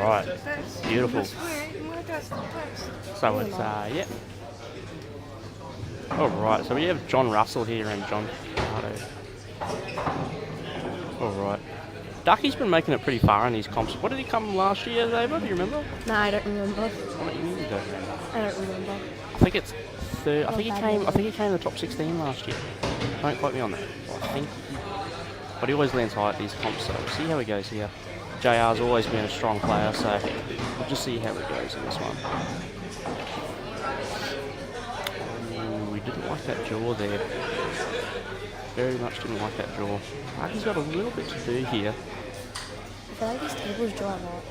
Right, beautiful. So it's, yeah. Alright, so we have John Russell here and John Cardo. Alright. Ducky's been making it pretty far in these comps. What did he come last year, Ava? Do you remember? No, I don't remember. What do you mean you don't remember? I don't remember. I think it's third. I think he came in the top 16 last year. Don't quote me on that. I think. But he always lands high at these comps, so we'll see how he goes here. JR's always been a strong player, so we'll just see how he goes in this one. Ooh, we didn't like that jaw there. Very much didn't like that jaw. He's got a little bit to do here. I feel like these tables draw a lot.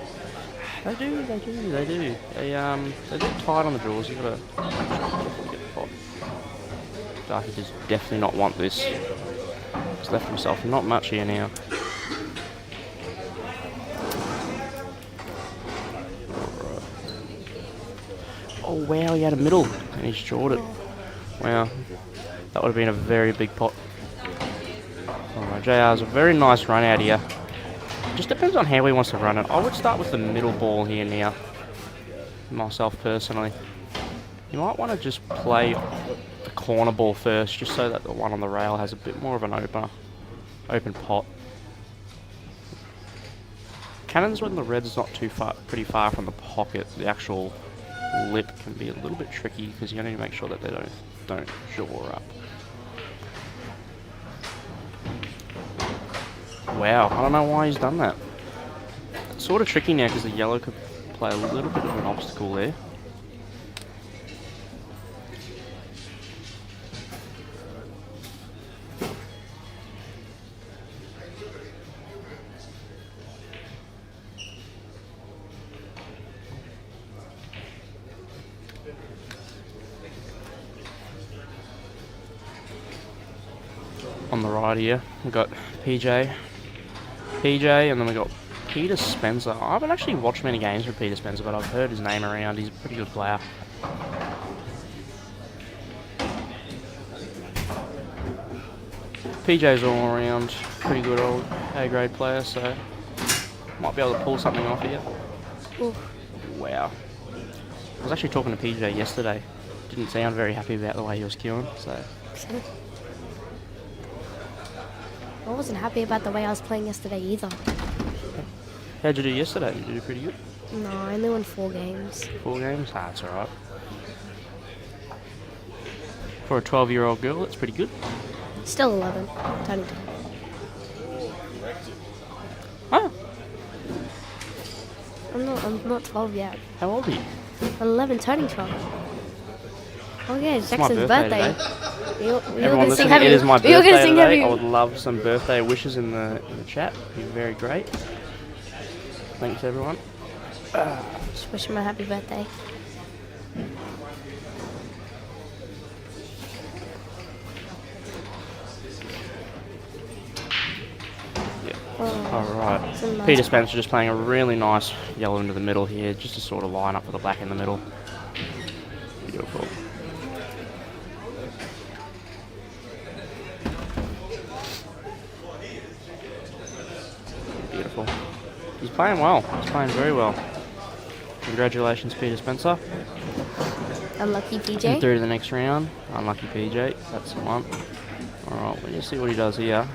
They do. They're tight on the jaws. You've got to get the pot. Darky does definitely not want this. He's left himself not much here now. Oh wow, he had a middle and he's jawed it. Wow, that would have been a very big pot. Alright, JR's a very nice run out here. Just depends on how he wants to run it. I would start with the middle ball here now, myself personally. You might want to just play the corner ball first, just so that the one on the rail has a bit more of an open pot. Cannons when the red's not too far, pretty far from the pocket, the actual lip can be a little bit tricky because you need to make sure that they don't jaw up. Wow, I don't know why he's done that. It's sort of tricky now because the yellow could play a little bit of an obstacle there. right here. We've got PJ, and then we got Peter Spencer. I haven't actually watched many games with Peter Spencer, but I've heard his name around. He's a pretty good player. PJ's all around pretty good old A-grade player, so might be able to pull something off here. Ooh. Wow. I was actually talking to PJ yesterday. Didn't sound very happy about the way he was queuing, so. I wasn't happy about the way I was playing yesterday either. How'd you do yesterday? You did pretty good? No, I only won 4 games. 4 games? Ah, that's alright. For a 12-year-old girl, that's pretty good. Still 11. Turning 12. Oh, I'm not 12 yet. how old are you? I'm 11, turning 12. Oh yeah, it's It's my Jackson's birthday birthday. today. We were Everyone gonna sing listening, happy. it is my We were gonna birthday sing today. I happy. would love some birthday wishes in the chat. It'd be very great. Thanks, everyone. Just wish him a happy birthday. Alright. Some nice Peter Spencer just playing a really nice yellow into the middle here, just to sort of line up with the black in the middle. Beautiful. Beautiful. He's playing well. He's playing very well. Congratulations, Peter Spencer. Unlucky And PJ. through to the next round. Unlucky PJ. That's the one. Alright, let's see what he does here.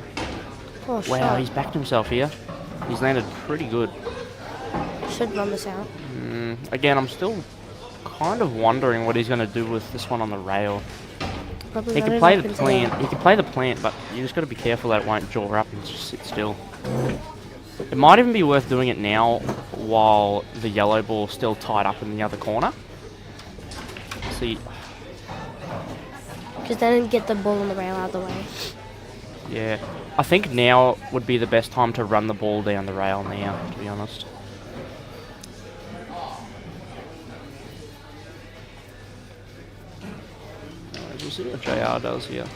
Oh, Wow, shot. he's backed himself here. He's landed pretty good. Should run this out. Again, I'm still kind of wondering what he's going to do with this one on the rail. Probably He run can it play up the into plant. He can play the plant, but you just got to be careful that it won't jaw up and just sit still. It might even be worth doing it now while the yellow ball's still tied up in the other corner. See, Because then get the ball on the rail out of the way. yeah, I think now would be the best time to run the ball down the rail now, to be honest. We'll see what JR does here.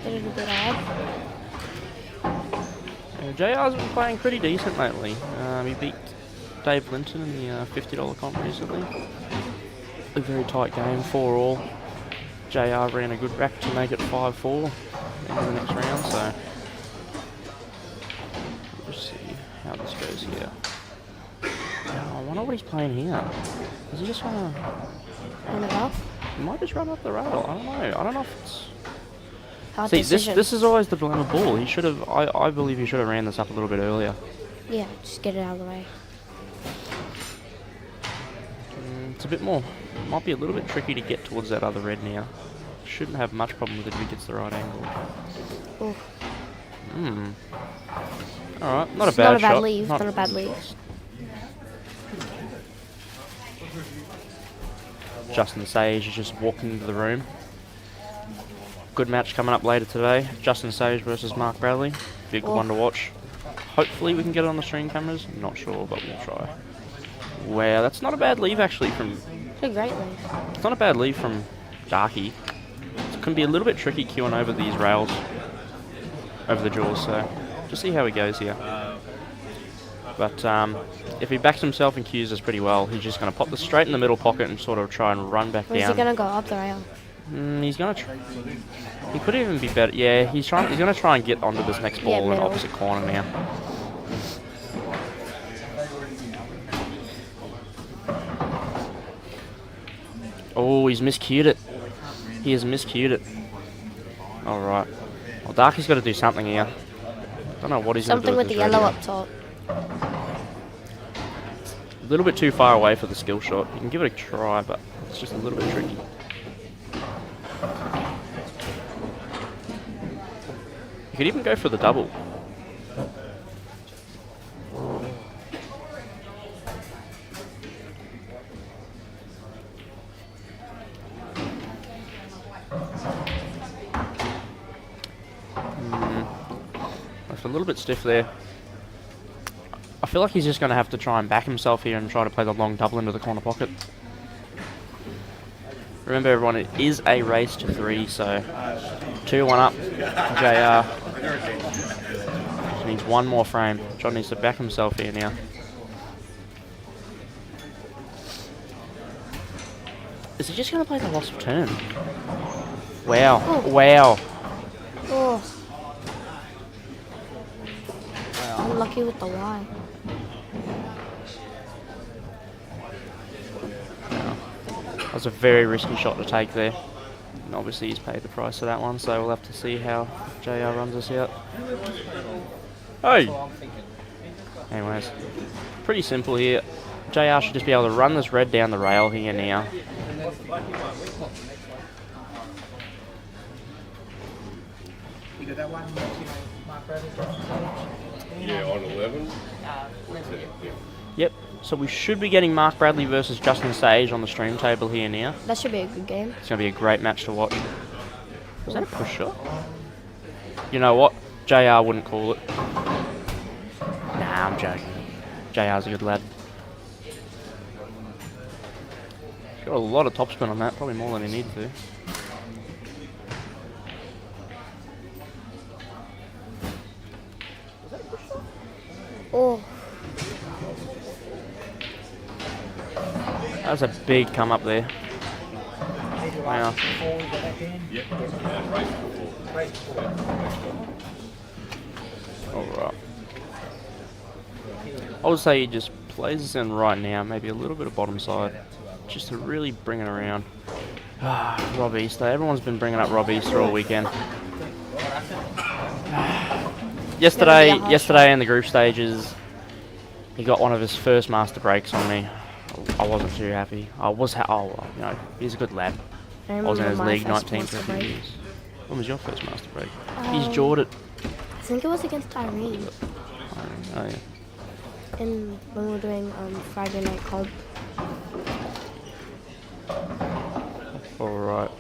Get it a bit odd. JR's been playing pretty decent lately. He beat Dave Linton in the $50 comp recently. A very tight game, 4-all. JR ran a good rack to make it 5-4 into the next round, so we'll just see how this goes here. Oh, I wonder what he's playing here. Is he just trying to... Run it up. He might just run up the rail. I don't know. I don't know if it's... Hard See, decision. this is always the dilemma ball. He should have... I believe he should have ran this up a little bit earlier. Yeah, just get it out of the way. It's a bit more... Might be a little bit tricky to get towards that other red now. Shouldn't have much problem with it if he gets the right angle. Ooh. Alright, not a It's bad not a bad shot. leave. Not a bad leave. Justin Sage is just walking into the room. Good match coming up later today. Justin Sage versus Mark Bradley. Be a good one to watch. Hopefully we can get it on the stream cameras. Not sure, but we'll try. Wow, that's not a bad leave actually from... It's a great leave. It's not a bad leave from Darky. It can be a little bit tricky queuing over these rails. Over the jaws, so... Just see how he goes here. But if he backs himself and cues us pretty well, he's just going to pop this straight in the middle pocket and sort of try and run back Or is down. he going to go up the rail? He's going to try... He could even be better. Yeah, he's going to try and get onto this next ball in the middle. opposite corner now. Oh, he's miscued it. He has miscued it. Alright. Well, Darky's got to do something here. Don't know what he's going to do. Something with the this yellow radio. up top. A little bit too far away for the skill shot. You can give it a try, but it's just a little bit tricky. You could even go for the double. That's a little bit stiff there. I feel like he's just going to have to try and back himself here and try to play the long double into the corner pocket. Remember, everyone, it is a race to 3, so 2-1 up. JR. Just needs one more frame. John needs to back himself here now. Is he just going to play the loss of turn? Wow. Oh. Wow. Oh. I'm lucky with the Y. That was a very risky shot to take there. And obviously he's paid the price for that one, so we'll have to see how JR runs us out. Hey! Anyways, pretty simple here. JR should just be able to run this red down the rail here now. You got that one? Mark Bradley? Yeah, on 11. Yep, so we should be getting Mark Bradley versus Justin Sage on the stream table here now. That should be a good game. It's going to be a great match to watch. Was that a push shot? You know what? JR wouldn't call it. Nah, I'm joking. JR's a good lad. Got a lot of topspin on that, probably more than he needed to. Oh. That was a big come up there. Wow. Alright. I would say he just plays this in right now, maybe a little bit of bottom side, just to really bring it around. Rob Easter. Everyone's been bringing up Rob Easter all weekend. Yesterday in the group stages, he got one of his first master breaks on me. I wasn't too happy. He's a good lad. I was in his League 19 for a few years. When was your first master break? He's jawed it. I think it was against Irene. Oh yeah. And when we were doing Friday night comp. Alright.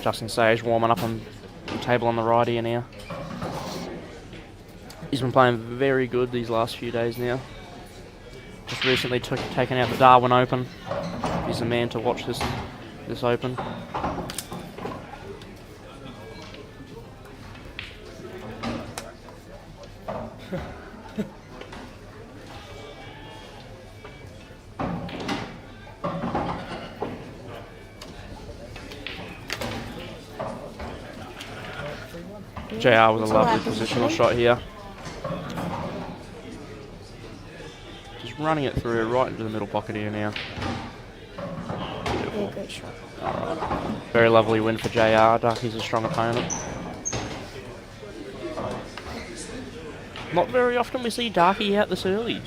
Justin Sage warming up on the table on the right here now. He's been playing very good these last few days now. Just recently taken out the Darwin Open. He's the man to watch this Open. JR with a lovely positional shot here. Just running it through right into the middle pocket here now. Yeah, great shot. Alright. Very lovely win for JR. Darky's a strong opponent. Not very often we see Darky out this early.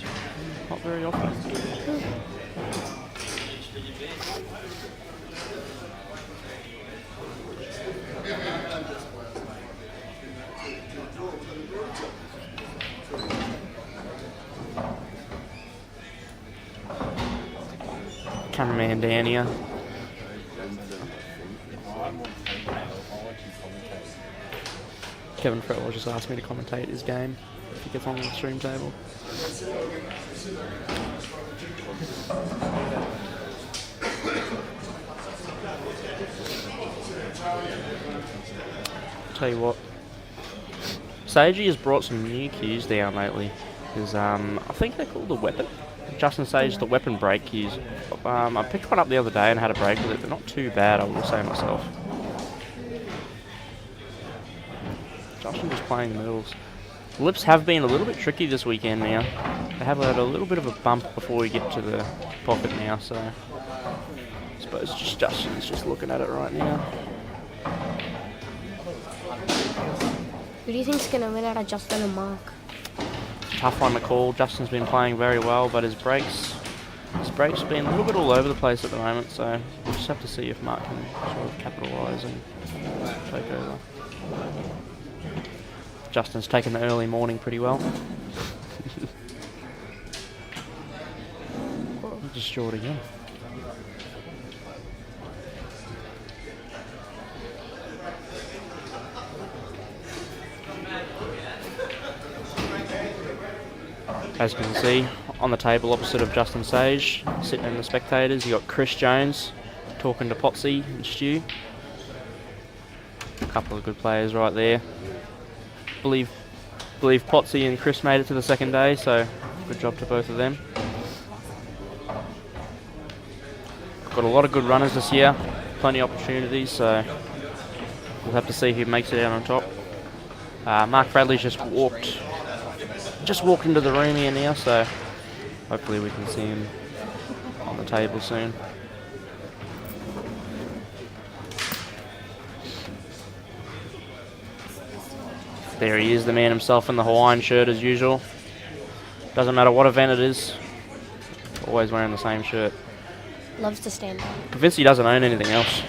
Not very often. Cameraman Dan here. Kevin Frewell just asked me to commentate his game if he gets on the stream table. Tell you what, Sagey has brought some new cues down lately. There's I think they're called the weapon. Justin Sage, the weapon break cues. I picked one up the other day and had a break with it. They're not too bad, I will say myself. Justin just playing the middles. Lips have been a little bit tricky this weekend now. They have had a little bit of a bump before we get to the pocket now, so I suppose Justin's just looking at it right now. Who do you think's gonna win out of Justin and Mark? Tough one to call. Justin's been playing very well, but his breaks been a little bit all over the place at the moment, so we'll just have to see if Mark can sort of capitalise and take over. Justin's taken the early morning pretty well. Just short again. As you can see, on the table opposite of Justin Sage, sitting in the spectators, you got Chris Jones talking to Potsy and Stu. A couple of good players right there. Believe Potsy and Chris made it to the second day, so good job to both of them. Got a lot of good runners this year, plenty of opportunities, so we'll have to see who makes it out on top. Mark Bradley's just walked into the room here now, so hopefully we can see him on the table soon. There he is, the man himself in the Hawaiian shirt as usual. Doesn't matter what event it is, always wearing the same shirt. Loves to stand up. Convinced he doesn't own anything else.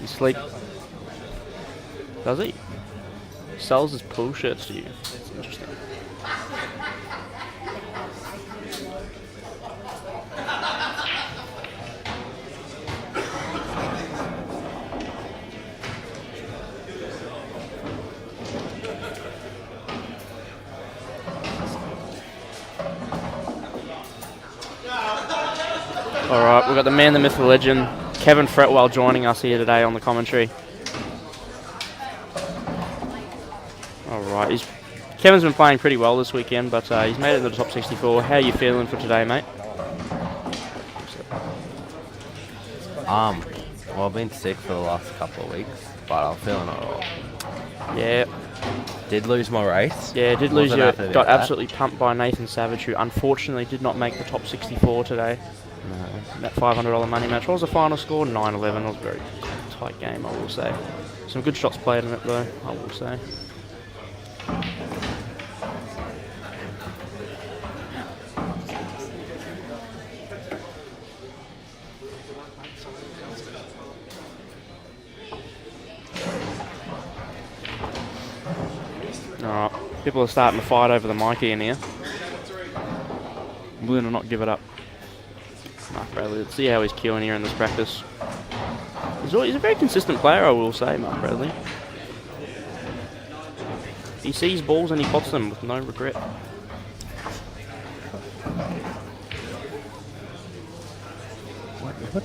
You sleep. Does he? Sells his pool shirts to you. That's interesting. Alright, we've got the man, the myth, the legend, Kevin Fretwell joining us here today on the commentary. Alright, Kevin's been playing pretty well this weekend, but he's made it to the top 64. How are you feeling for today, mate? Well, I've been sick for the last couple of weeks, but I'm feeling alright. Yeah. Did lose my race. Yeah, did lose Wasn't you. happy about Got that. absolutely pumped by Nathan Savage, who unfortunately did not make the top 64 today. No. That $500 money match. What was the final score? 9-11. It was a very tight game, I will say. Some good shots played in it, though, I will say. Alright, people are starting to fight over the mic in here. I'm going to not give it up. Mark Bradley, let's see how he's queuing here in this practice. He's a very consistent player, I will say, Mark Bradley. He sees balls and he pots them with no regret. What?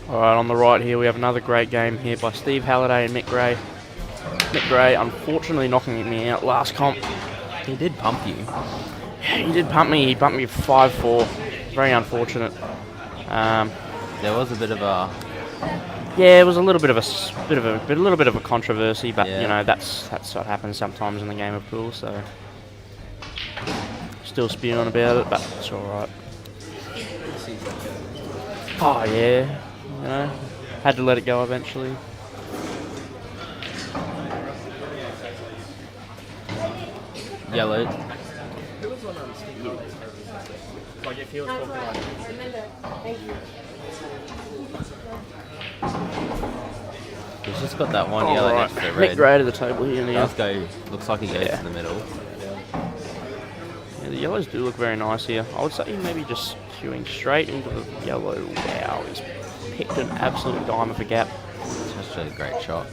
Alright, on the right here we have another great game here by Steve Halliday and Mick Gray. Mick Gray unfortunately knocking me out last comp. He did pump you. He did pump me, he bumped me 5-4. Very unfortunate. There was a bit of a... Yeah, it was a little bit of a controversy, but Yeah. you know that's what happens sometimes in the game of pool. So still spewing about it, but it's all right. Oh yeah, you know, had to let it go eventually. Yellow. Like if he was talking like... He's just got that one yellow Alright, next to the Mick red. Gray to the table here now. Does go, looks like he goes Yeah. in the middle. Yeah, the yellows do look very nice here. I would say maybe just queuing straight into the yellow. Wow, he's picked an absolute dime of a gap. It's just a great shot.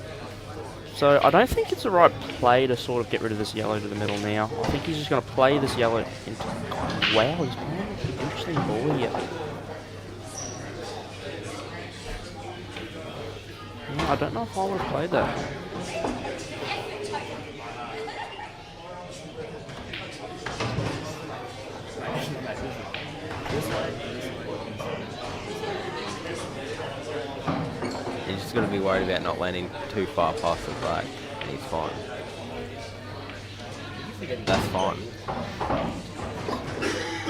So I don't think it's the right play to sort of get rid of this yellow to the middle now. I think he's just going to play this yellow into... Wow, he's playing an interesting ball here. Yeah, I don't know if I would have played that. He's just going to be worried about not landing too far past the flag, and he's fine. That's fine.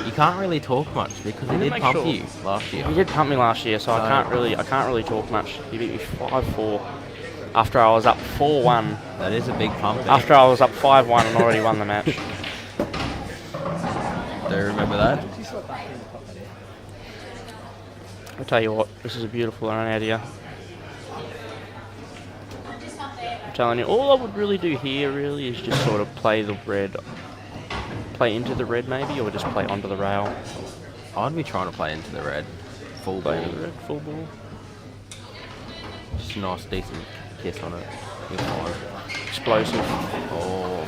You can't really talk much because he did make pump sure. you last year. He did pump me last year, so I So- can't really talk much. He beat me 5-4 after I was up 4-1. That is a big pump. After I was up 5-1 and already won the match. Do you remember that? I'll tell you what, this is a beautiful run out here. telling you, all I would really do here really is just sort of play the red, play into the red maybe, or just play onto the rail. I'd be trying to play into the red. Full Play ball. into the red, full ball. Just a nice, decent kiss on it. You're fine. Explosive. Oh,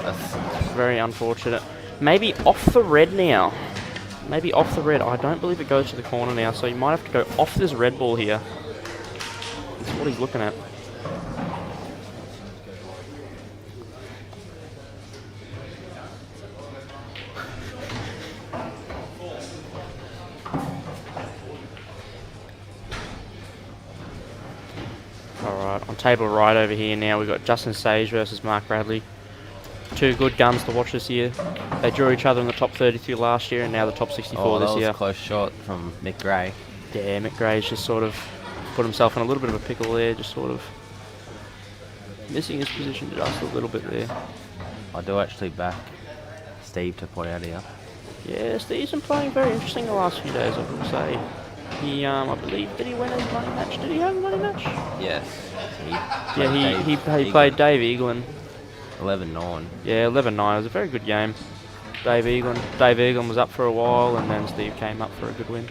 that's Very unfortunate. Maybe off the red now. Maybe off the red. I don't believe it goes to the corner now, so you might have to go off this red ball here. That's what he's looking at. Alright, on table right over here now, we've got Justin Sage versus Mark Bradley. Two good guns to watch this year. They drew each other in the top 32 last year and now the top 64 this that was year. a close shot from Mick Gray. Yeah, Mick Gray's just sort of put himself in a little bit of a pickle there, just sort of missing his position just a little bit there. I do actually back Steve to point out here. Yeah, Steve's been playing very interesting the last few days, I will say. He, I believe, did he win his money match? Did he have a money match? Yes. Yeah, he played Dave Eaglin. 11-9. Yeah, 11-9. It was a very good game. Dave Eaglin was up for a while, and then Steve came up for a good win.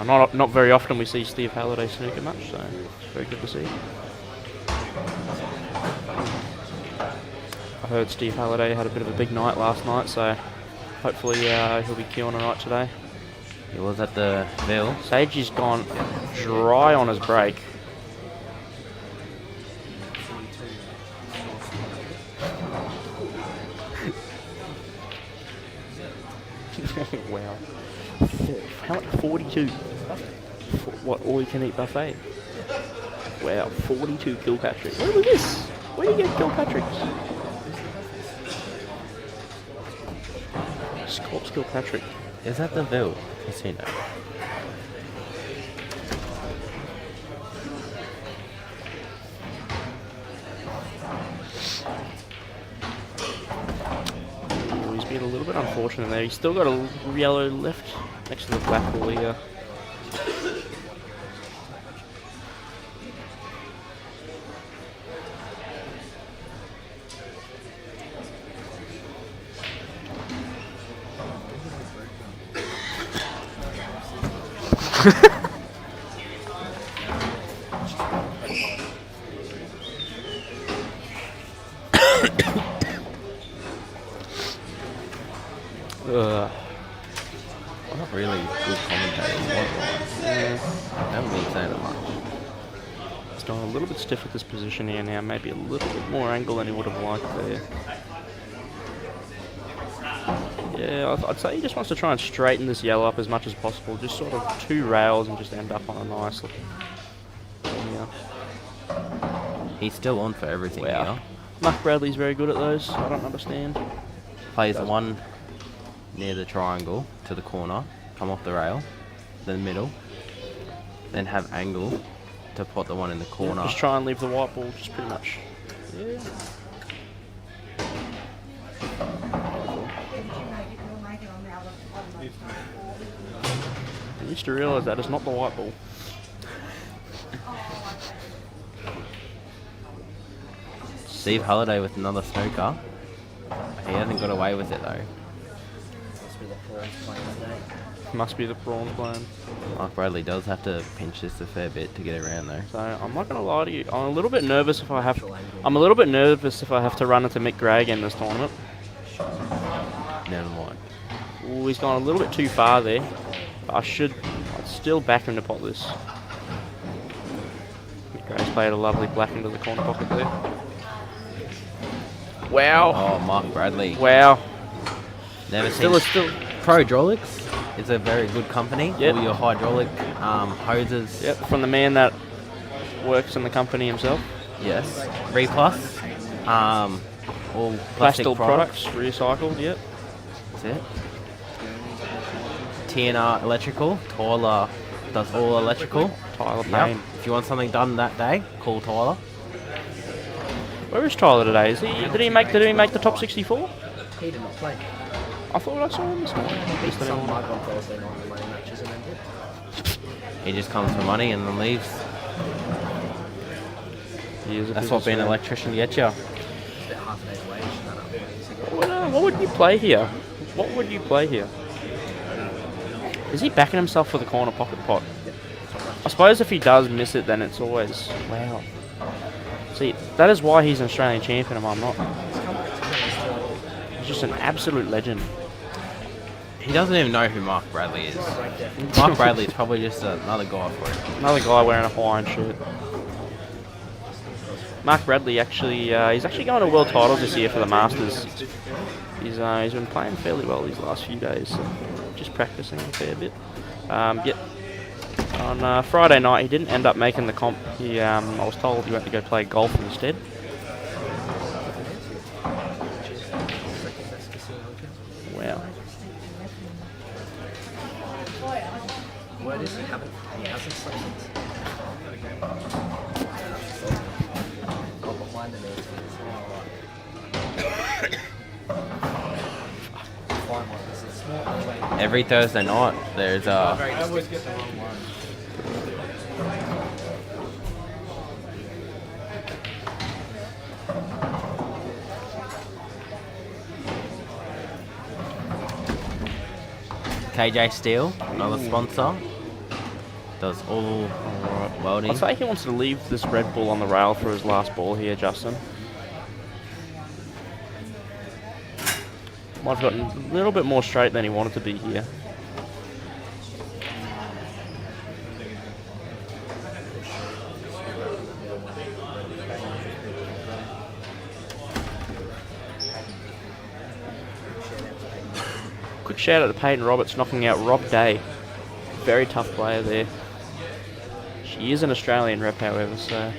Not very often we see Steve Halliday snooker much, so it's very good to see. I heard Steve Halliday had a bit of a big night last night, so hopefully he'll be queuing alright today. He was at the Ville. Sagey's gone dry on his break. Wow. How much? 42. What, all-you-can-eat buffet? Wow, 42 Kilpatrick. Where was this? Where do you get Kilpatrick's? Scorps Kilpatrick. Is that the Ville Casino? Oh, he's been a little bit unfortunate there. He's still got a yellow left next to the black ball here. Not really good commentators. Yeah. I haven't been saying it much. He's doing a little bit stiff with this position here now. Maybe a little bit more angle than he would have liked there. Yeah, I'd say he just wants to try and straighten this yellow up as much as possible. Just sort of two rails and just end up on a nice looking. Yeah. He's still on for everything Wow. here. Mark Bradley's very good at those. I don't understand. Plays the one near the triangle to the corner, come off the rail, then middle, then have angle to put the one in the corner. Just try and leave the white ball, just pretty much. Yeah. I used to realise that it's not the white ball. Steve Halliday with another snooker. He hasn't got away with it though. Must be the prawns playing. Mark Bradley does have to pinch this a fair bit to get around though. So I'm not gonna lie to you. I'm a little bit nervous if I have. I'm a little bit nervous if I have to run into Mick Gray again this tournament. Never mind. Ooh, he's gone a little bit too far there. But I'd still back him to pot this. Mick Gray's played a lovely black into the corner pocket there. Wow. Oh, Mark Bradley. Wow. Never Still. Pro Hydraulics is a very good company. Yep. All your hydraulic hoses. Yep. From the man that works in the company himself. Yes. Replus. All plastic Plastil products recycled. Yep. That's it. TNR Electrical. Tyler does all electrical. Tyler Yep. Payne. If you want something done that day, call Tyler. Where is Tyler today? Is he? Did he make the top 64? He did not play. I thought I saw him this morning. He beat some mug on Thursday night in the money matches and then did. He just comes for money and then leaves. He is a That's what being an businessman. electrician gets you. What would you play here? What would you play here? Is he backing himself for the corner pocket pot? I suppose if he does miss it, then it's always... Wow. See, that is why he's an Australian champion and I'm not. He's just an absolute legend. He doesn't even know who Mark Bradley is. Mark Bradley is probably just another guy for it. Another guy wearing a Hawaiian shirt. Mark Bradley actually, he's actually going to world titles this year for the Masters. He's been playing fairly well these last few days, so just practicing a fair bit. Yep. On Friday night, he didn't end up making the comp. He, I was told he went to go play golf instead. Wow. Word is he hasn't slept since. Got behind the knees. Every Thursday night, there's I always get the wrong one. KJ Steel, another sponsor. Does all welding. I'd say he wants to leave this Red Bull on the rail for his last ball here, Justin. Might have gotten a little bit more straight than he wanted to be here. Quick shout out to Peyton Roberts knocking out Rob Day. Very tough player there. She is an Australian rep, however, so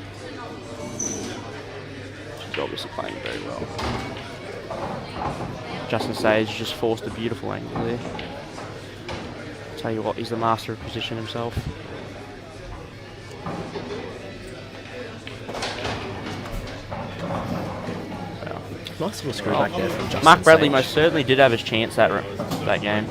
she's obviously playing very well. Justin Sage just forced a beautiful angle there. Tell you what, he's the master of position himself. Nice little screw back there from Justin Mark Bradley Sage. most certainly did have his chance that game.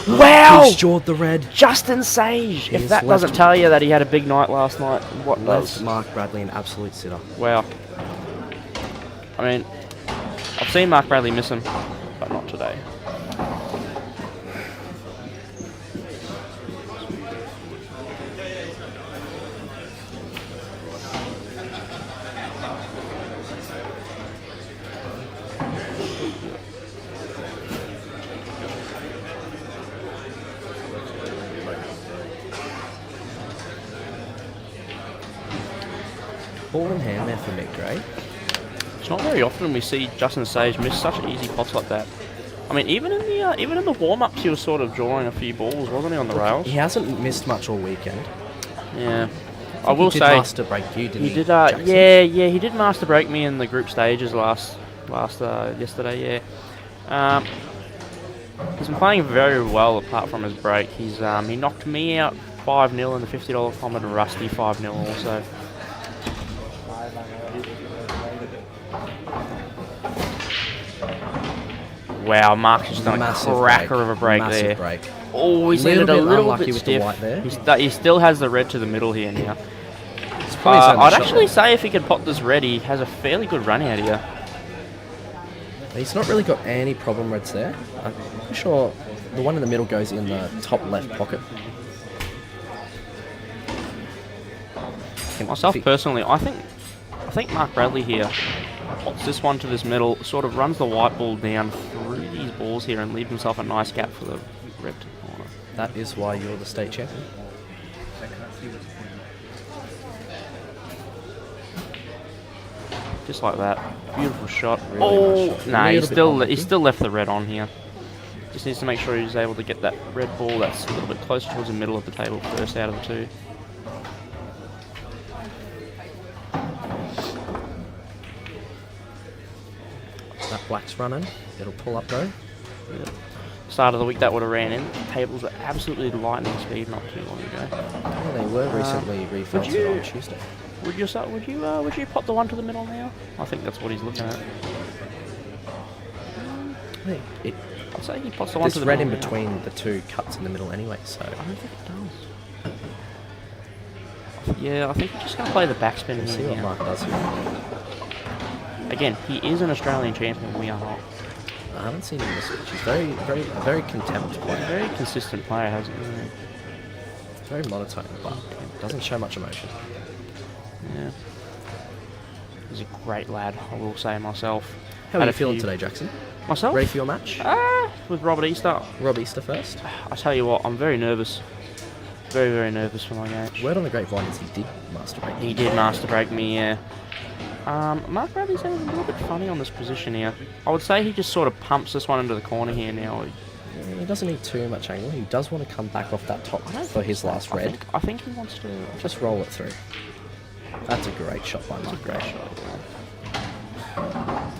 Wow! He's jawed the red. Justin Sage! If He's that doesn't left- tell you that he had a big night last night, what Left does? Mark Bradley an absolute sitter. Wow. I mean, I've seen Mark Bradley miss him, but not today. Ball in hand there for Mick Gray. It's not very often we see Justin Sage miss such easy pots like that. I mean, even in the warm-ups, he was sort of drawing a few balls, wasn't he, on the rails? He hasn't missed much all weekend. Yeah. I will he say did master break you, didn't he? he did. Jackson? Yeah, he did master break me in the group stages yesterday. Yeah. He's been playing very well apart from his break. He knocked me out 5-0 in the $50 comp and Rusty 5-0 also. Wow, Mark's just done a cracker of a break there. Break. Oh, he's Little ended a bit little unlucky bit with the stiff. white there. He still has the red to the middle here now. It's probably his only I'd shot actually there. say if he could pot this red, he has a fairly good run out here. He's not really got any problem reds there. I'm pretty sure the one in the middle goes in the top left pocket. Myself personally, I think Mark Bradley here pots this one to this middle, sort of runs the white ball down through these balls here and leaves himself a nice gap for the red to the corner. That is why you're the state champion. Just like that. Beautiful shot. Really nice shot. Nah, Little bit unlucky. he's still left the red on here. Just needs to make sure he's able to get that red ball that's a little bit closer towards the middle of the table first out of the two. That black's running. It'll pull up though. Yep. Start of the week that would have ran in. Tables were absolutely lightning speed not too long ago. Oh, they were recently refilled you- on Tuesday. Would you pop the one to the middle now? I think that's what he's looking at. I think I'd say he pops the one this to the red middle in now. between the two cuts in the middle anyway, so I don't think it does. I Yeah, I think we're just going to play the backspin We'll see here. what Mark does here. Again, he is an Australian champion. We are not. I haven't seen him this much. He's a very contempt player. Very consistent player, hasn't he? Very monotone, but doesn't show much emotion. Yeah. He's a great lad, I will say myself. How are Had you a feeling few- today, Jackson? Myself? Ready for your match? With Robert Easter. Rob Easter first. I tell you what, I'm very nervous. Very, very nervous for my game. Word on the grapevine is he did masturbate. He did master break me, yeah. Mark Bradley's a little bit funny on this position here. I would say he just sort of pumps this one into the corner here now. He doesn't need too much angle. He does want to come back off that top for his last red. I think he wants to... Just roll it through. That's a great shot by Mark. Great shot, yeah.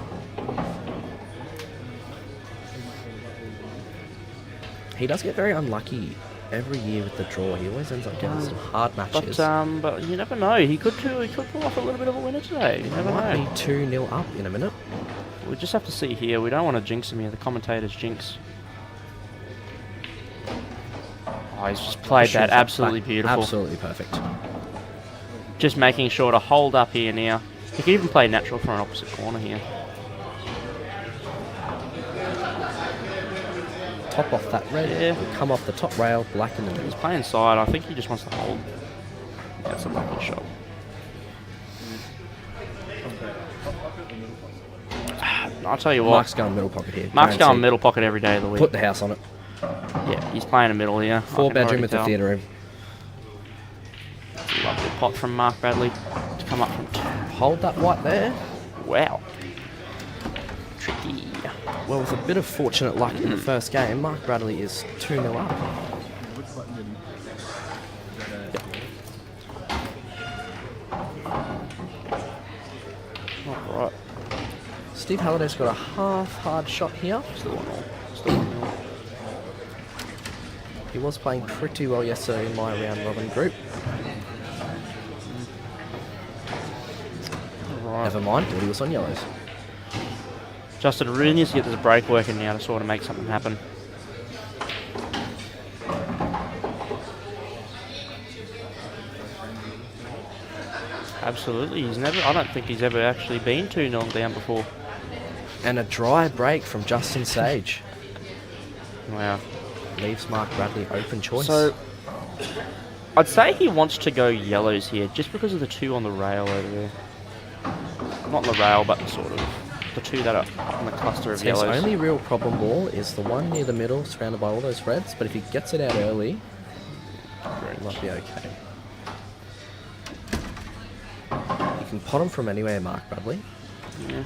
He does get very unlucky every year with the draw. He always ends up getting some hard matches. But you never know. He could pull off a little bit of a winner today. You never Might know. be 2-0 up in a minute. We just have to see here. We don't want to jinx him here. The commentator's jinx. Oh, he's just played that absolutely beautiful. Absolutely perfect. Just making sure to hold up here now. He could even play natural for an opposite corner here. Top off that red. Yeah. Will come off the top rail, black in the middle. He's playing side. I think he just wants to hold. That's a lucky shot. I'll tell you what. Mark's going middle pocket here. Mark's going Guaranteed. middle pocket every day of the week. Put the house on it. Yeah, he's playing a middle here. 4-bedroom with a theatre room. Lovely pot from Mark Bradley to come up from two. Hold that white there. Wow. Tricky. Well, with a bit of fortunate luck in the first game, Mark Bradley is 2-0 up. Alright. Steve Halliday's got a half-hard shot here. Still 1-0. Still 1-0. He was playing pretty well yesterday in my round robin group. Right. Never mind, thought he was on yellows. Justin really needs to get this break working now to sort of make something happen. Absolutely. I don't think he's ever actually been 2-0 down before. And a dry break from Justin Sage. Wow. Leaves Mark Bradley open choice. So, I'd say he wants to go yellows here just because of the two on the rail over there. Not on the rail, but sort of the two that are on the cluster of His yellows. only real problem ball is the one near the middle, surrounded by all those reds. But if he gets it out early, it might be okay. You can pot him from anywhere, Mark Bradley. Yeah.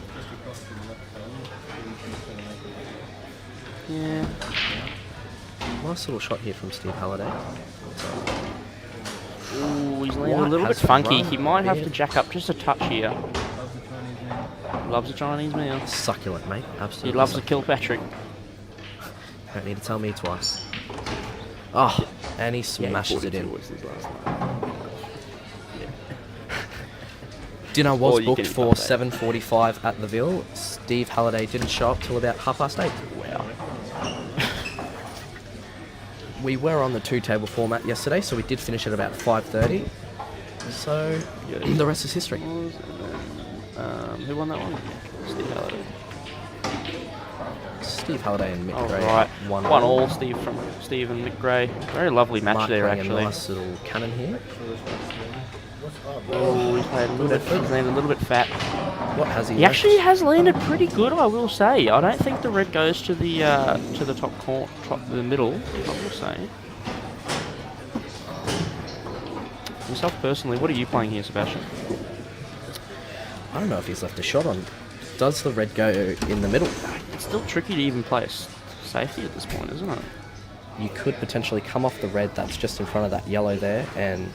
Yeah. Nice little shot here from Steve Halliday. Ooh, he's landed a White little bit has funky. run He might have weird. to jack up just a touch here. Loves a Chinese meal. Succulent, mate. Absolutely. He loves to succulent. kill Patrick. Don't need to tell me twice. Oh, and he smashes it in. Dinner was Or you booked can for cut that. 7:45 at the Ville. Steve Halliday didn't show up till about 8:30. Wow. We were on the two-table format yesterday, so we did finish at about 5:30. So Good. the rest is history. Who won that one? Steve Halliday. Steve Halliday and Mick Oh, Gray. right. 1-1. Steve and Mick Gray. Very lovely match Mark there, playing actually. a nice little cannon here. Oh, he's played a little bit. He's landed a little bit fat. What has he? He left? actually has landed pretty good, I will say. I don't think the red goes to the top corner, the middle. I will say. Yourself personally, what are you playing here, Sebastian? I don't know if he's left a shot on. Does the red go in the middle? It's still tricky to even play safety at this point, isn't it? You could potentially come off the red that's just in front of that yellow there and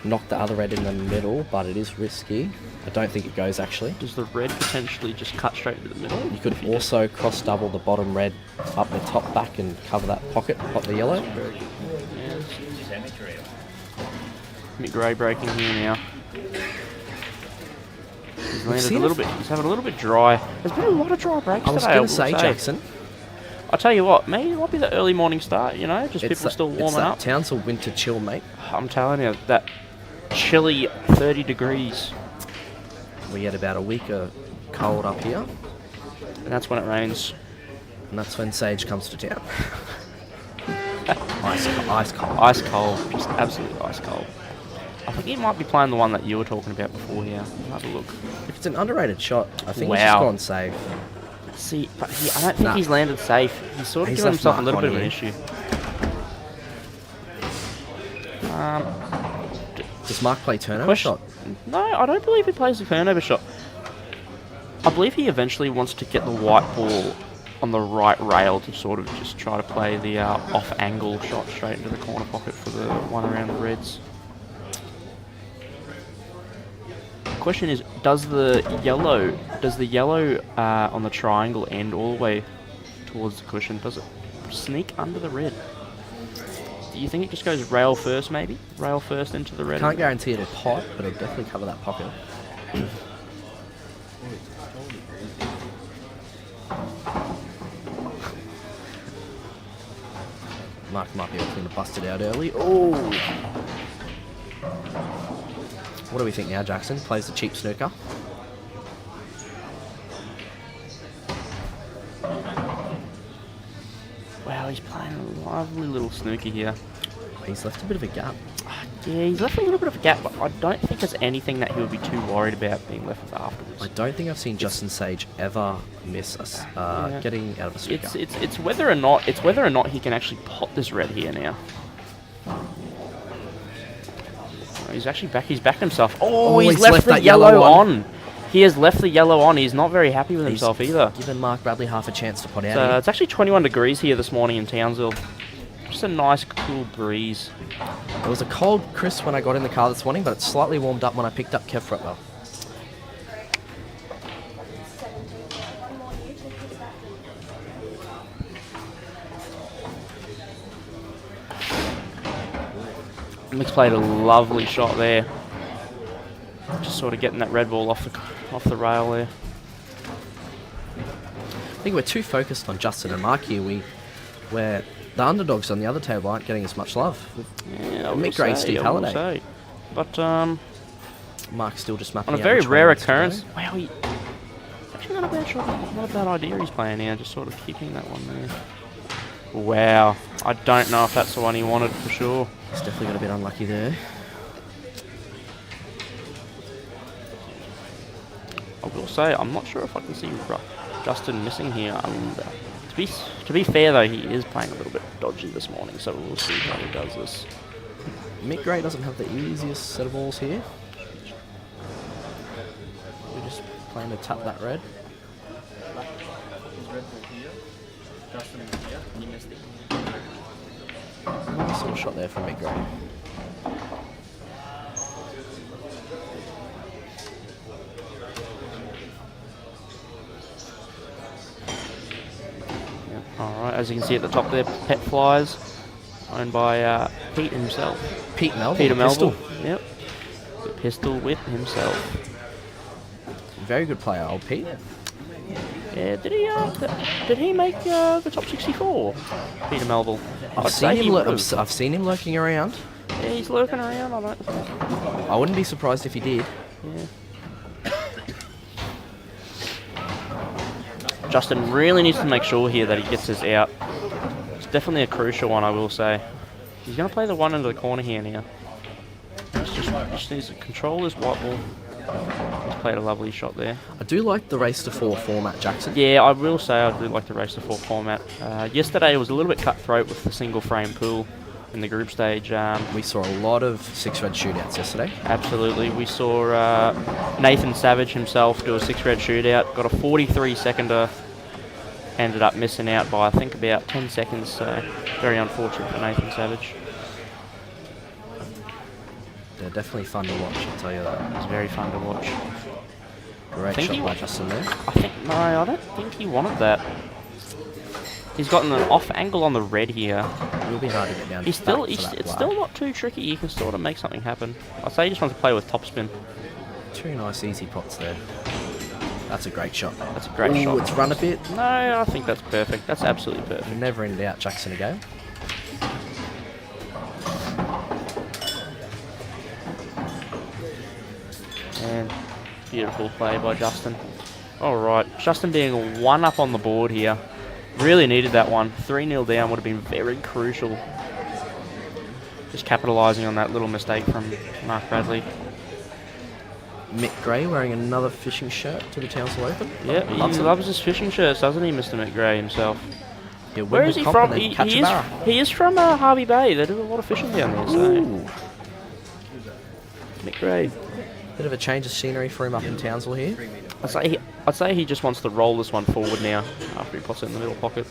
knock the other red in the middle, but it is risky. I don't think it goes actually. Does the red potentially just cut straight into the middle? You could also cross double the bottom red up the top back and cover that pocket of the yellow. Mick Gray breaking here now. He's landed a seen little it. bit. He's having a little bit dry. There's been a lot of dry breaks I was today. going will to say, Jackson, I'll tell you what. Maybe it might be the early morning start. You know, just people still it's warming that up. Townsville winter chill, mate. I'm telling you that chilly 30 degrees. We get about a week of cold up here, And that's when it rains. and that's when Sage comes to town. Ice cold. Ice cold. Just absolutely ice cold. I think he might be playing the one that you were talking about before here. Have a look. If it's an underrated shot, I think he's Wow. just gone safe. See, but I don't think Nah. he's landed safe. He's sort of He's given left himself a Mark little on bit of an here. issue. Does Mark play turnover Question. shot? No, I don't believe he plays the turnover shot. I believe he eventually wants to get the white ball on the right rail to sort of just try to play the off-angle shot straight into the corner pocket for the one around the Reds. Question is, does the yellow on the triangle end all the way towards the cushion? Does it sneak under the red? Do you think it just goes rail first, maybe? Rail first into the red? Can't guarantee it a pot, but it'll definitely cover that pocket. Mark might be able to bust it out early. Oh! What do we think now, Jackson? Plays the cheap snooker. Wow, he's playing a lovely little snooker here. He's left a bit of a gap. Yeah, he's left a little bit of a gap, but I don't think there's anything that he would be too worried about being left with afterwards. I don't think I've seen Justin Sage ever miss us getting out of a snooker. It's whether or not he can actually pot this red here now. Oh, he's actually back. He's backed himself. Oh, he's left the that yellow on. He has left the yellow on. He's not very happy with himself either. Given Mark Bradley half a chance to pot out. So it's actually 21 degrees here this morning in Townsville. Just a nice cool breeze. It was a cold crisp when I got in the car this morning, but it's slightly warmed up when I picked up Kev Fretwell. Mick's played a lovely shot there. Just sort of getting that red ball off the rail there. I think we're too focused on Justin and Mark here. Where the underdogs on the other table aren't getting as much love. Yeah, Mick Gray, Steve Halliday. But Mark's still just mapping on a out very which way rare he wants to go. occurrence. Wow, actually not a bad shot. Not a bad idea he's playing now. Just sort of keeping that one there. Wow, I don't know if that's the one he wanted for sure. He's definitely got a bit unlucky there. I will say, I'm not sure if I can see Justin missing here. To be fair though, he is playing a little bit dodgy this morning, so we'll see how he does this. Mick Gray doesn't have the easiest set of balls here. We're just playing to tap that red. Nice little shot there from Mick Gray. Alright, as you can see at the top there, Pet Flies, owned by Pete himself. Pete Melville. Peter the pistol. Melville. Yep. The pistol with himself. Very good player, old Pete. Yeah, did he make the top 64? Peter Melville. I've seen him lurking around. Yeah, he's lurking around, I don't think. I wouldn't be surprised if he did. Yeah. Justin really needs to make sure here that he gets this out. It's definitely a crucial one, I will say. He's going to play the one into the corner here now. Just needs to control this white ball. He's played a lovely shot there. I do like the race to 4 format, Jackson. Yeah, I will say I do like the race to 4 format. Yesterday it was a little bit cutthroat with the single frame pool in the group stage. We saw a lot of 6-red shootouts yesterday. Absolutely. We saw Nathan Savage himself do a 6-red shootout. Got a 43-seconder. Ended up missing out by, I think, about 10 seconds. So very unfortunate for Nathan Savage. They're definitely fun to watch, I'll tell you that. It's very fun to watch. Great shot by Justin there. I don't think he wanted that. He's gotten an off angle on the red here. It will be hard to get down. It's still not too tricky. You can sort of make something happen. I'd say he just wants to play with topspin. 2 nice easy pots there. That's a great shot. That's a great shot. It's run a bit. No, I think that's perfect. That's absolutely perfect. Never in doubt, Jackson again. And beautiful play by Justin. Alright, Justin being 1 up on the board here. Really needed that one. 3-0 down would have been very crucial. Just capitalising on that little mistake from Mark Bradley. Mick Gray wearing another fishing shirt to the Townsville Open. Yeah, he loves his fishing shirts, doesn't he, Mr. McGray himself? He'll win Where the is he comp from? and then He, catch he a is, barra. he is from Harvey Bay. They do a lot of fishing down there. So. Ooh. McGray. Bit of a change of scenery for him up in Townsville here. I'd say he just wants to roll this one forward now after he puts it in the middle pocket.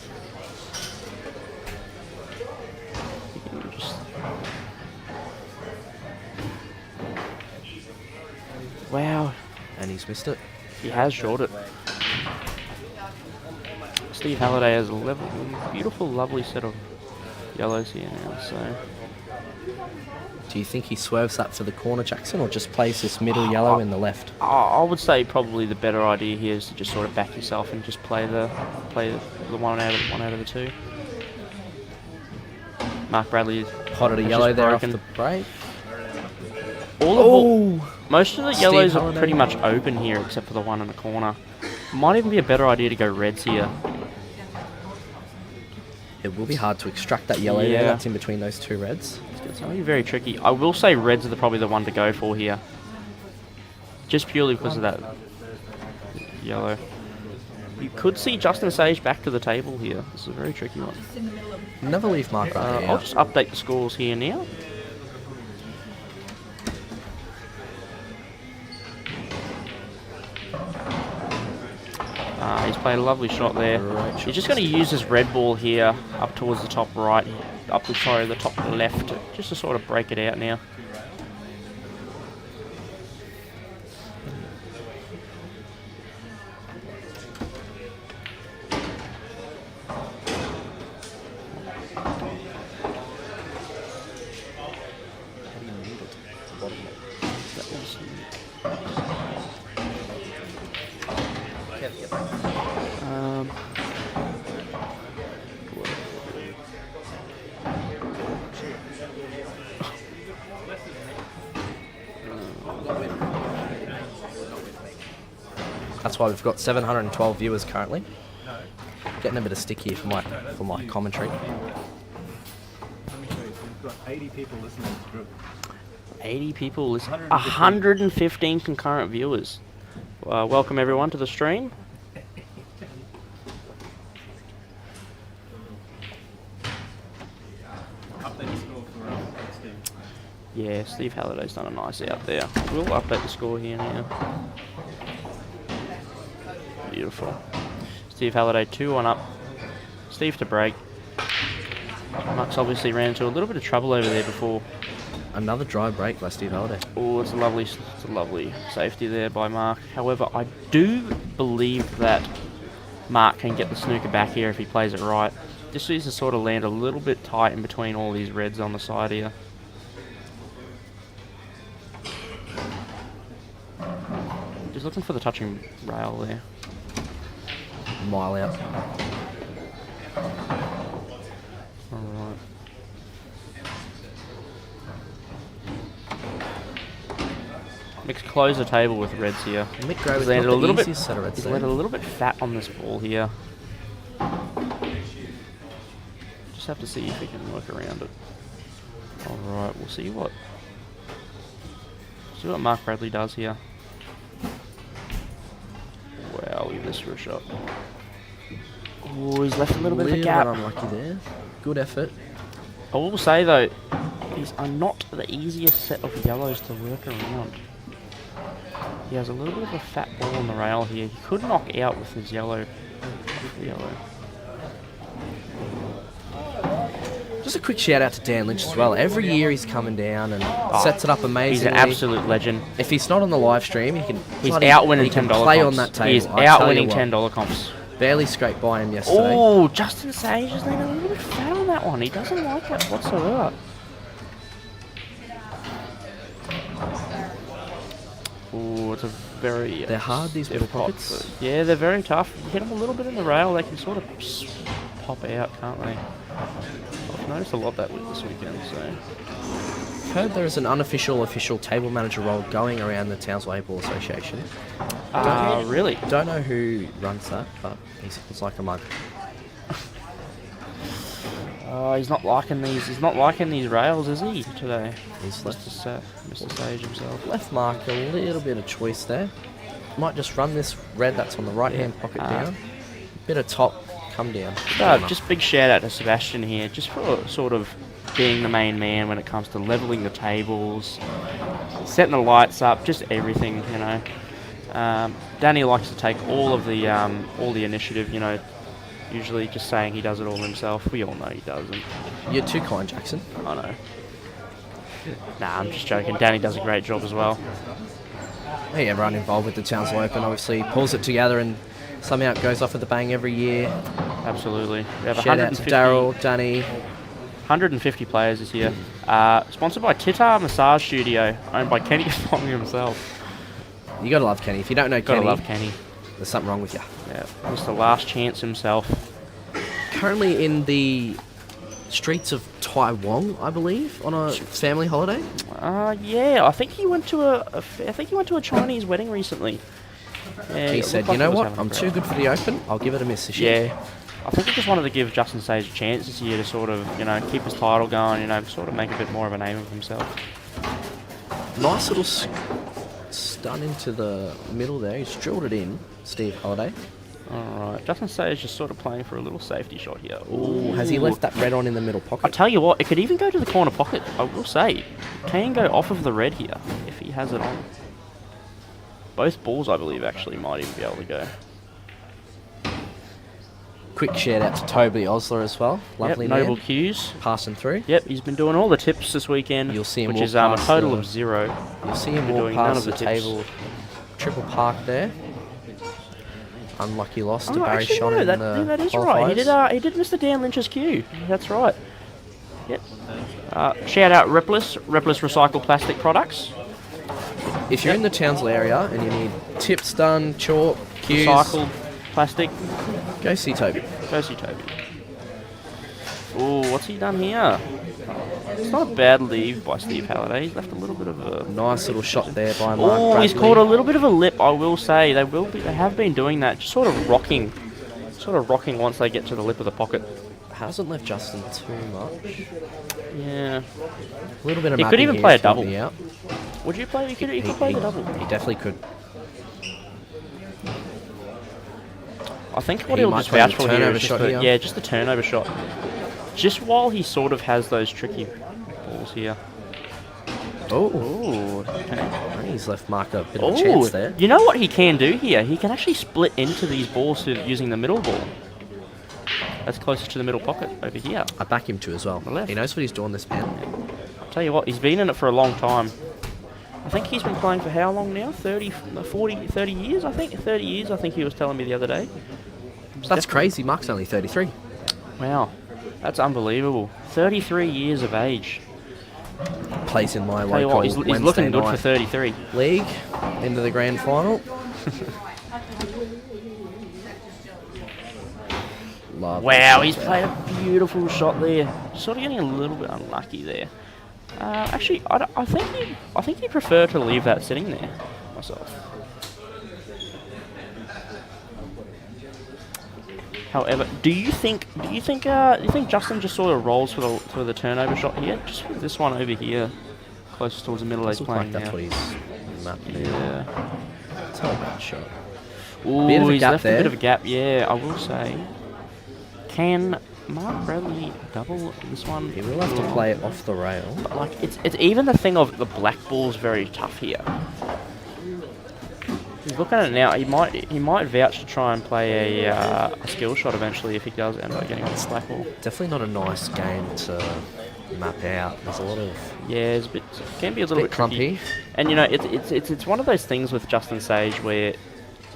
Wow. And he's missed it. He has short it. Steve Halliday has a beautiful, lovely set of yellows here now. So, Do you think he swerves that for the corner, Jackson, or just plays this middle yellow in the left? I would say probably the better idea here is to just sort of back yourself and just play the one out of the two. Mark Bradley Potted a has yellow just there off broken. the break. Most of the Steve yellows are Halliday. pretty much open here except for the one in the corner. Might even be a better idea to go reds here. It will be hard to extract that yellow Yeah. there. That's in between those two reds. It's going to be very tricky. I will say reds are probably the one to go for here. Just purely because of that yellow. You could see Justin Sage back to the table here. This is a very tricky one. Never leave Mark Bradley I'll out. just update the scores here now. He's played a lovely shot there. Great shot. He's just going to use his red ball here up towards the top right, the top left, just to sort of break it out now. That's why we've got 712 viewers currently. Getting a bit of stick here for my commentary. We've got 80 people listening to the group. 80 people listening. 115 concurrent viewers. Welcome everyone to the stream. Update the score for Steve. Yeah, Steve Halliday's done a nice out there. We'll update the score here now. Beautiful. Steve Halliday 2-1 up. Steve to break. Mark's obviously ran into a little bit of trouble over there before. Another dry break by Steve Halliday. Oh, it's a lovely safety there by Mark. However, I do believe that Mark can get the snooker back here if he plays it right. Just needs to sort of land a little bit tight in between all these reds on the side here. Just looking for the touching rail there. Mile out. Alright. Mick's close the table with reds here. Mick Gray He's with landed not a little the bit. easiest set of reds He's there. landed a little bit fat on this ball here. Just have to see if he can work around it. Alright, we'll see what Mark Bradley does here. Wow, leave this for a shot. Oh, he's left a little bit of a gap. Unlucky there. Good effort. I will say though, these are not the easiest set of yellows to work around. He has a little bit of a fat ball on the rail here. He could knock out with his yellow. Just a quick shout out to Dan Lynch as well. Every year he's coming down and sets it up amazingly. He's an absolute legend. If he's not on the live stream, he can. He's out winning he can $10 play comps. on that table. He's I out tell you winning what. $10 comps. Barely scraped by him yesterday. Oh, Justin Sage has landed a little bit fat on that one. He doesn't like that whatsoever. Oh, it's a very... They're hard, these middle stiff pot, pockets. but yeah, they're very tough. You hit them a little bit in the rail, they can sort of pop out, can't they? I've noticed a lot that this weekend, so... I've heard there is an unofficial official table manager role going around the Townsville Able Association. Really? Don't know who runs that, but he seems like a mug. He's not liking these. He's not liking these rails, is he? Today, He's left, Mr. Sage himself. left Mark a little bit of choice there. Might just run this red that's on the right hand pocket down. Bit of top, come down. Just big shout out to Sebastian here, just for sort of being the main man when it comes to leveling the tables, setting the lights up, just everything, you know. Danny likes to take all the initiative, you know. Usually just saying he does it all himself. We all know he doesn't. You're too kind, Jackson. I know. Nah, I'm just joking. Danny does a great job as well. Hey, everyone involved with the Townsville Open obviously pulls it together and somehow it goes off with a bang every year. Absolutely. We have Shout out to Daryl, Danny. 150 players this year. Sponsored by Titar Massage Studio, owned by Kenny Fong himself. You gotta love Kenny. If you don't know Gotta Kenny, love Kenny. there's something wrong with you. Yeah, Mr. Last Chance himself. Currently in the streets of Taiwan, I believe, on a family holiday. Yeah, I think he went to a Chinese wedding recently. Yeah, He it said, looked like "You know he was what? having a I'm great too good for the Open. I'll give it a miss this year." Yeah, I think he just wanted to give Justin Sage a chance this year to sort of, you know, keep his title going, you know, sort of make a bit more of a name of himself. Nice little stun into the middle there. He's drilled it in, Steve Holiday. Alright, Justin Sage just sort of playing for a little safety shot here. Ooh, has he left that red on in the middle I pocket? tell you what, it could even go to the corner pocket, I will say. It can go off of the red here, if he has it on. Both balls, I believe, actually might even be able to go. Quick shout out to Toby Osler as well. Lovely Yep, Noble man. Q's. Passing through. Yep, he's been doing all the tips this weekend, You'll see him which walk is a past total the- of 0. You'll see him We're walk doing none past of the the tips. table. Triple park there. Unlucky loss to Oh, Barry actually, Shon no, in that the is right. He did Mr. Dan Lynch's cue. That's right. Yep. Shout out Replus Recycle Plastic Products. If you're in the Townsville area and you need tips done, chalk, cues, Recycled plastic. go see Toby. Go see Toby. Oh, what's he done here? It's not a bad leave by Steve Halliday. He's left a little bit of a... Nice little shot there by Mark Oh, he's Bradley. caught a little bit of a lip, I will say. They have been doing that, just sort of rocking once they get to the lip of the pocket. Hasn't left Justin too much. Yeah. A little bit of He could mapping even here play a to help double. me out. Would you play? He could play the double. He definitely could. I think what He he'll might just play vouch the for here turnover is shot just here. yeah, just the turnover shot. Just while he sort of has those tricky balls here. Oh, Ooh, okay. he's left Mark a bit of a chance there. You know what he can do here? He can actually split into these balls using the middle ball. That's closest to the middle pocket over here. I back him too as well. The left. He knows what he's doing, this man. I'll tell you what, he's been in it for a long time. I think he's been playing for how long now? 30 years, I think? 30 years, I think he was telling me the other day. That's crazy. Mark's only 33. Wow, that's unbelievable. 33 years of age. Plays in my Tell you local what, he's Wednesday looking good for night 33. league into the grand final. Love Wow, that he's shot played a beautiful shot there. Sort of getting a little bit unlucky there. Actually, I think he'd prefer to leave that sitting there myself. However, do you think Justin just sort of rolls for the turnover shot here? Just with this one over here, closest towards the middle there. he's Looks like playing that's now. what he's mapping. Yeah. It's not a bad shot. Ooh, Bit of a he's gap left there. a bit of a gap. Yeah, I will say. Can Mark Bradley double this one? He will have to play it off the rail. But like, it's even the thing of the black ball's very tough here. He's looking at it now. He might vouch to try and play a skill shot eventually if he does end up getting on the black ball. Definitely not a nice game to map out. There's a lot of Yeah, it's can be a little bit tricky. clumpy. And you know, it's one of those things with Justin Sage where,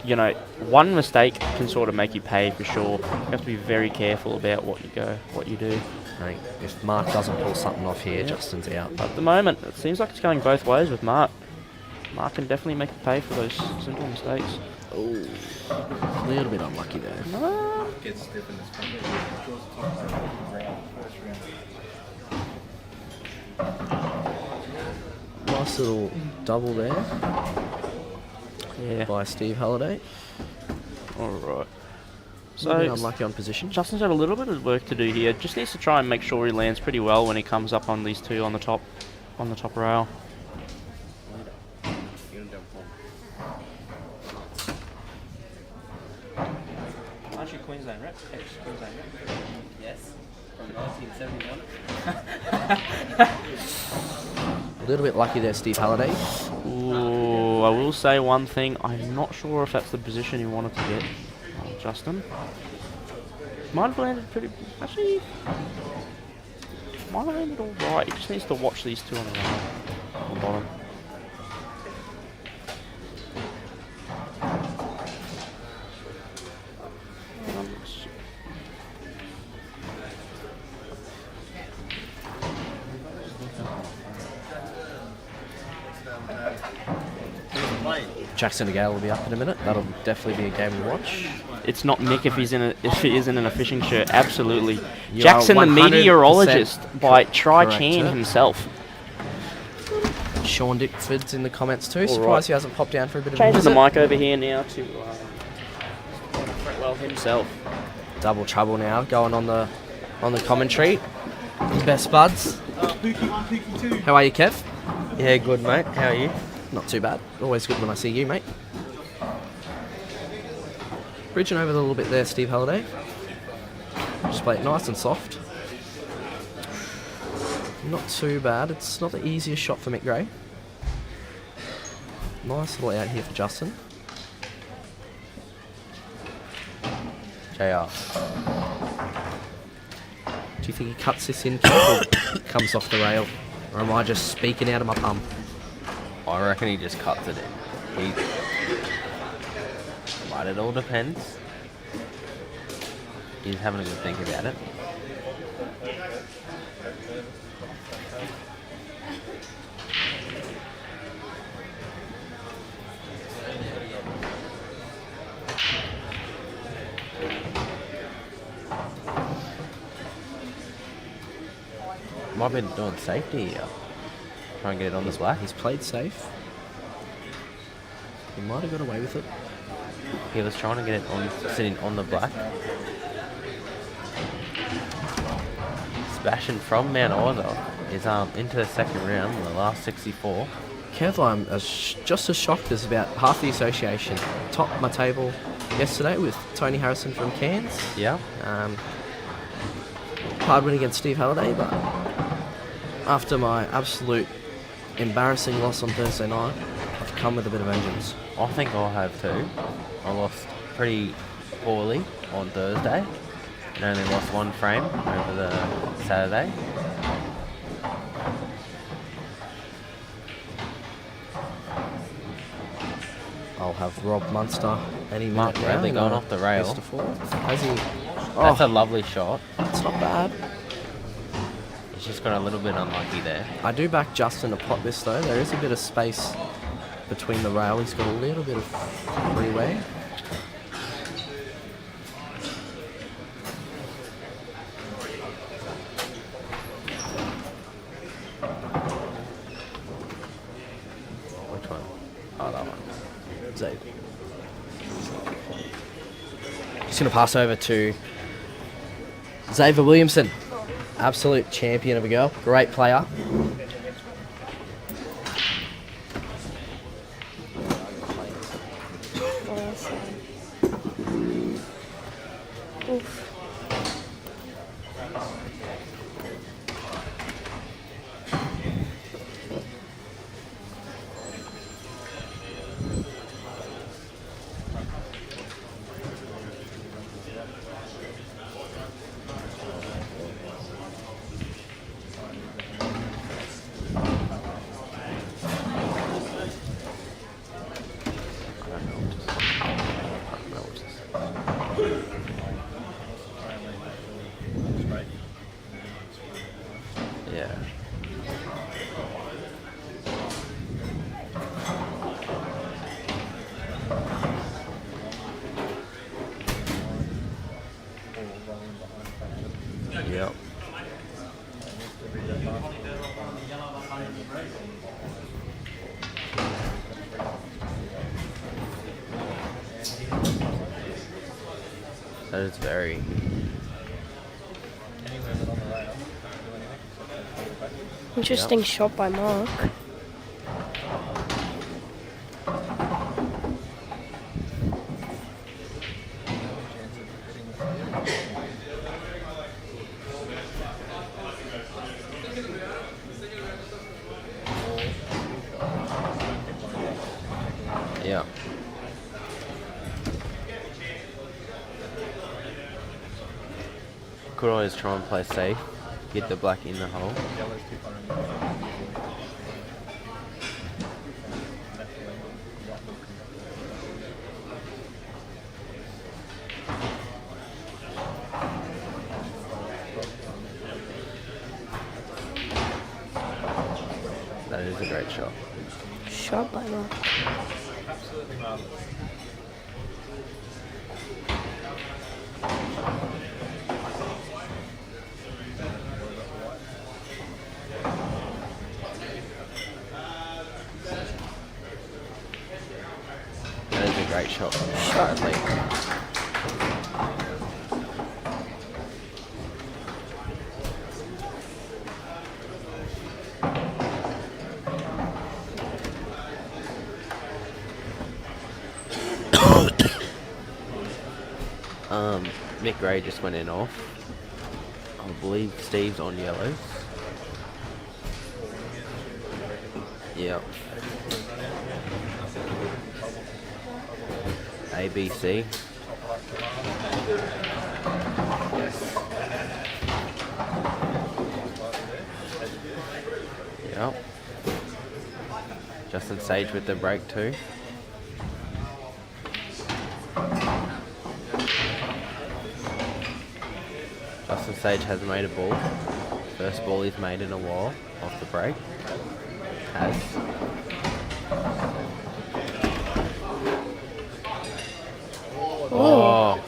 you know, one mistake can sort of make you pay for sure. You have to be very careful about what you do. I think if Mark doesn't pull something off here, Justin's out. But at the moment, it seems like it's going both ways with Mark. Mark can definitely make you pay for those simple mistakes. Oh, a little bit unlucky there. No. Gets stiff in this country. Goes top round, first round. Nice little double there Yeah. by Steve Halliday. All right. So So unlucky on position. Justin's got a little bit of work to do here. Just needs to try and make sure he lands pretty well when he comes up on these two on the top rail. Aren't you Queensland rep? Ex-Queensland rep? Yes, from 1971. A little bit lucky there, Steve Halliday. Ooh, I will say one thing. I'm not sure if that's the position he wanted to get. Justin. Might have landed pretty... Actually... Might have landed alright. He just needs to watch these two on the rail. On the bottom. Jackson Gale will be up in a minute. That'll definitely be a game to watch. It's not Nick if he isn't in a fishing shirt. Absolutely. You Jackson, are the 100% meteorologist, by Try correct, Chan sir. himself. Sean Dickford's in the comments too. All Surprised right. he hasn't popped down for a bit of a Changing the visit. mic over here now to Fretwell himself. Double trouble now, going on the commentary. Best buds. Pookie 1, Pookie 2. How are you, Kev? Yeah, good mate. How are you? Not too bad. Always good when I see you, mate. Bridging over a little bit there, Steve Halliday. Just play it nice and soft. Not too bad. It's not the easiest shot for Mick Gray. Nice little out here for Justin. JR. Do you think he cuts this in, Kev, or comes off the rail? Or am I just speaking out of my bum? I reckon he just cuts it in. But it all depends. He's having a good think about it. Might be doing safety here. Try and get it on the black. He's played safe. He might have got away with it. He was trying to get it on, sitting on the black. Smashing from Mount Isa is into the second round, the last 64. Kev, I'm just as shocked as about half the association. Topped my table yesterday with Tony Harrison from Cairns. Yeah. Hard win against Steve Halliday, but after my absolute embarrassing loss on Thursday night, I've come with a bit of vengeance. I think I have too. I lost pretty poorly on Thursday and only lost one frame over the Saturday. I'll have Rob Munster any Mark minute Bradley now, going off the rail. best of four. Has he? That's Oh, a lovely shot. it's not bad. He's just got a little bit unlucky there. I do back Justin to pot this though. There is a bit of space between the rail. He's got a little bit of freeway. Which one? Oh, that one. Xavier. Just going to pass over to Xavier Williamson. Absolute champion of a girl. Great player. Oof. Yeah. Yep. That is very. Interesting shot by Mark. Yeah. Could always try and play safe. Get the black in the hole. That is a great shot. Shot by Mark. Absolutely marvelous. That is a great shot from Bradley. Mick Ray just went in off. I believe Steve's on yellows. Yep. ABC. Yep. Justin Sage with the break too. Justin Sage has made a ball. First ball he's made in a while off the break. Has. Oh.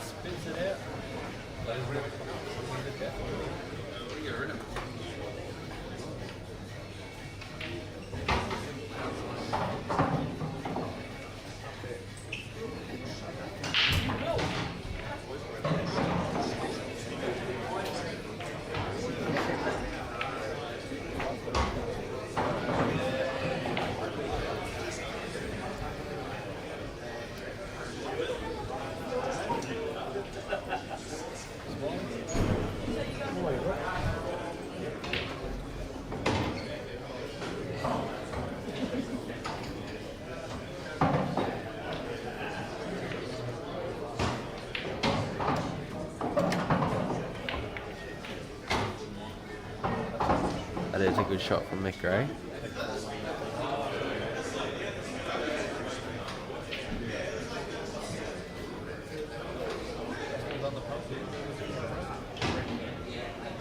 That is a good shot from Mick Ray.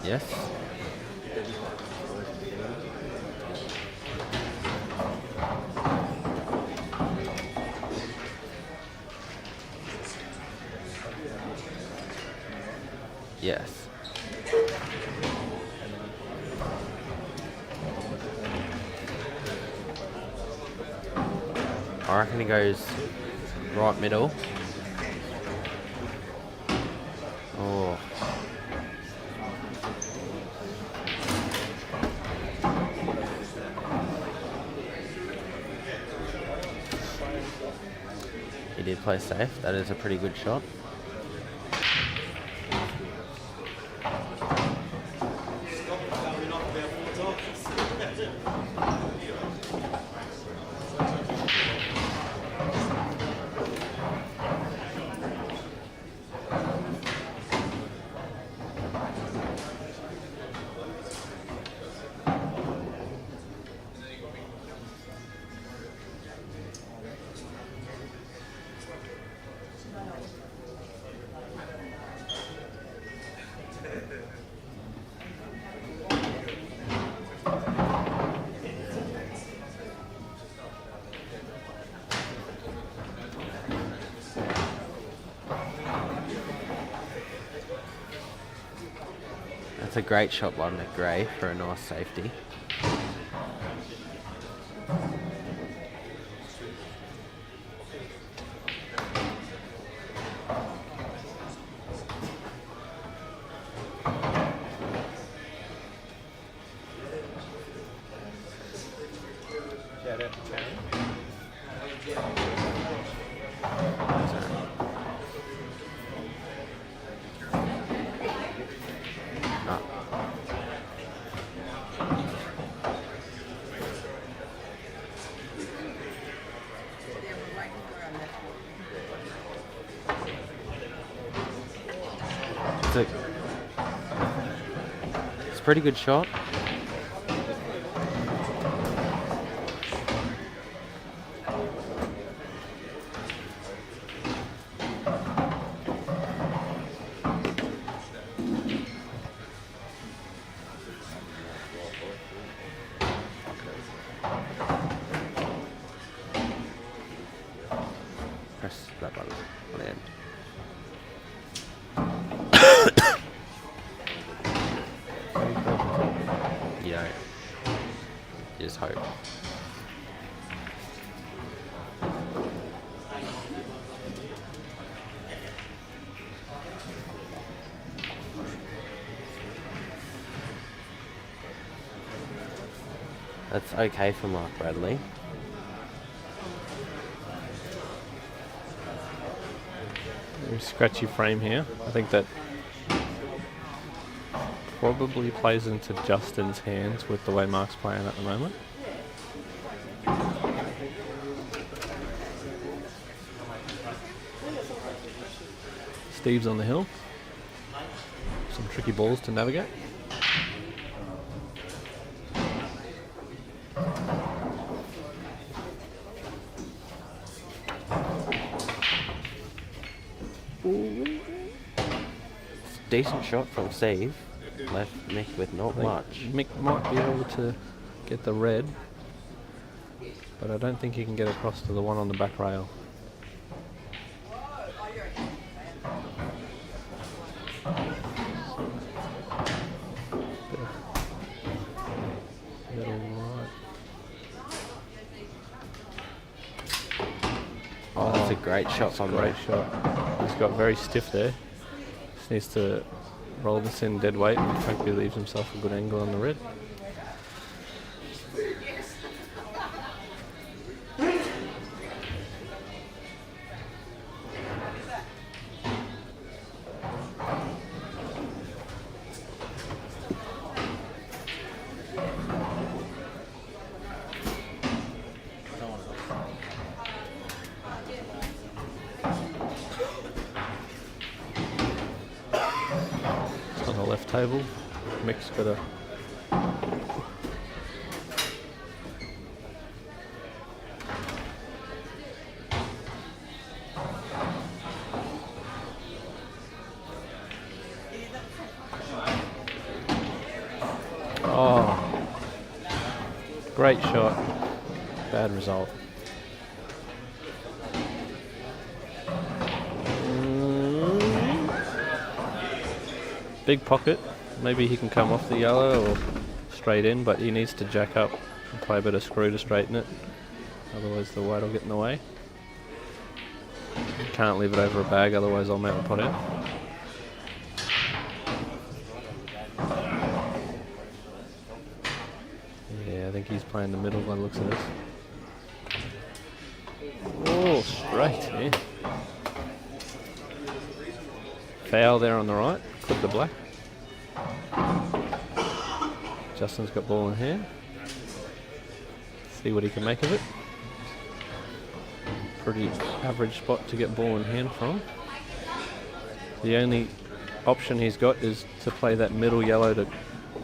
Yes. Yes. I reckon he goes right middle. Oh. He did play safe. That is a pretty good shot. That's a great shot by McGray for a nice safety. Shout out to Karen. It's a pretty good shot. Press that button on the end. Yeah. Just hope. That's okay for Mark Bradley. Very scratchy frame here. I think that probably plays into Justin's hands with the way Mark's playing at the moment. Steve's on the hill. Some tricky balls to navigate. Decent shot from Steve. Left Mick with not much. Mick might be able to get the red, but I don't think he can get across to the one on the back rail. Is that all right? Oh, that's a great shot from Great Ray. shot. He's got very stiff there. Just needs to roll this in dead weight and hopefully leaves himself a good angle on the red. On the left table, Mick's got a great shot, bad result. Big pocket. Maybe he can come off the yellow or straight in, but he needs to jack up and play a bit of screw to straighten it. Otherwise the white will get in the way. Can't leave it over a bag, otherwise I'll mount the pot out. Yeah, I think he's playing the middle by the looks of this. Oh, straight, yeah. Foul there on the right. Clip the black. Justin's got ball in hand. See what he can make of it. Pretty average spot to get ball in hand from. The only option he's got is to play that middle yellow to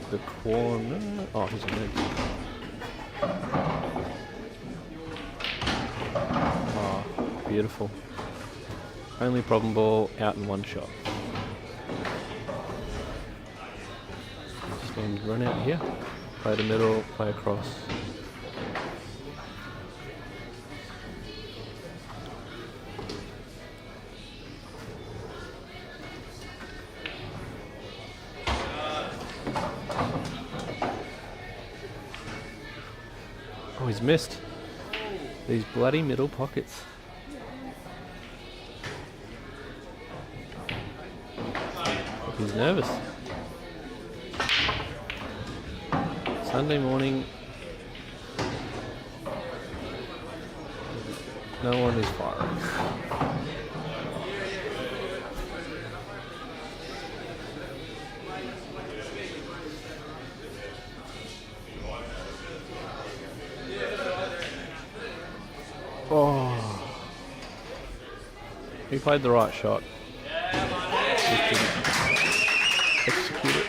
the corner. Oh, he's a mid. Oh, beautiful. Only problem ball out in one shot. And run out here, play the middle, play across. Oh, he's missed. These bloody middle pockets. He's nervous. Sunday morning, No one is firing. Oh. He played the right shot. Just didn't execute it.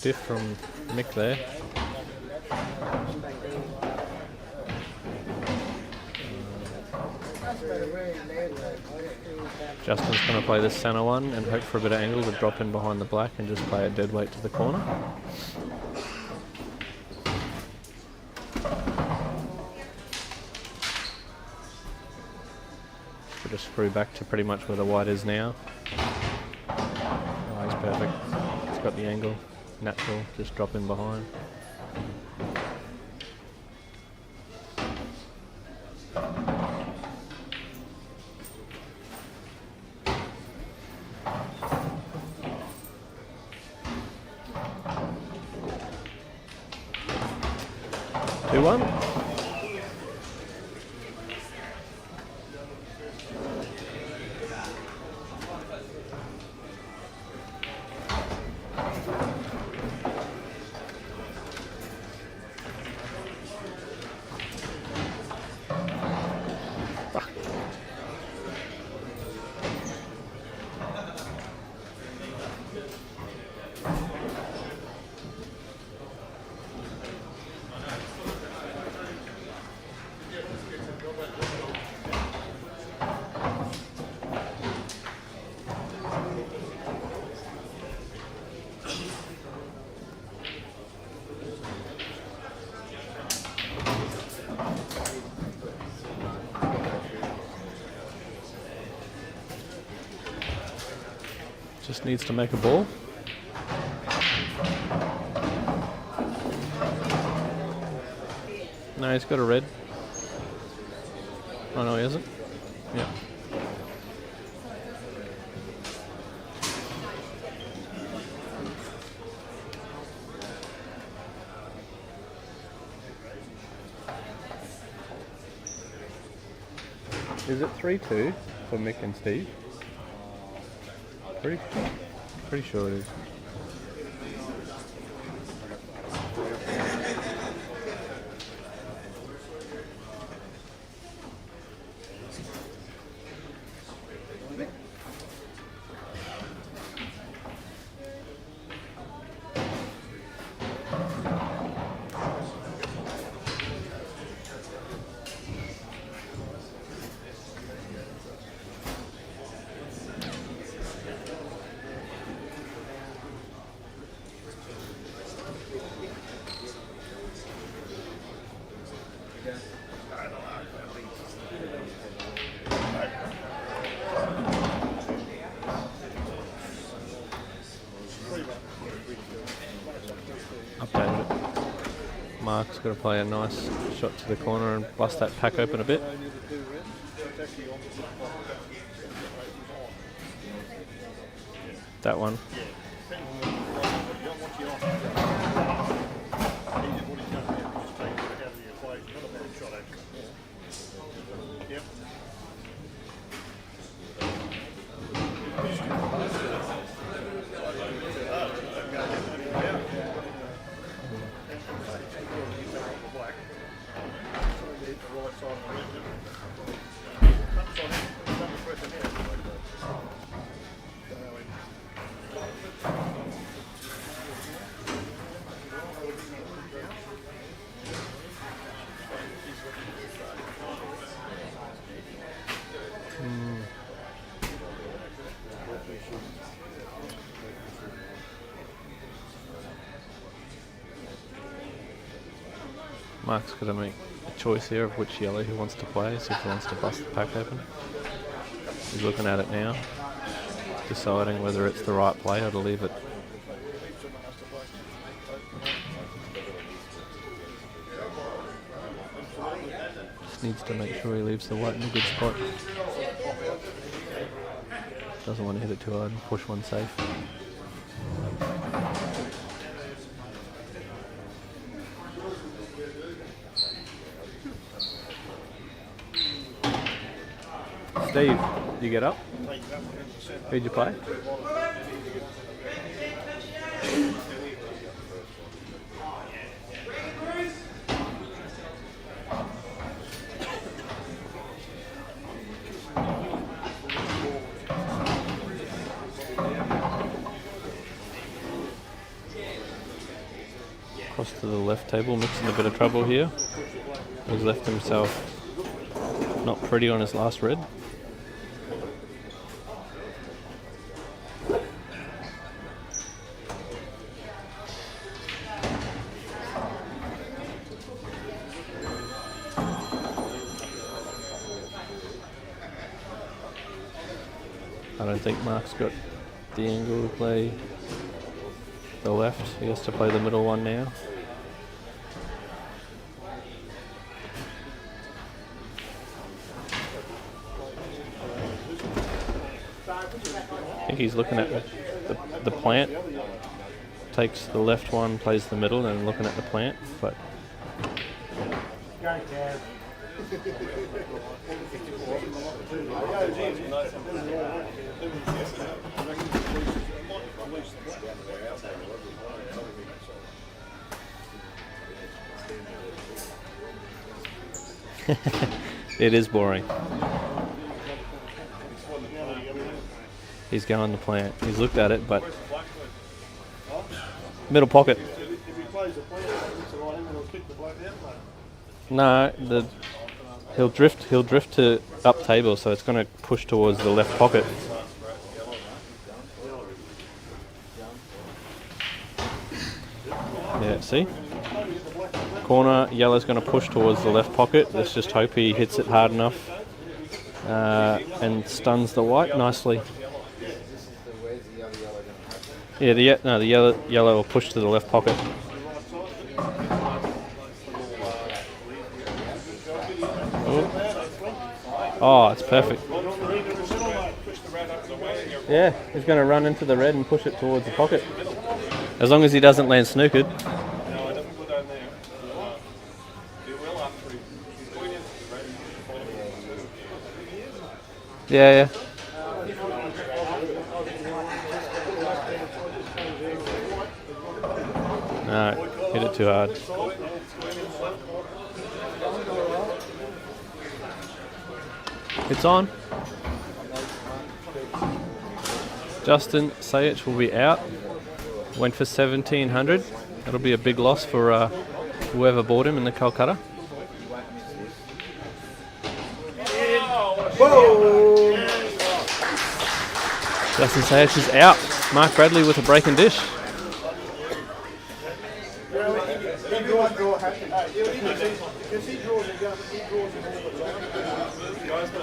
Stiff from Mick there. Justin's going to play this center one and hope for a bit of angle to drop in behind the black and just play it dead weight to the corner. We'll just screw back to pretty much where the white is now. Oh, he's perfect. He's got the angle. Natural, just drop in behind. Two one. Just needs to make a ball. No, he's got a red. Oh no, he hasn't. Yeah. Is it 3-2 for Mick and Steve? Pretty sure it is. Updated it. Mark's got to play a nice shot to the corner and bust that pack open a bit. That one. Mark's got to make a choice here of which yellow he wants to play, so if he wants to bust the pack open. He's looking at it now, deciding whether it's the right play or to leave it. Just needs to make sure he leaves the white in a good spot. Doesn't want to hit it too hard and push one safe. Steve, you get up? Who'd you play? Across to the left table, Mick's in a bit of trouble here. He's left himself not pretty on his last red. I don't think Mark's got the angle to play the left. He has to play the middle one now. I think he's looking at the plant. Takes the left one, plays the middle, and looking at the plant. But it is boring. He's going to plant. He's looked at it, but middle pocket. No, he'll drift to up table, so it's going to push towards the left pocket. Yeah, see? Corner, yellow's going to push towards the left pocket. Let's just hope he hits it hard enough and stuns the white nicely. Yeah, the yellow will push to the left pocket. Oh, it's perfect. Yeah, he's going to run into the red and push it towards the pocket. As long as he doesn't land snookered. Yeah. No, hit it too hard. It's on. Justin Sayich will be out. Went for 1,700. That'll be a big loss for whoever bought him in the Calcutta. Justin Sayich is out. Mark Bradley with a break and dish.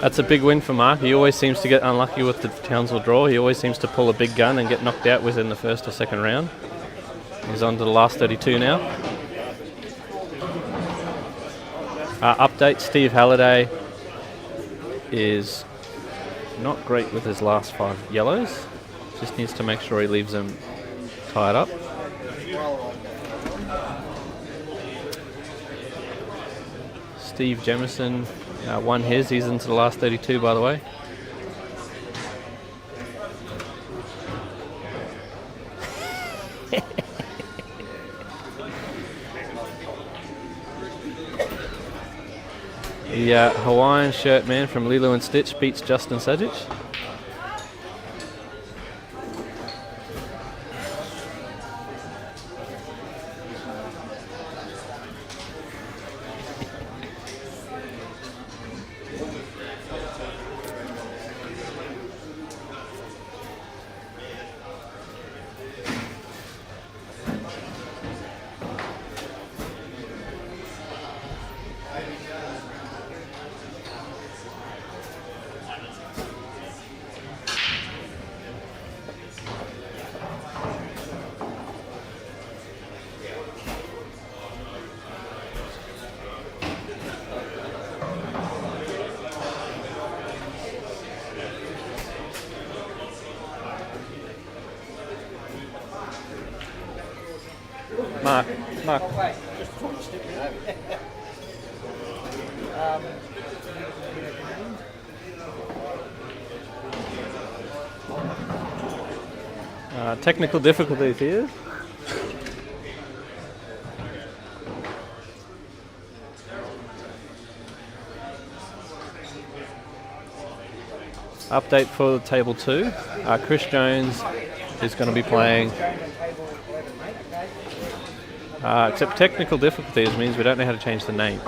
That's a big win for Mark. He always seems to get unlucky with the Townsville draw. He always seems to pull a big gun and get knocked out within the first or second round. He's on to the last 32 now. Update, Steve Halliday is not great with his last 5 yellows. Just needs to make sure he leaves them tied up. Steve Jemison won his. He's into the last 32, by the way. The Hawaiian shirt man from Lilo and Stitch beats Justin Sayich. Mark. Technical difficulties here. Update for table 2. Chris Jones is going to be playing. Except technical difficulties means we don't know how to change the names.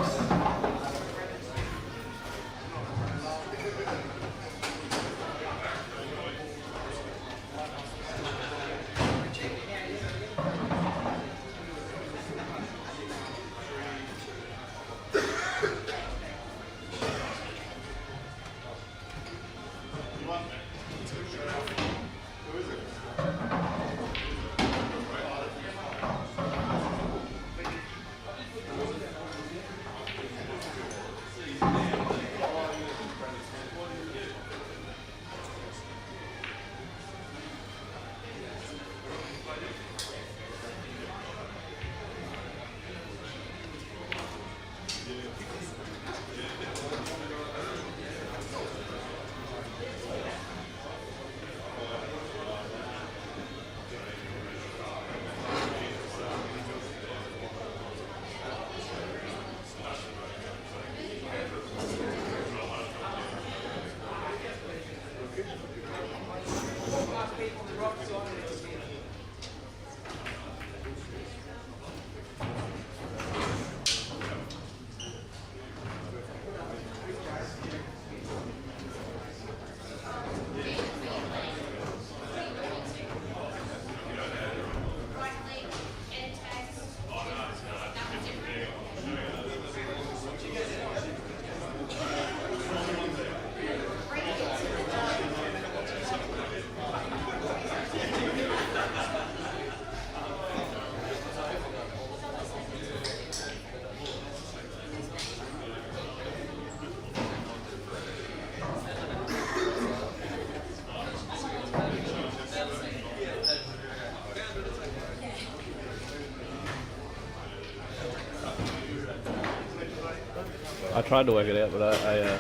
I tried to work it out, but I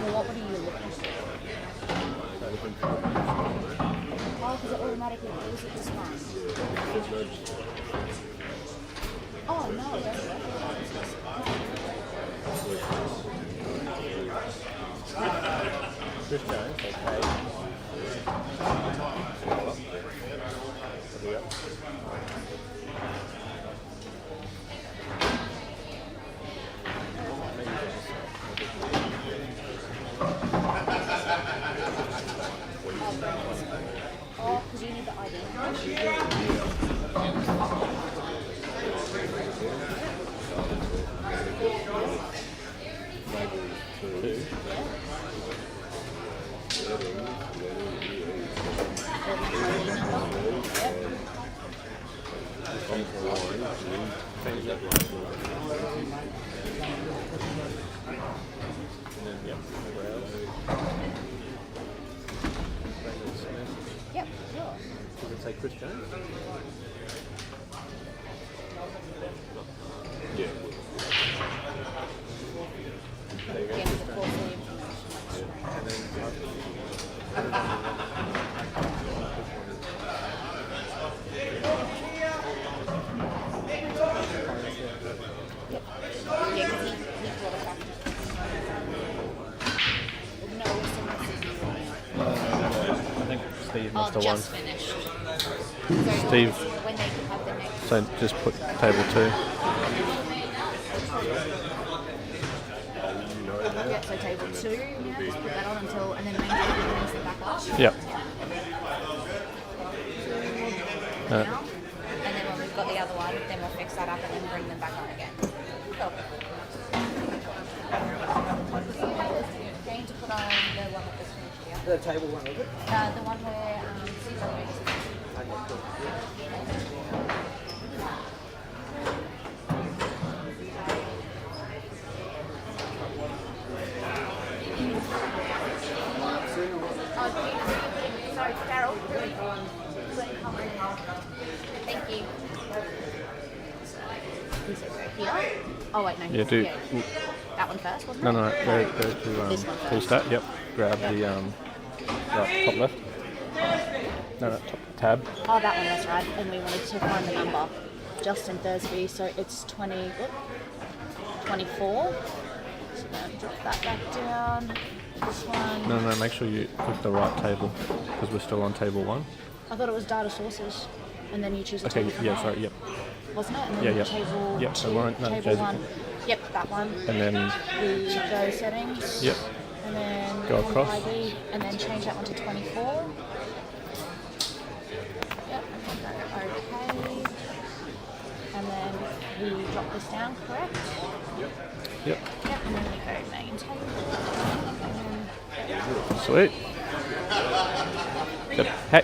Well, what are you looking for? Oh, because it automatically goes at this one. Oh, no, it doesn't Chris Jones, okay. Oh, because you need the ID. Yep, sure. Does it say Chris Jones? Again, the course of information. Yep. Yeah, because he brought it back. No, it's in the I think Steve must Oh, have won. just finished. So Steve. when they can have the next. So just put table 2. Yeah, so table 2 now, just put that on until, and then main table brings them back up. Yep. Now, and then when we've got the other one, then we'll fix that up and then bring them back on again. Cool. Going to put on the one that was finished here. The table one, was it? The one where sorry, Carol. Oh wait, no. Yeah, do. That one first, wasn't No, it? no, go to This one full first. stat. Yep. Grab the right, top left. No, top tab. Oh, that one, that's right. And we wanted to find the number. Justin Thursby, so it's 24. So then drop that back down. This one. No, make sure you click the right table because we're still on table 1. I thought it was data sources. And then you choose a Okay, table from yeah, there. sorry, yep. Wasn't it? And then Yeah. table Yep, so we're on table table 1. Yep, that one. And then, We go settings. yep. And then Go comp across. ID, and then change that one to 24. Yep, and then go OK. And then we drop this down, correct? Yep. Yep, and then we go main table. And then Sweet. So, hey,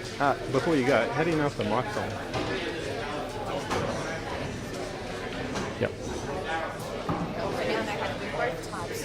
before you go, how do you know if the mic's on? Yep. so now I know how to do both types.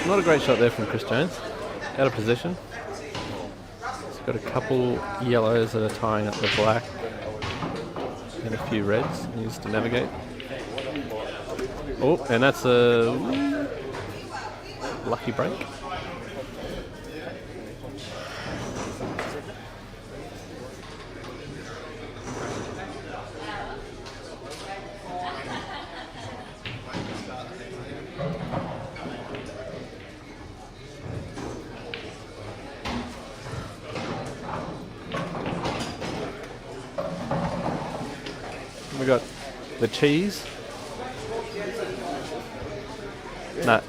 Not a great shot there from Chris Jones. Out of position. He's got a couple yellows that are tying up the black and a few reds. He needs to navigate. Oh, and that's a lucky break. We got the cheese. No.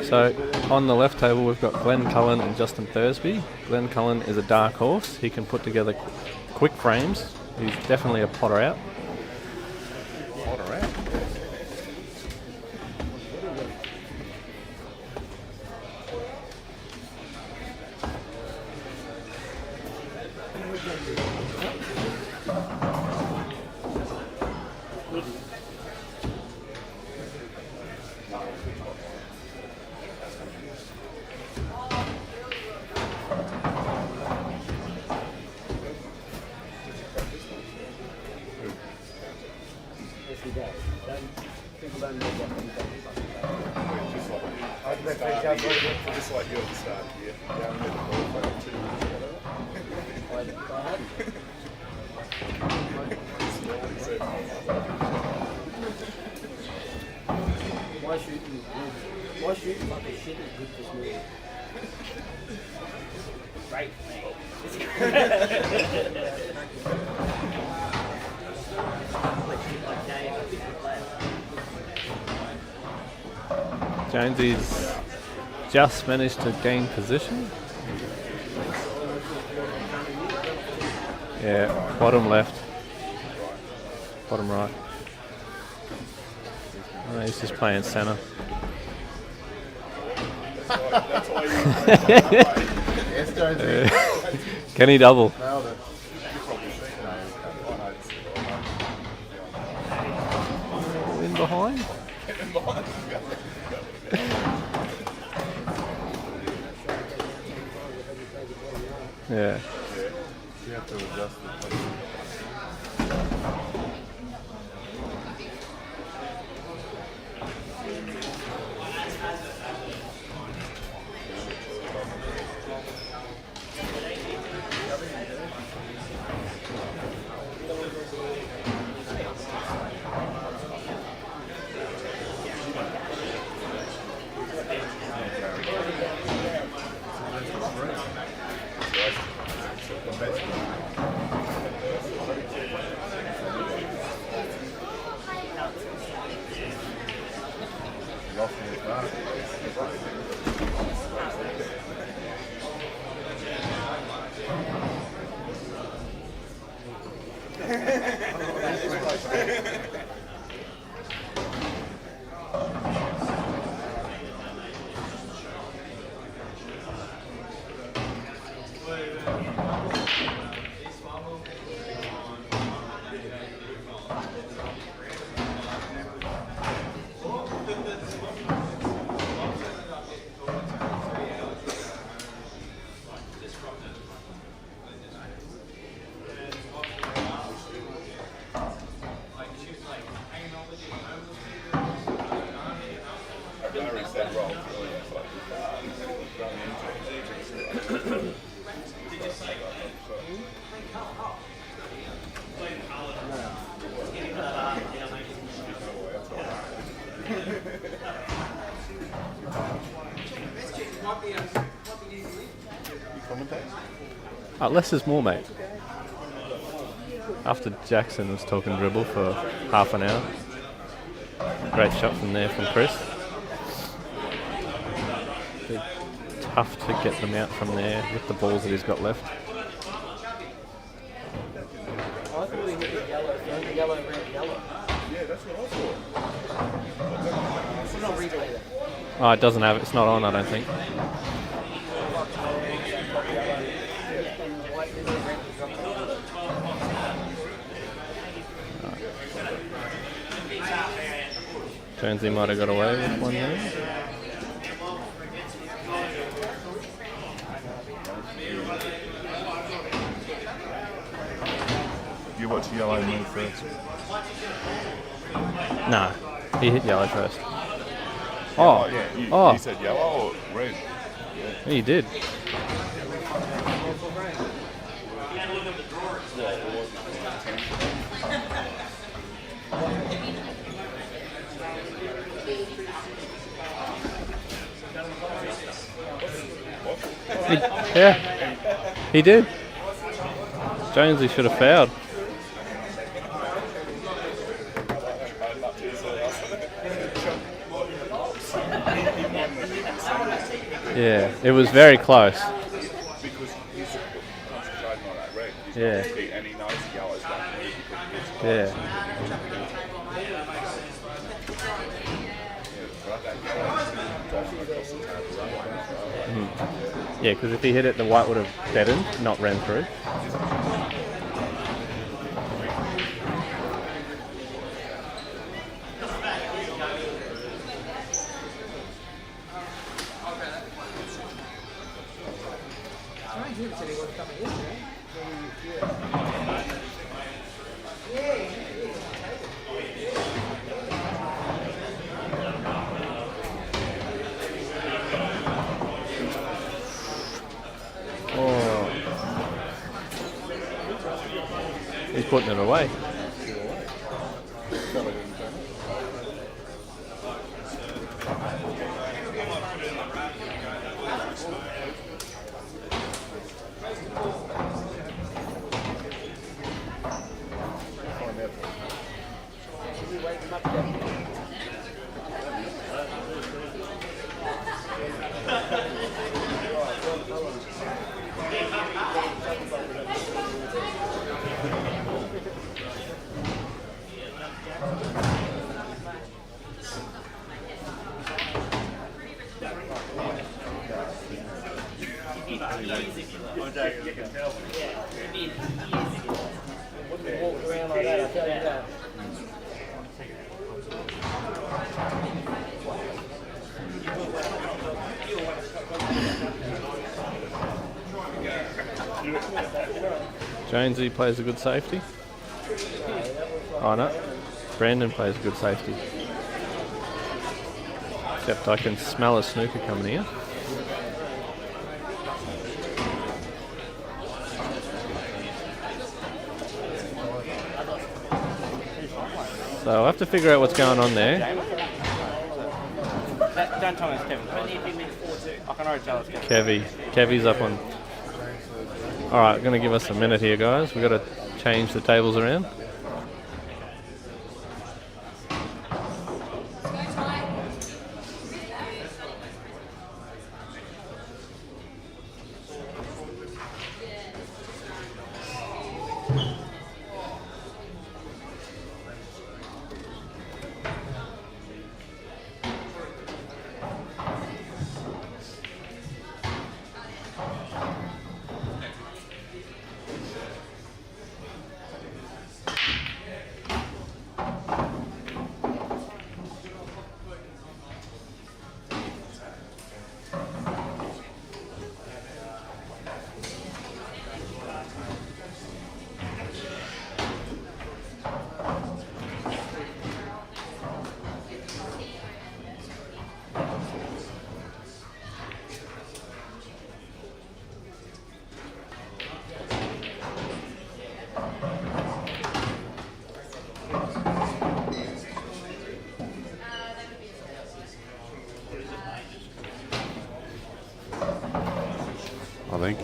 So on the left table we've got Glenn Cullen and Justin Thursby. Glenn Cullen is a dark horse. He can put together quick frames. He's definitely a potter out. Potter out. Just like you at the start here. Yeah, I'm gonna go for it too. Why shooting like a shit is good for smooth? Right, Jonesy's just managed to gain position. Yeah, bottom left. bottom right. Oh, he's just playing centre. That's why you Yes, Jonesy. Can he double? Nailed it. You've probably seen those. I know it's In behind. Yeah. You have to adjust the Less is more, mate. After Jackson was talking dribble for half an hour. Great shot from there from Chris. Be tough to get them out from there with the balls that he's got left. I thought we hit the yellow, yellow, red, yellow. Yeah, that's what I thought. So not replay that. Oh, it doesn't have it. It's not on, I don't think. Jonesy might have got away with one there. You watch yellow move first. No, he hit yellow first. Oh, yeah. Oh. You said yellow or red? He did. Yeah, he did. Jonesy should have fouled. Yeah, it was very close. Because he's trading on that red. He's Yeah. got to be, and he knows the yellow's going to move because he Yeah. Yeah, because if he hit it, the white would have deadened, not ran through. Oh. He's putting it away. Walked around like that, I tell you that. Jonesy plays a good safety. Oh no, Brandon plays a good safety. Except I can smell a snooker coming here. So I'll have to figure out what's going on there. Don't tell me it's Kevin. I can already tell it's Kevin. Kevy's up on. Alright, going to give us a minute here, guys. We've got to change the tables around. I think.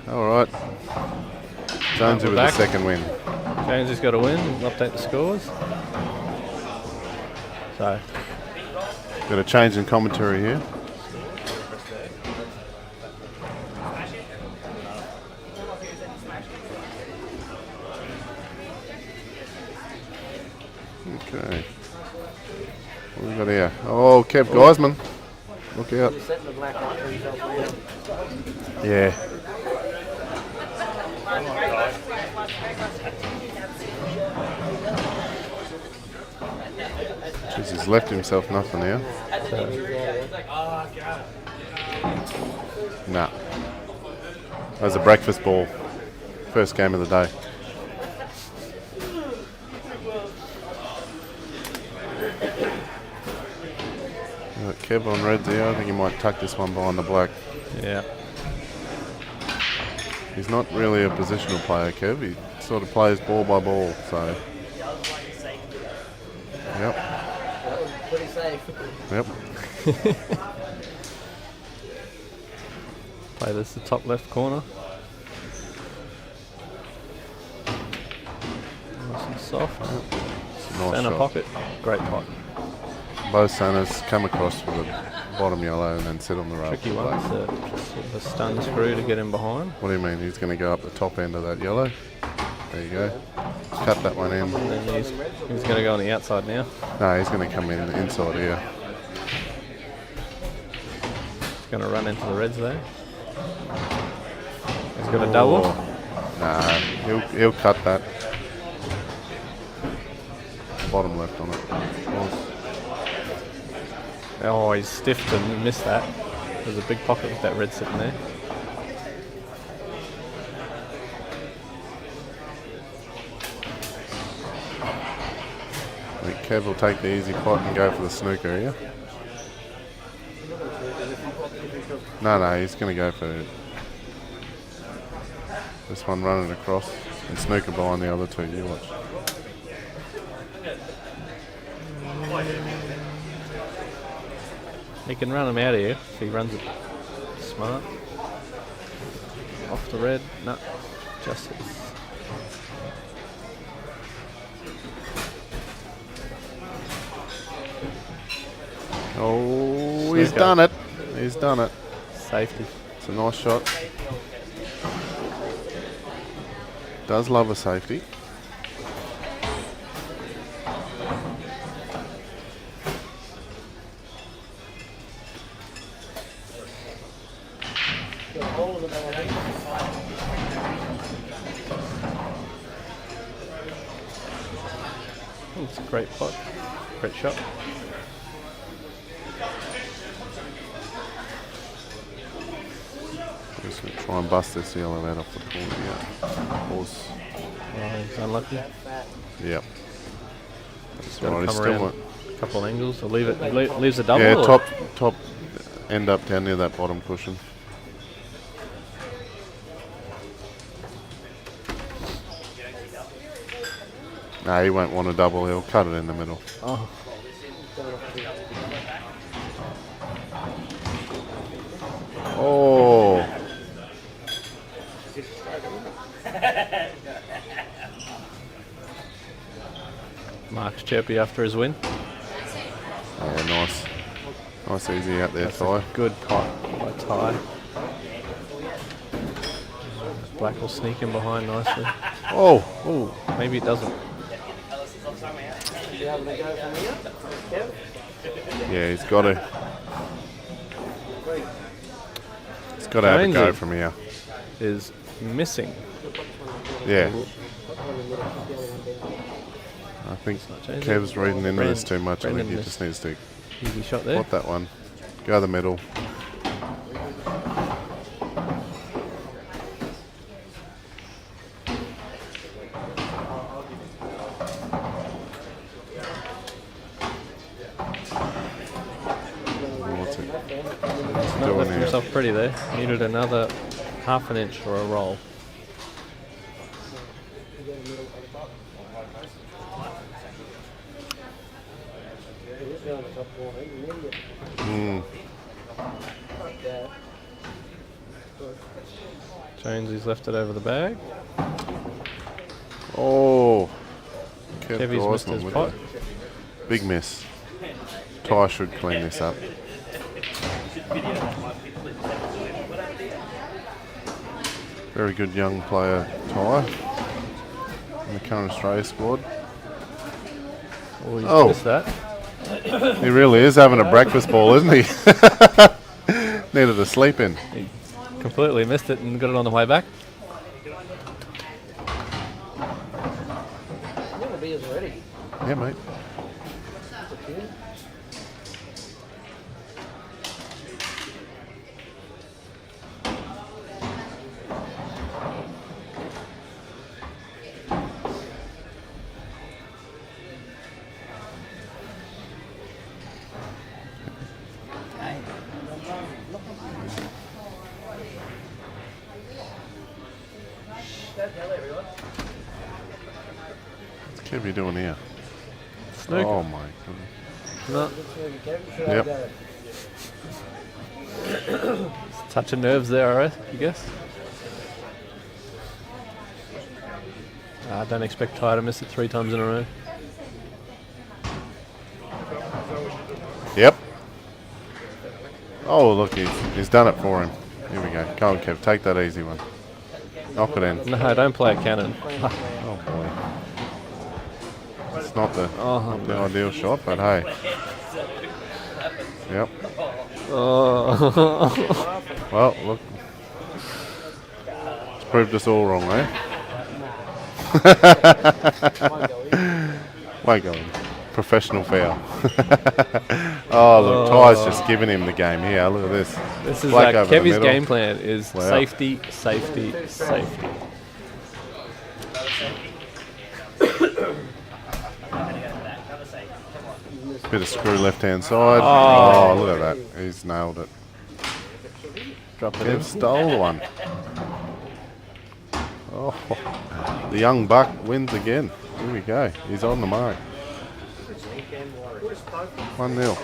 All right. Jonesy with the back. second win. Jonesy's got a win. We'll update the scores. So, Got a change in commentary here. Okay. What we got here? Oh, Kev Geisman. Look out. Setting the black light for yourself. Yeah. Jeez, he's left himself nothing here. Nah. That was a breakfast ball. First game of the day. Kev on reds here. I think he might tuck this one behind the black. yeah. He's not really a positional player, Kev. He sort of plays ball by ball, so. Yep. Pretty safe. Yep. Play this the top left corner. Nice and soft. Nice Center shot. pocket. Great pot. Both centers come across with the bottom yellow and then sit on the rail. Tricky one. It's a, just sort of a stun screw to get him behind. What do you mean? He's going to go up the top end of that yellow. There you go. Cut that one in. And then he's going to go on the outside now. No, he's going to come in the inside here. He's going to run into the reds there. He's got a double. Nah, he'll cut that. Bottom left on it. Nice. Oh, he's stiffed and missed that. There's a big pocket with that red sitting there. I think Kev will take the easy pot and go for the snooker here. No, he's going to go for this one running across and snooker behind the other two. You watch. He can run him out of here if he runs it smart. Off the red. No, just hits. Oh, he's Snooker. done it. He's done it. Safety. It's a nice shot. Does love a safety. It's a great pot. Great shot. Just going to try and bust this yellow out off the corner. Yeah. Horse. Oh, he's unlucky. Yep. That's Got right. to He's come still around went. a couple angles. Or leave it. Leaves a double. Yeah, or? top end up down near that bottom cushion. No, he won't want a double. He'll cut it in the middle. Oh. Oh. Mark's chirpy after his win. Yeah, nice. Nice easy out there, That's Ty. a good pot by Ty. Black will sneak in behind nicely. Oh. Oh, maybe it doesn't. You having a go from here? Kev? Yeah, he's got to. He's got to have a go Jonesy. from here. Is missing. Yeah. I think Jonesy. Kev's reading into this too much. I Brendan think he missed. just needs to Easy shot there. pot that one. Go the middle. What's it? Not doing left here? himself pretty there. Needed another half an inch for a roll. Jonesy's left it over the bag. Oh. Kevy's missed his with pot. it. Big miss. Ty should clean this up. Very good young player, Ty, in the current Australia squad. Oh, he's Oh. missed that. He really is having a breakfast ball, isn't he? Needed a sleep in. He completely missed it and got it on the way back. Never beers already. Yeah, mate. What's Kevy doing here? Snooker. Oh my goodness. No, Yep. touch of nerves there, I guess. I don't expect Ty to miss it 3 times in a row. Yep. Oh, look, he's done it for him. Here we go. Come on, Kev. Take that easy one. Knock it in. No, don't play a cannon. Oh, boy. It's not the Oh, ideal shot, but hey. Yep. Oh. Well, look. It's proved us all wrong, eh? Won't go in. Professional foul. Oh, look, Ty's just giving him the game here. Look at this. This is Black like over the Kevy's middle. game plan is Wow. safety, safety, safety. Bit of screw left-hand side. Oh, look at that. He's nailed it. Drop it Kev in. stole one. Oh, the young buck wins again. Here we go. He's on the mark. 1-0.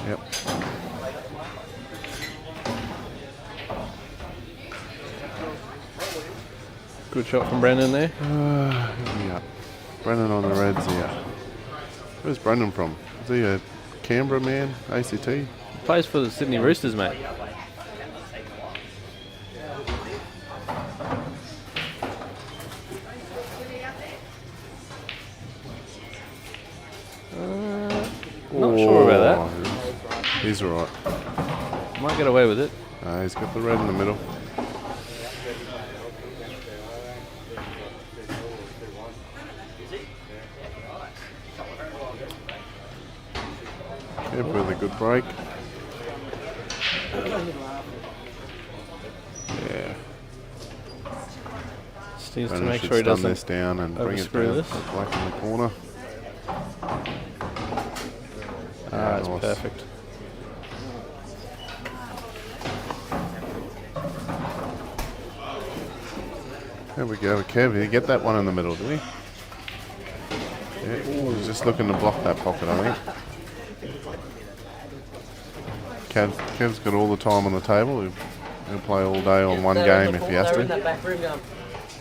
Yep. Good shot from Brendan there. Yeah. Brendan on the Reds here. Where's Brendan from? Is he a Canberra man? ACT? Plays for the Sydney Roosters, mate. Not sure about that. He's alright. Might get away with it. He's got the red in the middle. Kev with a good break. Yeah. Just needs to Brendan make should sure he stun doesn't this down and bring it overscrew down. this. Black in the corner. That's nice. perfect. There we go, Kev. Did he get that one in the middle, did he? Yeah, he's just looking to block that pocket, I think. Kev's got all the time on the table. He'll play all day on one game if he has They're in to. that back room going,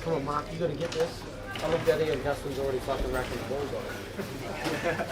come on, Mark, you got to get this. I looked at it and Justin's already fucking racking the balls on it.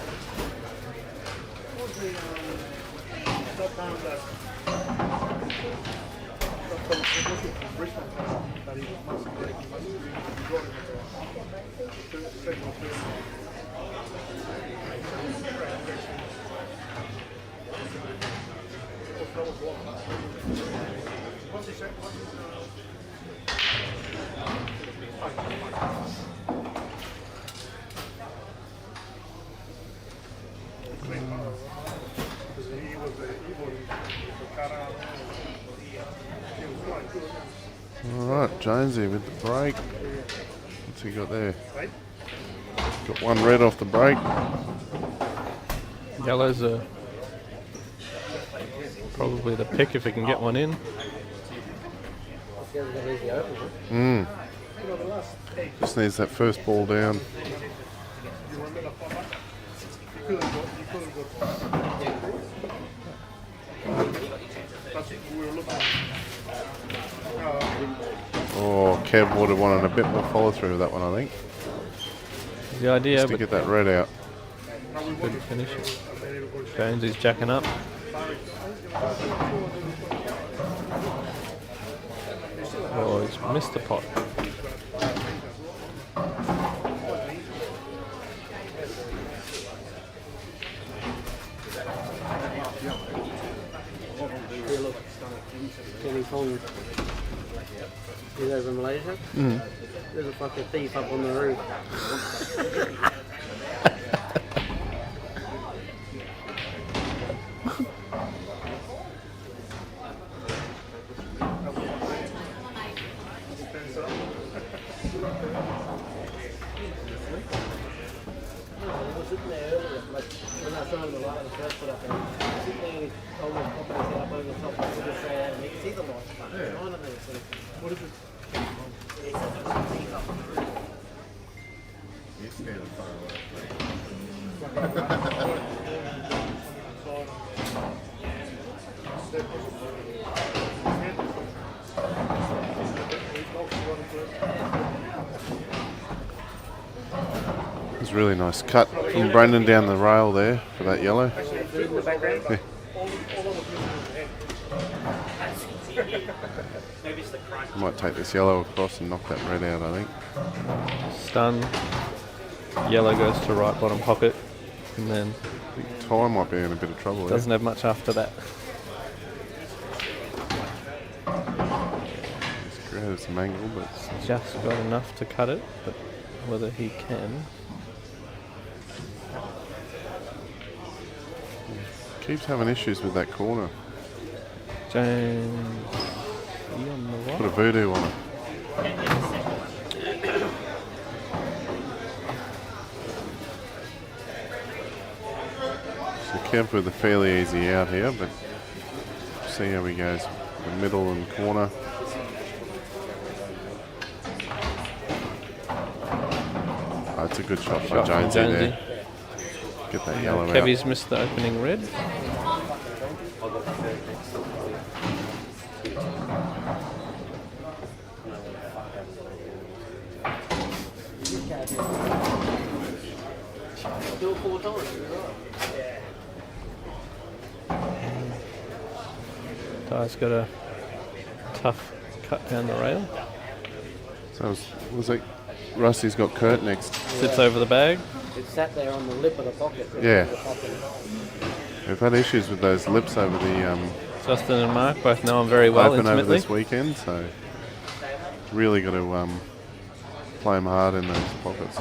Alright, Jonesy with the break. What's he got there? Got one red off the break. Yellows are probably the pick if he can get one in. Just needs that first ball down. Oh, Kev would have wanted a bit more follow through with that one, I think. The idea, Just to but get that red out. couldn't finish it. Jones is jacking up. Oh, he's missed the pot. Kenny Fong is over in Malaysia. There's a fucking thief up on the roof. Sitting there earlier, like when I was trying to light the first put up there, sitting there and he's almost popping his head up over the top, like with his hand, and you can see the lights fucking shining there. So, what is it? It's a really nice cut from Brendan down the rail there for that yellow. In the background? Yeah. Might take this yellow across and knock that red out, I think. Stun. Yellow goes to right bottom pocket. And then I think Ty might be in a bit of trouble doesn't have much after that. He's created some angle, but Just got enough to cut it, but whether he can. keeps having issues with that corner. James. He on the what? Put a voodoo on it. So Kev with a fairly easy out here, but see how he goes. The middle and corner. Oh, it's a good shot by Shot from Jonesy there. Get that yellow out. Kevy's missed the opening red. do it 4 times. Ty's got a tough cut down the rail. So was it Rusty's got Kurt next? Sits over the bag. It sat there on the lip of the pocket. Yeah. We've had issues with those lips over the Justin and Mark both know him very well open over intimately. this weekend, so really got to play him hard in those pockets.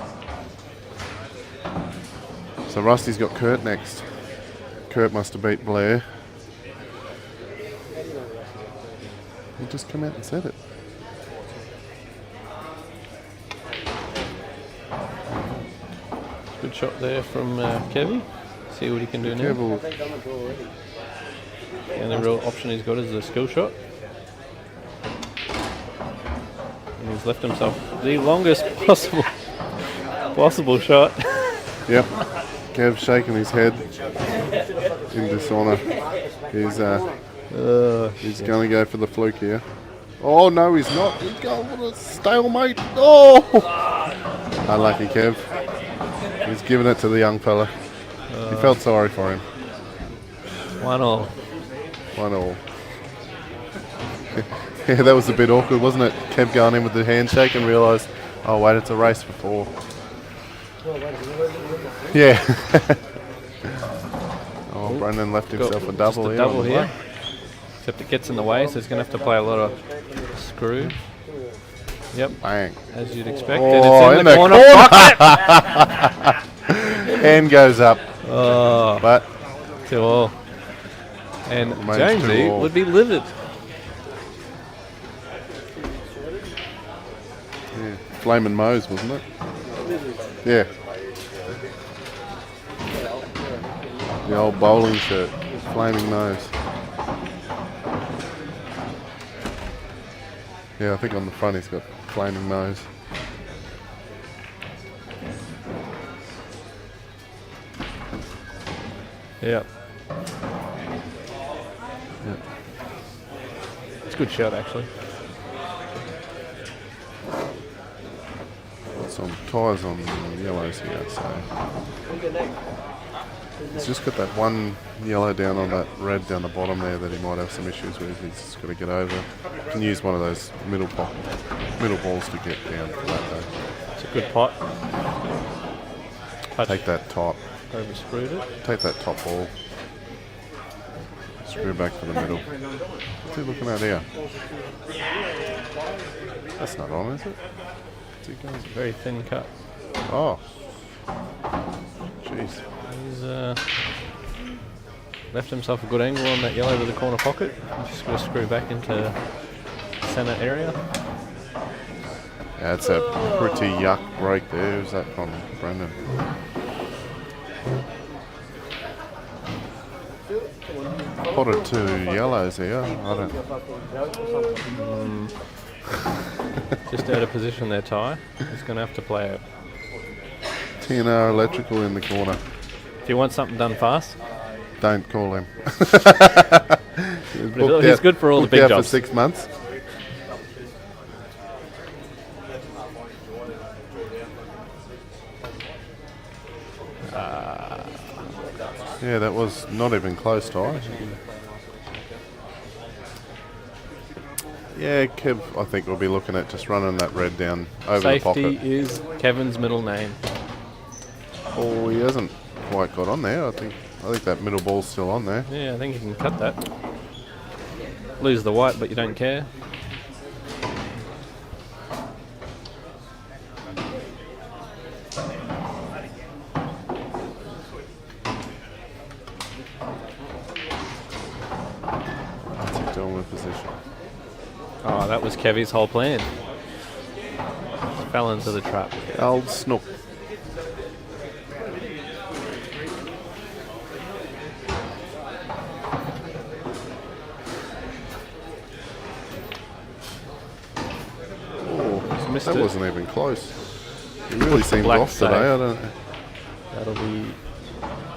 So Rusty's got Kurt next. Kurt must have beat Blair. He just come out and said it. Good shot there from Kevy. See what he can do now. Kev The only real option he's got is a skill shot. And he's left himself the longest possible shot. Yep. Kev shaking his head in dishonour. He's going to go for the fluke here. Oh no, he's not. He's going for a stalemate. Oh! Unlucky Kev. He's giving it to the young fella. He felt sorry for him. 1-1. 1-1. Yeah, that was a bit awkward, wasn't it? Kev going in with the handshake and realised, oh wait, it's a race for 4. Yeah. Oh, Brendan left himself a double here. Double here. Except it gets in the way, so he's going to have to play a lot of screw. Yep. Bang. As you'd expect. Oh, and it's in the corner pocket. Hand goes up. Oh. But 2-all. And Remains Jamesy 2-all. would be livid. yeah, Flamin' Moe's, wasn't it? Yeah. The old bowling shirt. Flaming Moe's. Yeah, I think on the front he's got Flaming Moe's. Yeah. It's a good shot, actually. Some tyres on the yellows here, so he's just got that one yellow down on that red down the bottom there that he might have some issues with. He's just got to get over. Can use one of those middle balls to get down for that though. It's a good pot. Take that top. Over-screwed it. Take that top ball. Screw back to the middle. What's he looking at here? That's not on, is it? What's he going? It's a very thin cut. Oh. Jeez. He's left himself a good angle on that yellow to the corner pocket. He's just going to screw back into centre area. Yeah, it's a pretty yuck break there. Who's that from, Brendan? Potted 2 yellows here. I don't. Just out of position there, Ty. He's going to have to play it. TNR Electrical in the corner. If you want something done fast, Don't call him. he's good for all the big out jobs. for 6 months. Yeah, that was not even close, Ty. Yeah, Kev, I think we'll be looking at just running that red down over the Safety pocket. is Kevin's middle name. Oh, he hasn't quite got on there. I think that middle ball's still on there. Yeah, I think you can cut that. Lose the white, but you don't care. That's a gentleman position. Oh, that was Kevy's whole plan. Fell into the trap. Old snook. Missed That it. wasn't even close. He really seemed black off today. save. I don't. That'll be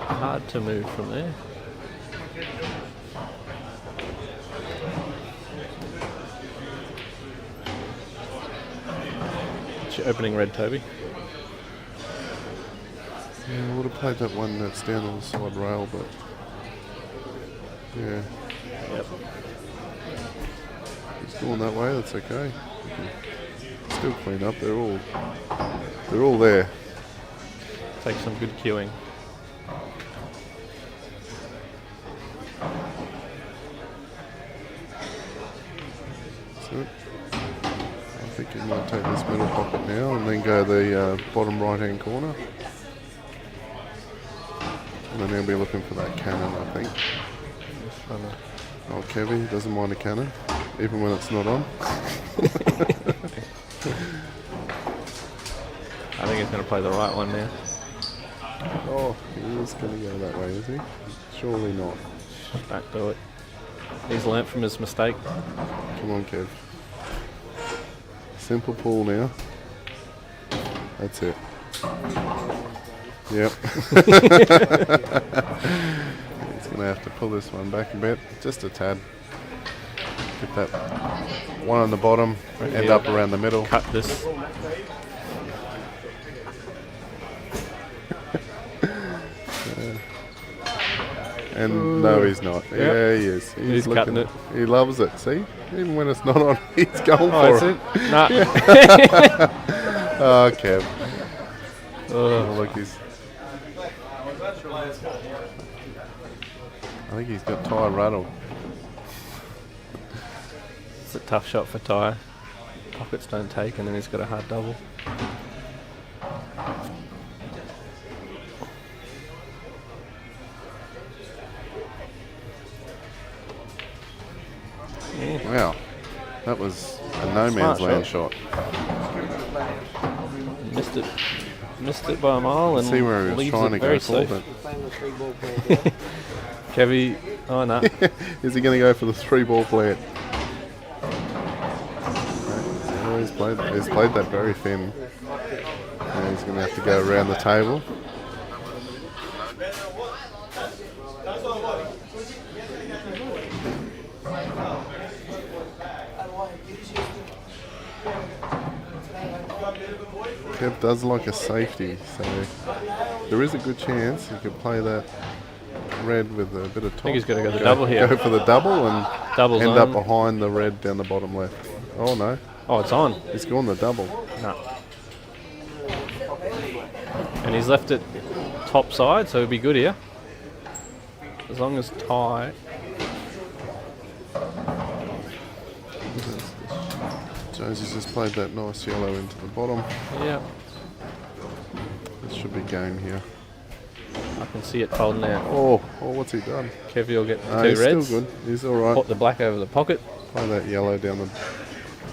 hard to move from there. What's your opening red, Toby? Yeah, what played that one that's down on the side rail, but yeah. Yep. He's going that way. That's okay. You can still clean up. They're all there. Take some good queuing. So I think he might take this middle pocket now and then go the bottom right-hand corner. And then he'll be looking for that cannon, I think. Oh, Kevy doesn't mind a cannon, even when it's not on. I think he's going to play the right one now. Oh, he is going to go that way, is he? Surely not. Don't do it. He's learnt from his mistake. Come on, Kev. Simple pull now. That's it. Yep. He's going to have to pull this one back a bit, just a tad. Get that one on the bottom, end up around the middle. Cut this. And no, he's not. Yep. Yeah, he is. He's cutting it. He loves it. See, even when it's not on, he's going Oh, for it. that's it? Nah. Oh, Kev. Oh, look, he's. I think he's got tyre rattled. It's a tough shot for Ty. Pockets don't take, and then he's got a hard double. Wow, that was a no man's land shot. Missed it. Missed it by a mile and See where he was leaves trying it to very go for, safe. but Kevy, oh no. is he going to go for the 3-ball plant? Oh, he's played that very thin. Now he's going to have to go around the table. Kev does like a safety, so there is a good chance he could play that red with a bit of top. I think he's got to go the double here. Go for the double and Double's end on. up behind the red down the bottom left. Oh no, Oh, it's on. he's gone the double. No. And he's left it top side, so he'll be good here. As long as Ty. Jonesy's just played that nice yellow into the bottom. Yeah, This should be game here. I can see it folding out. Oh, what's he done? Kevy will get the No, two he's reds. still good. He's all right. Put the black over the pocket. Play that yellow down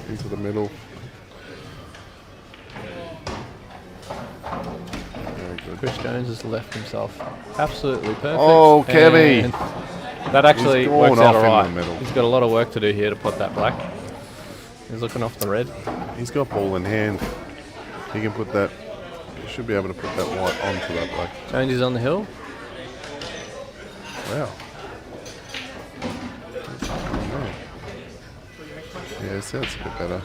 into the middle. Very good. Chris Jones has left himself absolutely perfect. Oh, Kevy. And that actually He's gone works out off in the alright. middle. He's got a lot of work to do here to put that black. He's looking off the red. He's got ball in hand. He can put that. He should be able to put that white onto that black. Jones is on the hill. Wow. Yes, that's a bit better.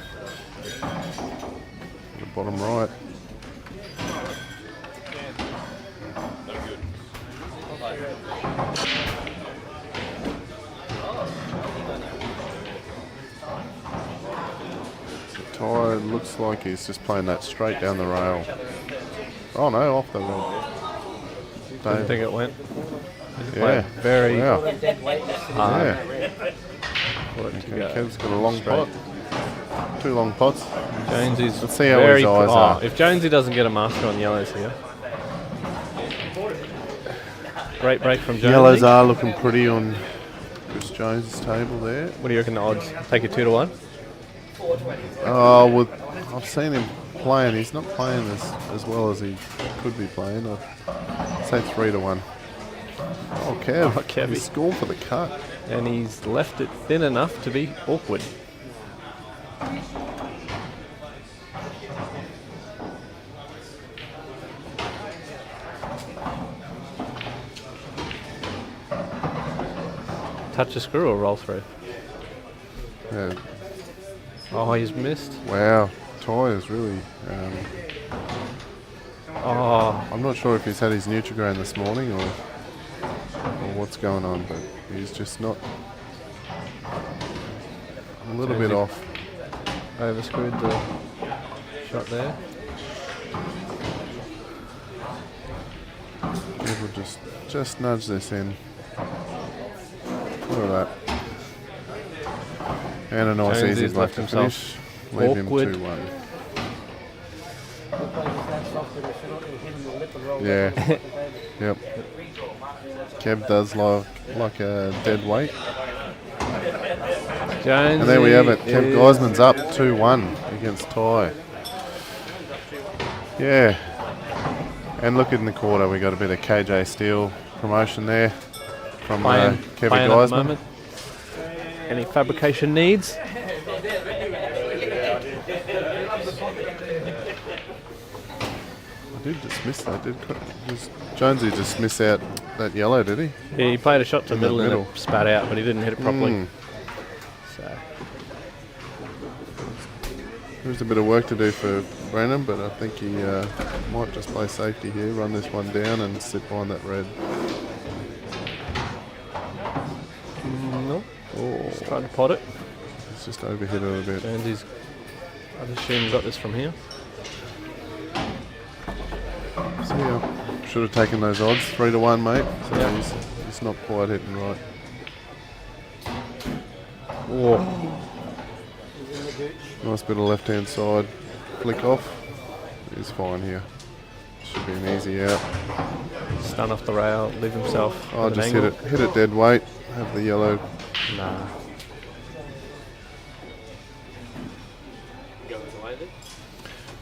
The bottom right. Ty looks like he's just playing that straight down the rail. Oh no, off the rail. Didn't think it went. Yeah. Very Wow. hard. Yeah. For it to Okay, go. Kev's got a long pot. 2 long pots. Jonesy's Let's see how very his eyes are. If Jonesy doesn't get a master on yellows here. Great break from Jonesy. Yellows are looking pretty on Chris Jones' table there. What do you reckon the odds? Take it 2-1? Oh, well, I've seen him playing. He's not playing as well as he could be playing. I'd say 3-1. Oh, Kev. Oh, Kevy. He's scored for the cut. And he's left it thin enough to be awkward. Touch a screw or roll through? Yeah. Oh, he's missed. Wow. Ty is really Oh, I'm not sure if he's had his Nutrigrain this morning or what's going on, but he's just not a little bit off. overscrewed the shot there. We'll just nudge this in. Look at that. And a nice Jonesy's easy left to himself finish. Leave him awkward. 2-1. Yeah. Yeah. Yep. Kev does like a dead weight. Jonesy And there we have it. Kev Geisman's up 2-1 against Ty. Yeah. And look in the quarter, we got a bit of KJ Steele promotion there from playing Kevin at the Geisman. moment. Any fabrication needs? I did dismiss that, Jonesy just miss out that yellow, did he? Yeah, he played a shot to In the middle and middle. it spat out, but he didn't hit it properly. So There's a bit of work to do for Brennan, but I think he might just play safety here, run this one down and sit behind that red. no, Oh, just tried to pot it. it's just overhit it a little bit. Jonesy's, I'd assume, got this from here. So yeah, should have taken those odds, 3-1, mate. So Yeah. he's not quite hitting right. Oh, Nice bit of left-hand side flick off. He's fine here. Should be an easy out. stun off the rail, leave himself. I'll with an just angle. hit it dead weight. Have the yellow. Nah.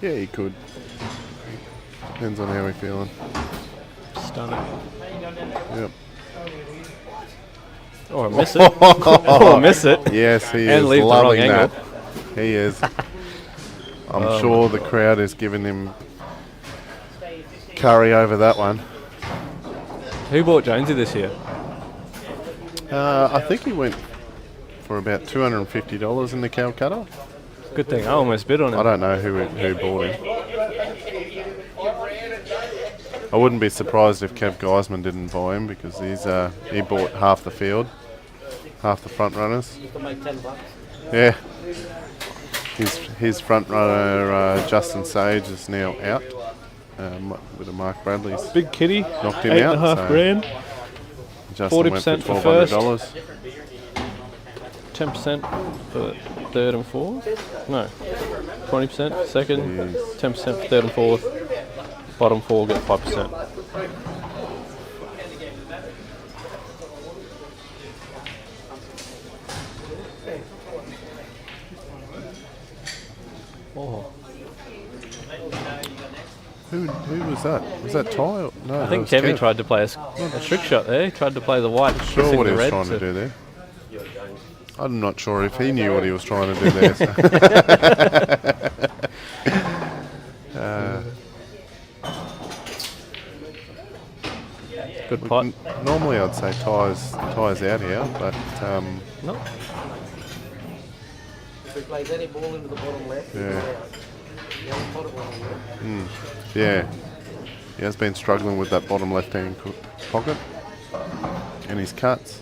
Yeah, he could. Depends on how we're feeling. Stun it. Yep. Or miss it. Or miss it. Yes, he And is leave the wrong loving that. angle. He is. I'm sure the crowd is giving him curry over that one. Who bought Jonesy this year? I think he went for about $250 in the Calcutta. Good thing I almost bid on I him. don't know who bought him. I wouldn't be surprised if Kev Geisman didn't buy him because he bought half the field, half the front runners. You can make $10. Yeah. His front runner Justin Sage is now out with a Mark Bradley's Big kitty. knocked him 8.5 out. So grand. Justin went for 40% for first. $1,200. 10% for third and fourth. No. 20% second. Jeez. 10% for third and fourth. Bottom four get 5%. Oh. Who was that? Was that Ty? No, I think that was Kevin Kev. tried to play a trick shot there. He tried to play the white. Sure kissing what he the was red trying to do there. I'm not sure if he knew what he was trying to do there. So. Good pot. Normally I'd say Ty's out here, but No. If he plays any ball into the bottom left, he's Yeah. out. You haven't pot it well yet. yeah, he has been struggling with that bottom left-hand pocket and his cuts.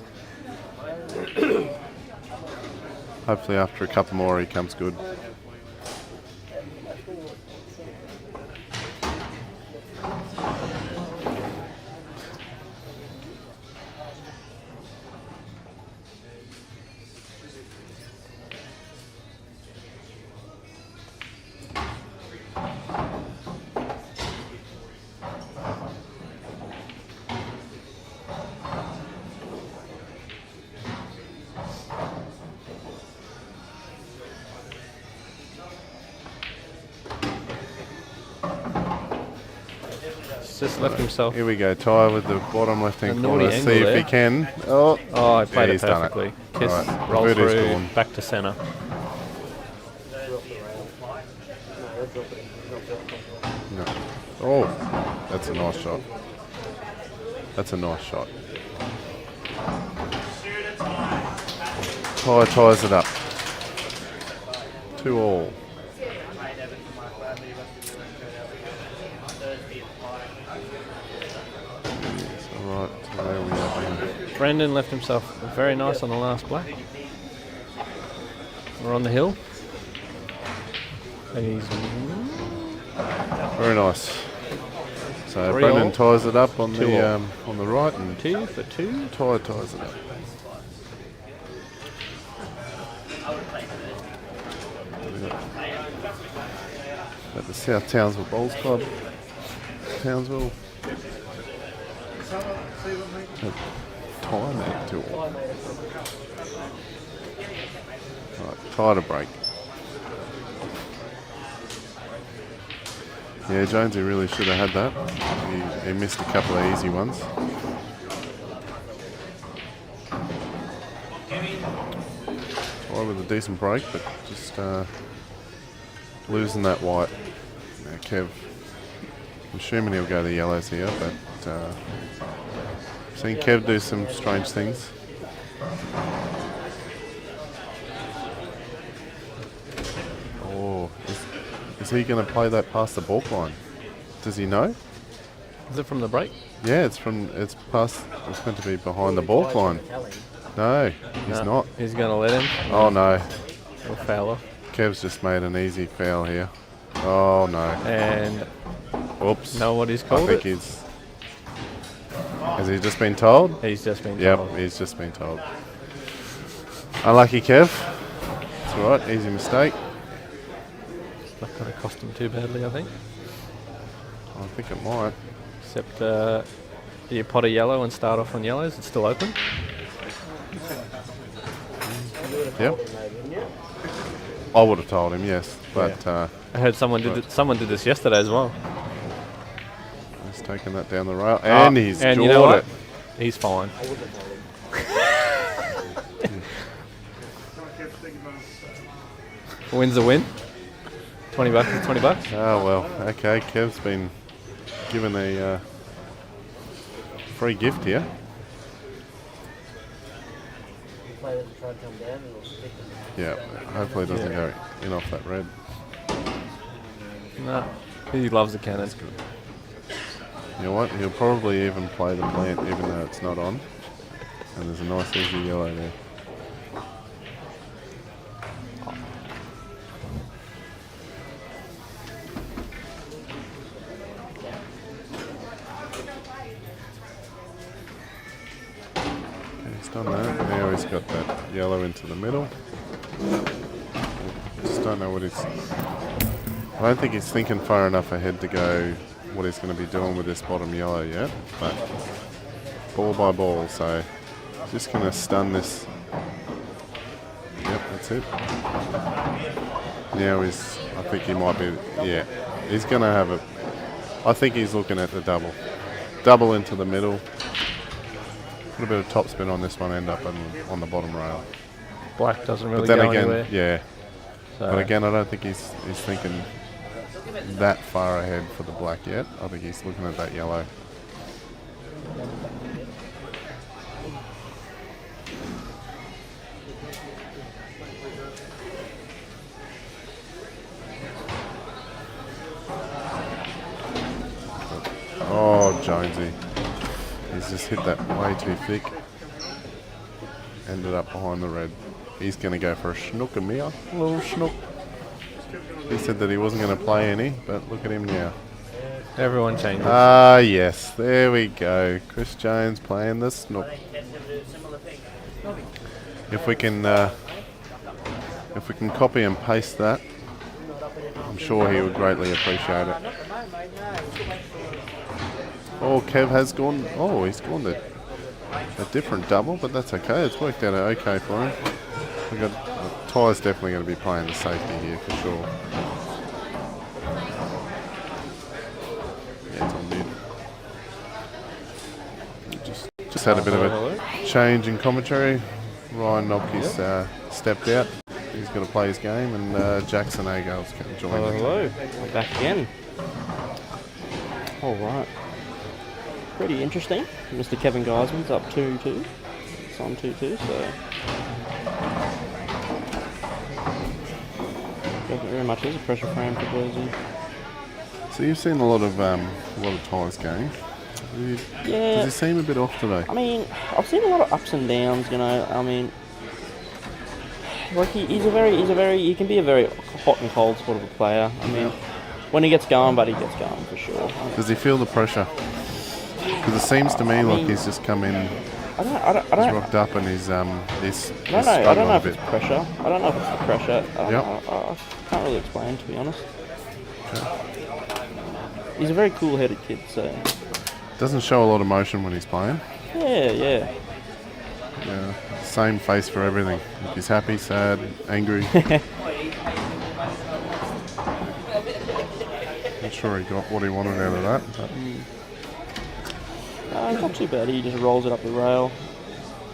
Hopefully after a couple more he comes good. Just left himself. Here we go, Ty with the bottom left-hand A naughty corner. angle See if there. he can. Oh, Oh, I played Yeah, it he's done it. perfectly. Kiss, Alright, roll boot is through, gone. back to centre. no. Oh, that's a nice shot. That's a nice shot. Ty ties it up. 2-2. Brendan left himself very nice on the last black. We're on the hill. And he's Very nice. So 3 Brendan all. ties it up on 2 the all. on the right, and 2 for 2. Ty ties it up. At the South Townsville Bowls Club, Townsville. Time at 2 all. Right, tie to break. Yeah, Jonesy really should have had that. He missed a couple of easy ones. Tie with a decent break, but just losing that white. Now Kev, I'm assuming he'll go the yellows here, but seen Kev do some strange things. Oh, is he going to play that past the balk line? Does he know? Is it from the break? Yeah, it's meant to be behind the balk line. No, he's No, not. He's going to let him. Oh no, Or foul off. Kev's just made an easy foul here. Oh no. And Oops. know what he's I called think it? has he just been told? He's just been Yep, told. he's just been told. Unlucky Kev. It's alright, easy mistake. It's not going to cost him too badly, I think. I think it might. Except you pot a yellow and start off on yellows. It's still open. Yep. I would have told him, yes, but I heard someone did this yesterday as well. he's taken that down the rail, and he's and jawed you know what? it. He's fine. Win's a win. $20 is $20. Oh well, okay. Kev's been given a free gift here. Players will try to come down and it'll stick them. Yeah, hopefully it doesn't go in off that red. No, he loves the cannon. You know what? He'll probably even play the plant even though it's not on. And there's a nice easy yellow there. He's done that. Now he's got that yellow into the middle. Just don't know what he's... I don't think he's thinking far enough ahead to go what he's going to be doing with this bottom yellow yet. But ball by ball, so just going to stun this. Yep, that's it. Now he's... I think he might be... Yeah, he's going to have a... I think he's looking at the double. Double into the middle. Put a bit of topspin on this one, end up on the bottom rail. Black doesn't really But then go again, anywhere. yeah. So But again, I don't think he's thinking that far ahead for the black yet. I think he's looking at that yellow. Oh, Jonesy. He's just hit that way too thick. Ended up behind the red. He's going to go for a schnook and meow. A little schnook. He said that he wasn't going to play any, but look at him now. everyone changes. Ah, yes. There we go. Chris Jones playing the snook. If we can copy and paste that, I'm sure he would greatly appreciate it. Oh, Kev has gone. Oh, he's gone to a different double, but that's okay. It's worked out okay for him. We got Ty's definitely going to be playing the safety here for sure. Yeah, it's on mid. Just had a bit of a change in commentary. Ryan Nobke's stepped out. He's going to play his game, and Jackson Agale's joined him. Hello, I'm back again. All right. Pretty interesting. Mr. Kevin Geisman's up 2-2. It's on 2-2, so definitely very much is a pressure frame for Jersey. So you've seen a lot of Ty's games. Yeah. Does he seem a bit off today? I mean, I've seen a lot of ups and downs. You know, I mean, like he can be a very hot and cold sort of a player. I mean, when he gets going, but he gets going for sure. Does he feel the pressure? Because it seems to me like he's just come in, I he's don't. rocked up, and he's I don't know if it's pressure. I don't know if it's the pressure. I can't really explain, to be honest. He's a very cool-headed kid, so. Doesn't show a lot of emotion when he's playing. Yeah. Yeah, same face for everything. If he's happy, sad, angry. Not sure he got what he wanted out of that. But. It's not too bad. He just rolls it up the rail.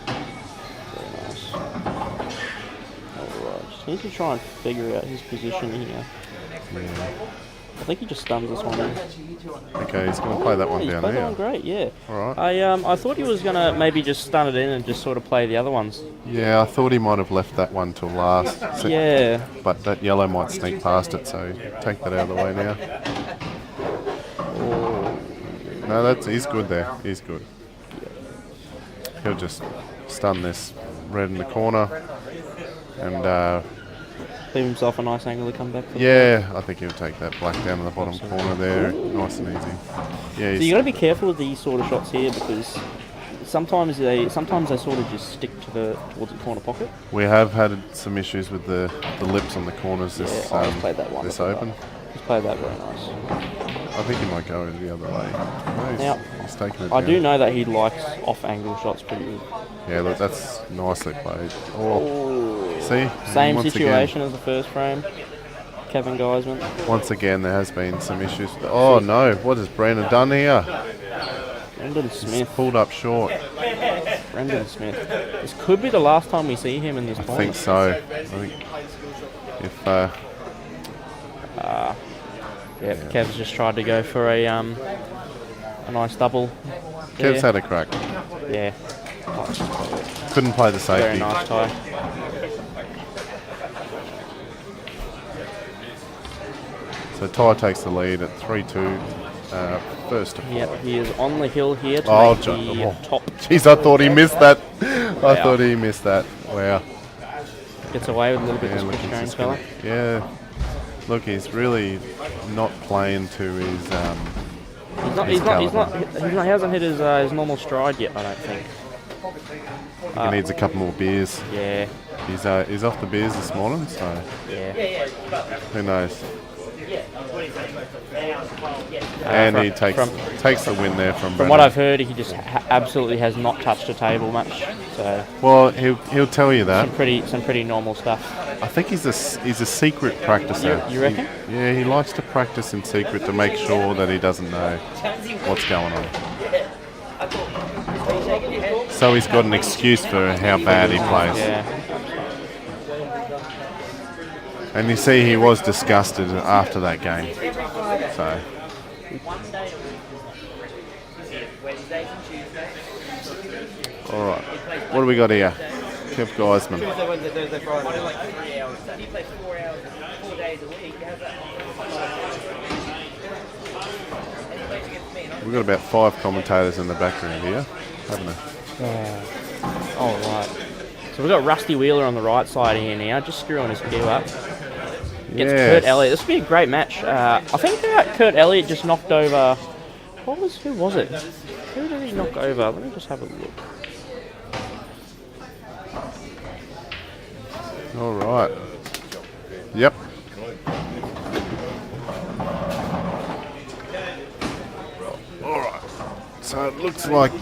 Very nice. Alright, just need to try and figure out his position here. Yeah. I think he just stuns this one in. Okay, he's going to play that one He's down played here. that one great, yeah. Alright. I thought he was going to maybe just stun it in and just sort of play the other ones. Yeah, I thought he might have left that one till last. Yeah. But that yellow might sneak past it, so take that out of the way now. No, he's good there. He's good. He'll just stun this red in the corner and Leave himself a nice angle to come back. yeah, I think he'll take that black down in the bottom corner there, nice and easy. Yeah, So you got to be careful with these sort of shots here because sometimes they sort of just stick towards the corner pocket. we have had some issues with the lips on the corners this I just played that one. this open. Just played that very nice. I think he might go the other way. No, he's taking it I down. do know that he likes off-angle shots pretty good. Yeah, look, that's nicely played. Oh, see? Same Once situation as the first frame. Kevin Geisman. Once again, there has been some issues. Oh no, what has Brandon done here? Brendan He's Smith. pulled up short. Brendan Smith. This could be the last time we see him in this I point. think so. I think if Kev's just tried to go for a nice double. Kev's had a crack, Yeah. couldn't play the Very safety. nice tie. So Ty takes the lead at 3-2. First to Yep, he is on the hill here to Oh, make the top. Jeez, I thought he missed that. I thought he missed that. Wow. Gets away with a little bit Yeah, of look, this he's Australian just fella. gonna, look, he's really not playing to his. He hasn't hit his normal stride yet, I don't think. He needs a couple more beers. Yeah, He's off the beers this morning, so yeah. who knows. And he takes the win there from From Brennan. what I've heard, he just absolutely has not touched a table much. So Well, he'll tell you that. some pretty normal stuff. I think he's a secret practicer. You reckon? He likes to practice in secret to make sure that he doesn't know what's going on. So he's got an excuse for how bad he plays. Yeah. And you see he was disgusted after that game. So alright. What do we got here? Kev Geisman. Tuesday, Wednesday, Thursday, Friday. Like 3 hours. He plays 4 hours, 4 days a week. How's that? We've got about 5 commentators in the background here, haven't we? All right. So we've got Rusty Wheeler on the right side here now, just screwing his cue up. Against Kurt Elliott. This will be a great match. I think Kurt Elliott just knocked over. Who was it? Who did he knock over? Let me just have a look. All right. Yep. All right. So it looks like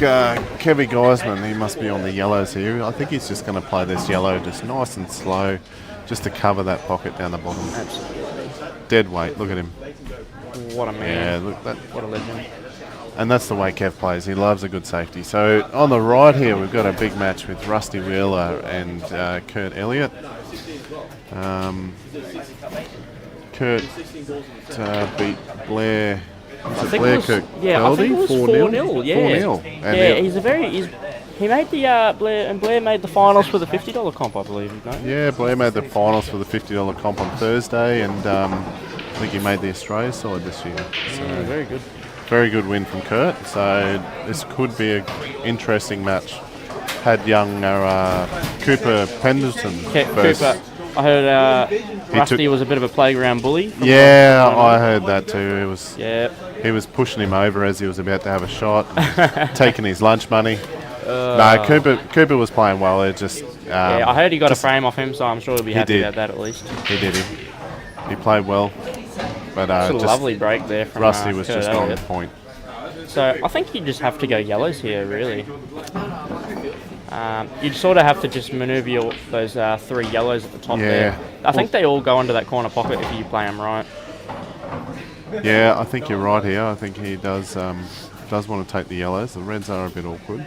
Kevin Geisman, he must be on the yellows here. I think he's just going to play this yellow just nice and slow, just to cover that pocket down the bottom. Absolutely. Dead weight. Look at him. What a man. Yeah, look that. What a legend. And that's the way Kev plays. He loves a good safety. So on the right here, we've got a big match with Rusty Wheeler and Kurt Elliott. Kurt beat Blair. I think it was 4-0. Yeah, 4-0. He made the Blair made the finals for the $50 comp, I believe. No? Yeah, Blair made the finals for the $50 comp on Thursday, and I think he made the Australia side this year. So Yeah, very good. very good win from Kurt. So this could be an interesting match. Had young Cooper Pendleton versus. Cooper, I heard Rusty was a bit of a playground bully. Yeah, I heard that too. Yeah. He was pushing him over as he was about to have a shot, taking his lunch money. No, Cooper was playing well. It just yeah, I heard he got a frame off him, so I'm sure he'll be happy about that at least. He did. He played well, but it's a lovely break there from Rusty was Kurt just Elliott. on point. So I think you just have to go yellows here, really. You'd sort of have to just manoeuvre those 3 yellows at the top there. I think they all go into that corner pocket if you play them right. Yeah, I think you're right here. I think he does want to take the yellows. The reds are a bit awkward.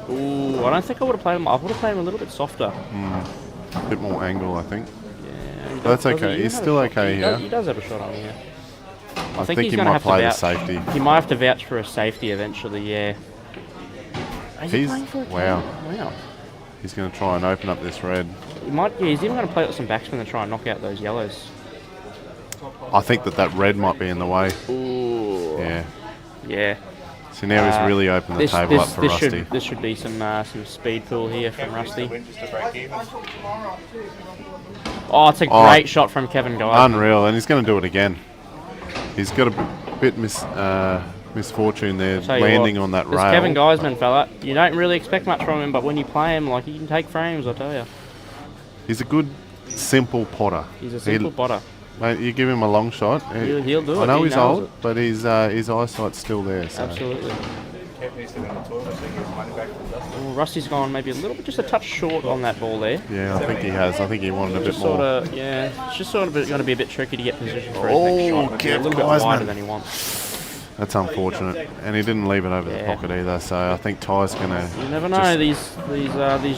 Ooh, I don't think I would have played him. I would have played him a little bit softer. A bit more angle, I think. Yeah, That's okay. He's still okay here. He does have a shot on here. I think he's he going to might have to play the vouch. safety. He might have to vouch for a safety eventually. Yeah. Is he He's playing for a wow. Wow. He's going to try and open up this red. He might. Yeah, he's even going to play with some backspin to try and knock out those yellows. I think that red might be in the way. Ooh. Yeah. Yeah. So now he's really opened the table up for Rusty. This should be some speed pool here from Rusty. Oh, it's a great shot from Kevin Guy. Unreal, and he's going to do it again. He's got a bit misfortune there, landing on that rail. Kevin Geisman, fella. You don't really expect much from him, but when you play him, like, he can take frames, I tell you. He's a good, simple potter. He's a simple potter. Mate, you give him a long shot. He'll do it. I know he's old, but his eyesight's still there. So. Absolutely. Oh, Rusty's gone maybe a little bit, just a touch short on that ball there. Yeah, I think he has. I think he wanted a bit more. It's just sort of going to be a bit tricky to get position for his next shot. A little bit wider than he wants. That's unfortunate, and he didn't leave it over the pocket either. So I think Ty's gonna. You never know. These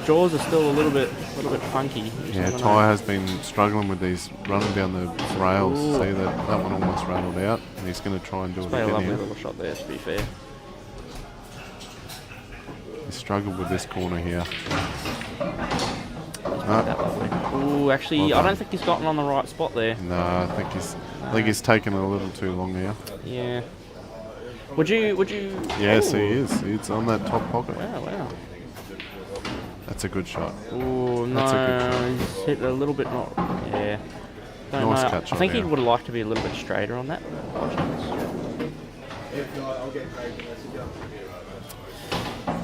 jaws are still a little bit funky. Yeah, Ty has been struggling with these running down the rails. Ooh. See that one almost rattled out, and he's going to try and do it again. A lovely little shot there, to be fair. He struggled with this corner here. Ooh, actually, I don't think he's gotten on the right spot there. No, I think he's taken a little too long here. Yeah. Would you? Yes, he is. He's on that top pocket. Wow. That's a good shot. Ooh, no, he's hit a little bit not. Yeah. Nice catch. I think he would have liked to be a little bit straighter on that.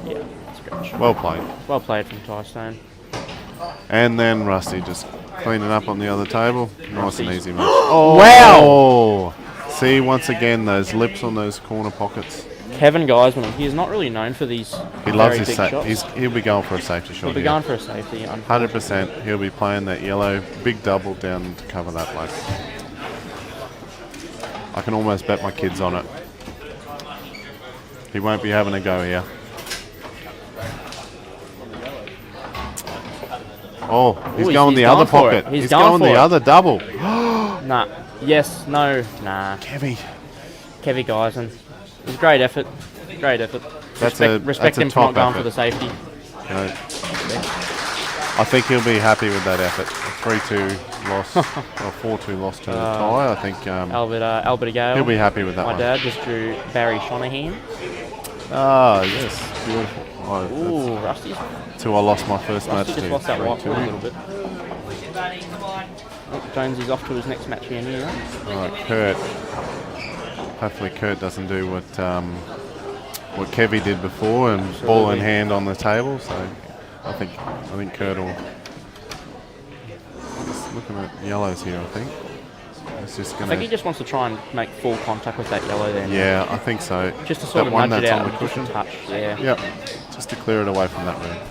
Yeah, that's a great shot. Well played. Well played from Ty Stone. And then Rusty just cleaning up on the other table. Nice and easy match. Oh, wow! See, once again, those lips on those corner pockets. Kevin Geisman, he is not really known for these He loves his shots. He'll be going for a safety shot. He'll be going for a safety. 100%. He'll be playing that yellow, big double down to cover that black. I can almost bet my kids on it. He won't be having a go here. Oh, he's going the other pocket. He's going the other double. Nah. Yes. No. Nah. Kevy Geisman. It was a great effort. Great effort. Respect him for not going for the safety. I think he'll be happy with that effort. A 3-2 loss, or 4-2 loss to Ty. I think Albert Gale. He'll be happy with that My one. dad just drew Barry Shanahan. Ah, yes. Beautiful. Ooh, Rusty's. Till I lost my first match. Rusty just lost that white ball a little bit. Oh, Jonesy's off to his next match here. Alright, Kurt. Hopefully Kurt doesn't do what Kevy did before and ball in hand on the table. So I think Kurt will. Just looking at yellows here, I think. I think he just wants to try and make full contact with that yellow there. Yeah, I think so. Just to sort of nudge it out on the cushion touch. Yeah. Yep. Just to clear it away from that red.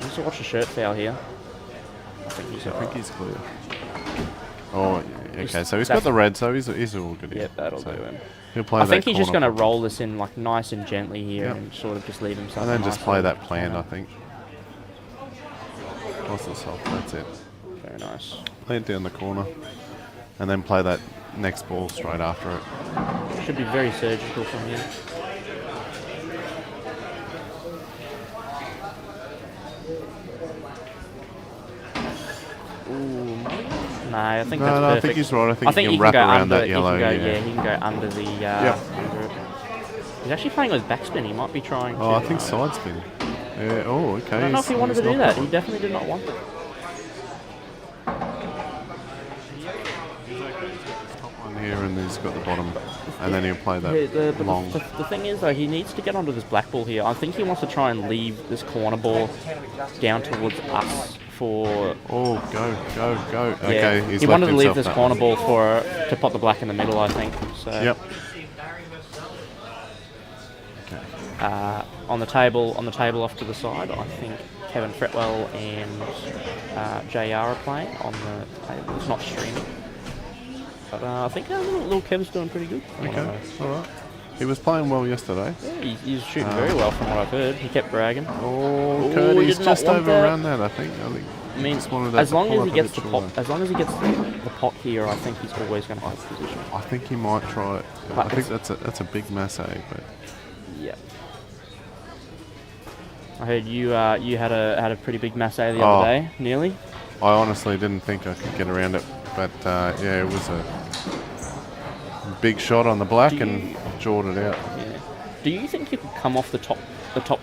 Let's watch the shirt foul here. I think he's clear. Oh, okay. So he's got the red, so he's all good here. Yep, that'll do him. He'll play I think he's just going to roll this in like nice and gently here and sort of just leave himself. And then just play that planned, I think. Toss this off. That's it. Very nice. Play it down the corner, and then play that next ball straight after it. Should be very surgical from here. Ooh, No, I think No, that's no, perfect. I think he's right. I think he can he wrap go around under, that yellow. He can go, Yeah. he can go under the. Under it. He's actually playing with backspin. He might be trying. Oh, to, I think side spin. Yeah. Oh, okay. I don't know if he wanted to he's do not that. got He definitely did not want it. one here, and he's got the bottom, and then he'll play that Yeah, but long. the thing is, though, he needs to get onto this black ball here. I think he wants to try and leave this corner ball down towards us for. Oh, go. Yeah, Okay, he's he left wanted to leave himself this that corner one. ball to pop the black in the middle, I think. So. Yep. On the table off to the side, I think Kevin Fretwell and JR are playing on the table. It's not streaming. But I think little Kev's doing pretty good. Okay, all right. He was playing well yesterday. Yeah, he's shooting very well from what I've heard. He kept bragging. Oh, he Cody's did not just want over that. around that, I think. I mean, just wanted that as to long pull as he up a gets bit the pot, shorter. as long as he gets the pot here, I think he's always going to have the position. I think he might try it. But I think that's a big masse, but Yeah. I heard you had a pretty big masse the other day, nearly. I honestly didn't think I could get around it. But yeah, it was a big shot on the black and jawed it out. Yeah. Do you think you could come off the top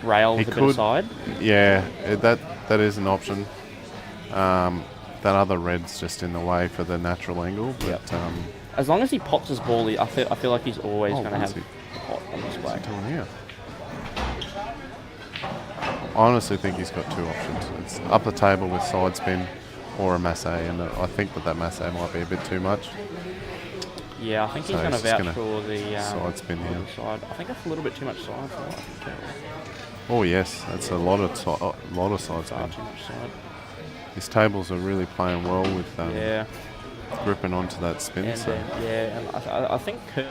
rail with a bit of side? Yeah, that is an option. That other red's just in the way for the natural angle. But as long as he pots his ball, I feel like he's always going to have he? the pot on this black. doing here? I honestly think he's got two options. It's up the table with side spin or a masse, and I think that masse might be a bit too much. Yeah, I think he's So going to he's just vouch gonna for the side spin here. side. I think that's a little bit too much side for what I can tell. Oh yes, that's a lot of side Far spin. too much side. His tables are really playing well with Yeah. gripping onto that spin. And So and I think Kurt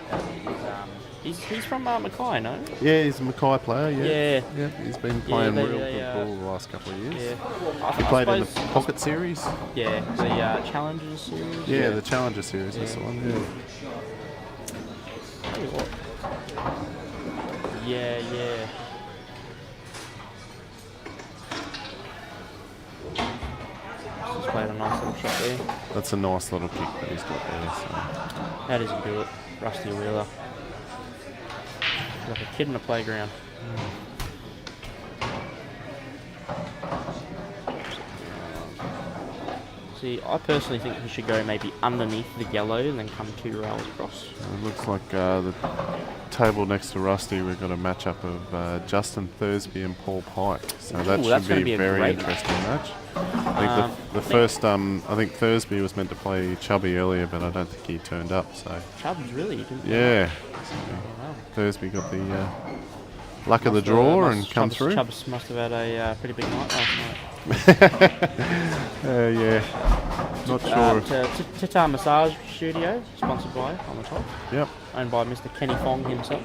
is he's from Mackay, no? yeah, he's a Mackay player. Yeah, Yeah. he's been playing they- real they, good ball the last couple of years. Yeah. He played in the Pocket Series. Yeah, the Challengers series. Yeah, the Challenger Series. That's the one. Yeah. Tell you what. Yeah. Just played a nice little shot there. That's a nice little kick that he's got there. So. How does he do it? Rusty Wheeler. Like a kid in a playground. See, I personally think he should go maybe underneath the yellow and then come 2 rails across. It looks like the table next to Rusty, we've got a matchup of Justin Thursby and Paul Pike. So that Ooh, that's should gonna be be a a very great interesting match. I think the first, I think Thursby was meant to play Chubby earlier, but I don't think he turned up. So Chubbs really didn't. yeah, Wow. Thursby got the luck of the draw and come through. Chubbs must have had a pretty big night last night. Yeah, not sure. Tita Massage Studio, sponsored by on the top, Yep. owned by Mr. Kenny Fong himself.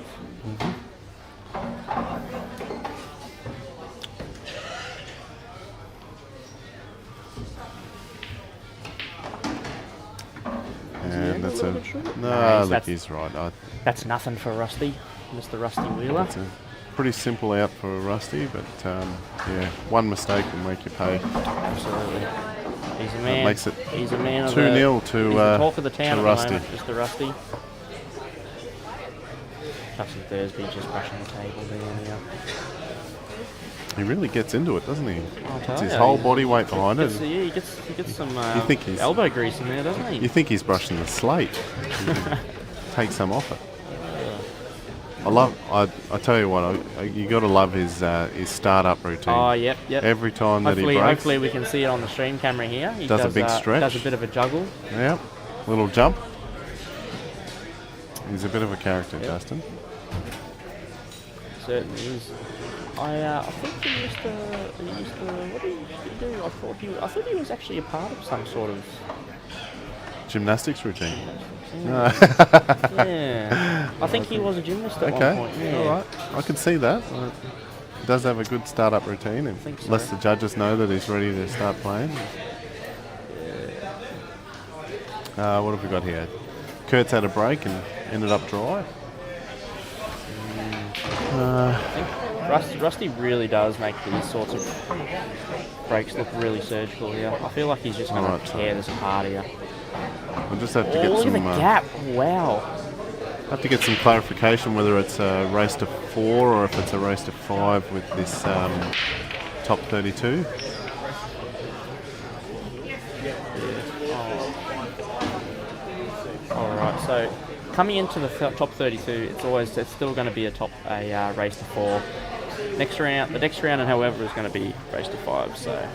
And that's a Nice, look, that's- he's right. That's nothing for Rusty, Mr. Rusty Wheeler. It's a pretty simple out for Rusty, but yeah, one mistake will make you pay. Absolutely. He's a man. makes it He's a man of 2-0 the, to, he's the talk of the town to at Rusty. the moment, Mr. Rusty. Justin Thursby just brushing the table there. Yeah. He really gets into it, doesn't he? I'll tell It's his ya, whole he's- body weight behind it. Yeah, he gets some You think he's- elbow grease in there, doesn't he? You think he's brushing the slate? Take some off it. I tell you what, you got to love his start-up routine. Oh, yep. Every time that he breaks, Hopefully we can see it on the stream camera here. He does a big stretch. Does a bit of a juggle. Yep, little jump. He's a bit of a character, Justin. Certainly is. I think he used to. What did he do? I thought he was actually a part of some sort of. Gymnastics routine. Yeah. I think he was a gymnast at one Okay, point. Yeah. all right. I can see that. He does have a good start-up routine, and think so. lets the judges know that he's ready to start playing. What have we got here? Kurt's had a break and ended up dry. I think Rusty really does make these sorts of breaks look really surgical here. I feel like he's just going Alright, to tear this apart here. I'll just have to Oh, get look at some. the gap. Wow. Have to get some clarification whether it's a race to 4 or if it's a race to 5 with this top 32. All right. So coming into the top 32, it's still going to be a race to 4. The next round, and however, is going to be race to 5. So.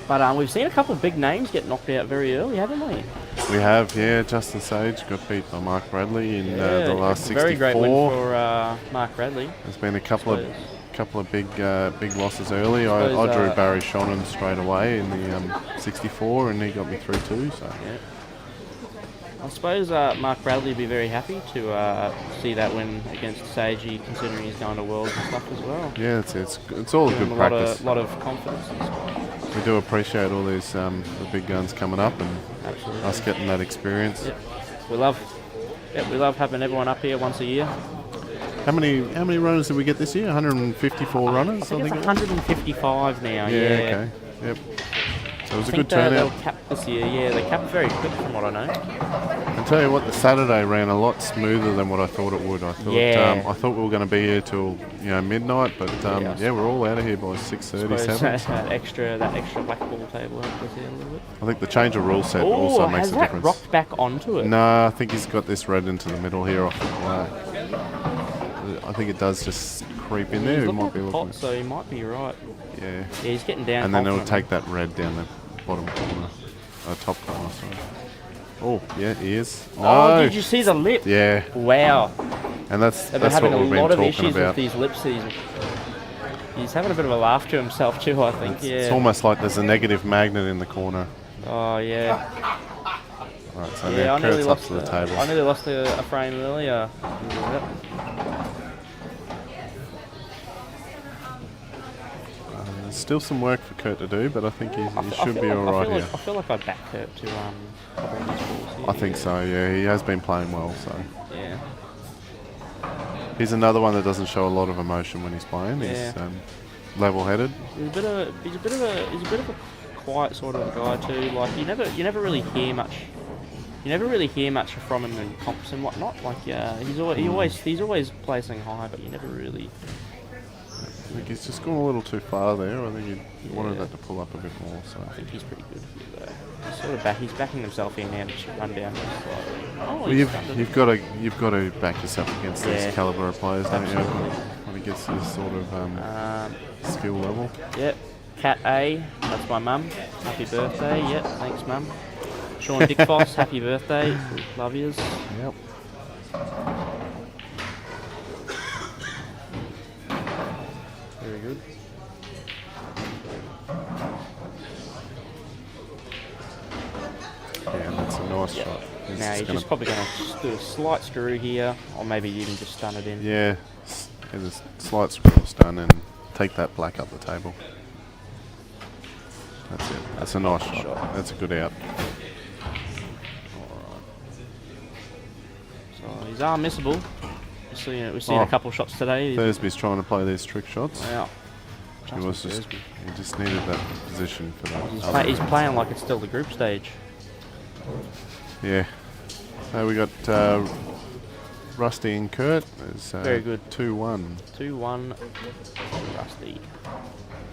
But we've seen a couple of big names get knocked out very early, haven't we? We have, yeah. Justin Sage got beat by Mark Bradley in the last 64. Very great win for Mark Bradley. There's been a couple of big losses early. I drew Barry Shonen straight away in the 64, and he got me through too. So. Yeah. I suppose Mark Bradley would be very happy to see that win against Sagey, considering he's going to Worlds and stuff as well. Yeah, it's all good practice. A lot of confidence in the squad. We do appreciate all these the big guns coming up and us getting that experience. Yep. We love having everyone up here once a year. How many runners did we get this year? 154 runners. I think it's 155 now. Yeah. Okay. Yep. So it was a good they'll turnout. cap this year. Yeah, they capped very quick from what I know. I tell you what, the Saturday ran a lot smoother than what I thought it would. I thought we were going to be here till midnight, but we're all out of here by 6:37. that extra black ball table helped us out a little bit. I think the change of rule set also makes a difference. Has that rocked back onto it? No, I think he's got this red into the middle here off the black. I think it does just creep in there. He might be looking. So he might be right. Yeah. Yeah, he's getting down. And then it'll take that red down the bottom corner, top corner. Sorry. Oh, yeah, he is. No. Oh, did you see the lip? Yeah. Wow. And that's They've been having what a we've been lot of talking issues about. with these lips. He's having a bit of a laugh to himself too, I think. It's almost like there's a negative magnet in the corner. Oh, yeah. Right, so now Kurt's up to the table. I nearly lost a frame earlier. Yep. There's still some work for Kurt to do, but I think he should be all right here. I feel like I'd back Kurt to cover these balls here. I think so, yeah. He has been playing well, so. Yeah. He's another one that doesn't show a lot of emotion when he's playing. Yeah. He's level-headed. He's a bit of a quiet sort of guy too. Like you never really hear much. You never really hear much from him in comps and whatnot. Like he's always placing high, but you never really. I think he's just gone a little too far there. I think he wanted that to pull up a bit more. So I think he's pretty good here though. He's backing himself in now to run down slightly. Oh, well, you've got to back yourself against these caliber of players, don't you? When he gets to this sort of skill level. Yep. Cat A, that's my mum. Happy birthday. Yep, thanks mum. Sean Dickfoss, happy birthday. Love yous. Yep. Very good. Yeah, that's a nice shot. Now he's just probably going to do a slight screw here, or maybe even just stun it in. Yeah, get a slight screw stun and take that black up the table. That's it. That's a nice shot. That's a good out. So he's unmissable. We've seen a couple of shots today. Thursby's trying to play these trick shots. Wow. He just needed that position for that. He's playing like it's still the group stage. Yeah. So we got Rusty and Kurt. It's, very good. 2-1. 2-1. Rusty.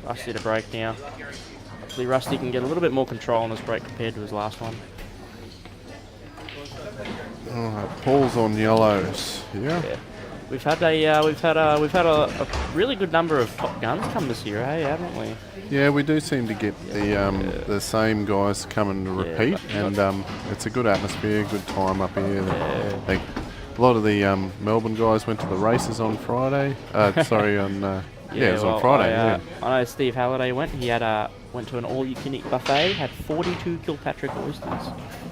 Rusty to break now. Hopefully Rusty can get a little bit more control on his break compared to his last one. Alright, Paul's on yellows. Yeah. We've had a really good number of top guns come this year, haven't we? Yeah, we do seem to get the same guys coming to repeat, and it's a good atmosphere, good time up here. A lot of the Melbourne guys went to the races on Friday. On Friday. I know Steve Halliday went. He had went to an all-you-can-eat buffet. Had 42 Kilpatrick oysters.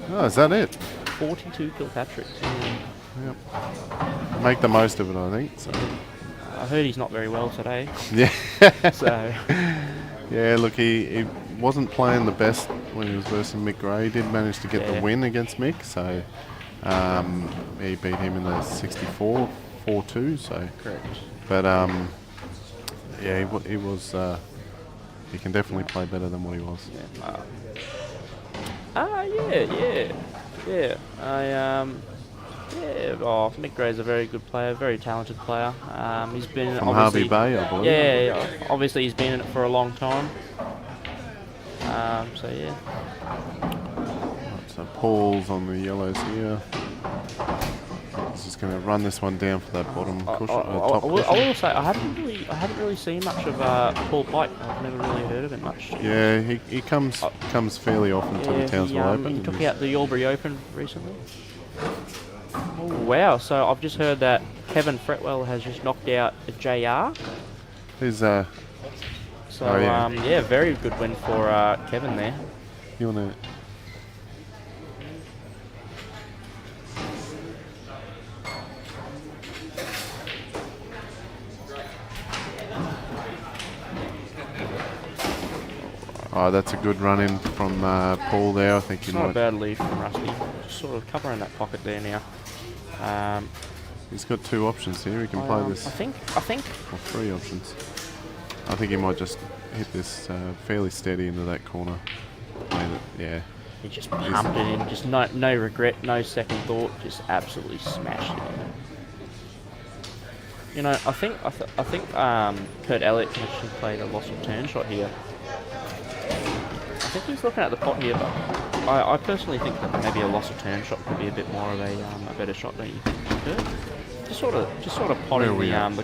Oh, is that it? 42 Kilpatricks. Yep. Make the most of it, I think. So. I heard he's not very well today. Yeah. So. Yeah, look, he wasn't playing the best when he was versus Mick Gray. He did manage to get the win against Mick, so he beat him in the 64, 4-2. So. Correct. But he was. He can definitely play better than what he was. Yeah, Yeah. Oh, Nick Gray's a very good player, very talented player. He's been From Harvey obviously, Bay, I believe. yeah, obviously he's been in it for a long time. So yeah. Right, so Paul's on the yellows here. He's just going to run this one down for that bottom cushion, top I cushion. will say I haven't really seen much of Paul Pike. I've never really heard of him much. Yeah, he comes fairly often to the Townsville Open. He took out the Albury Open recently. Oh wow! So I've just heard that Kevin Fretwell has just knocked out a JR. Who's So Oh, yeah. yeah, very good win for Kevin there. you want to? Oh, that's a good run in from Paul there. I think he It's not a might. bad lead from Rusty. Just sort of covering that pocket there now. He's got two options here. He can play this. I think. Or three options. I think he might just hit this fairly steady into that corner. Yeah. He just pumped it in. Just no regret, no second thought. Just absolutely smashed it in. You know, I think Kurt Elliott can actually play the loss of turn shot here. I think he's looking at the pot here, but I personally think that maybe a loss of turn shot could be a bit more of a better shot than you think, Kurt. Just sort of potting the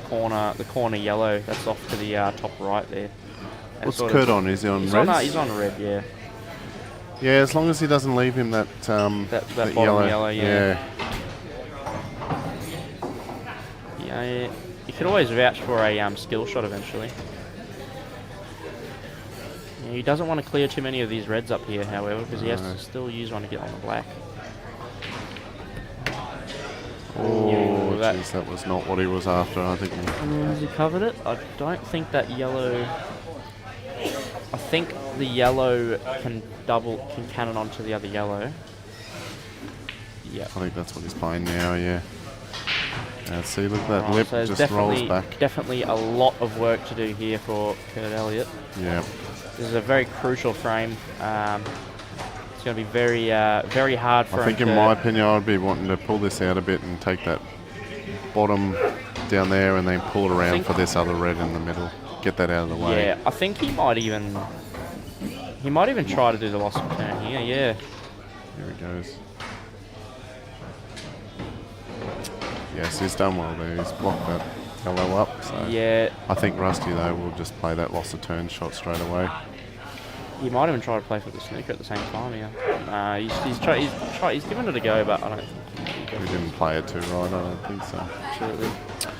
corner yellow that's off to the top right there. And What's sort Kurt of, on? Is he on he's red? he's on red, yeah. Yeah, as long as he doesn't leave him that That bottom yellow, yeah. Yeah, you could always vouch for a skill shot eventually. Yeah, he doesn't want to clear too many of these reds up here, however, because he has to still use one to get on the black. Oh, that- jeez, that was not what he was after. I think. Has he covered it? I don't think that yellow... I think the yellow can cannon onto the other yellow. Yeah. I think that's what he's playing now. Yeah. See, look at that lip So there's just rolls back. definitely a lot of work to do here for Kurt Elliott. Yeah. This is a very crucial frame. It's going to be very hard for I think, him in to... my opinion, I'd be wanting to pull this out a bit and take that bottom down there and then pull it around for this other red in the middle. Get that out of the way. Yeah, I think he might even try to do the loss of turn here. Yeah. Here he goes. Yes, he's done well there. He's blocked that yellow up. So Yeah. I think Rusty, though, will just play that loss of turn shot straight away. He might even try to play for the snooker at the same time. Yeah. He's given it a go, but I don't think We didn't play it too right. I don't think so. absolutely.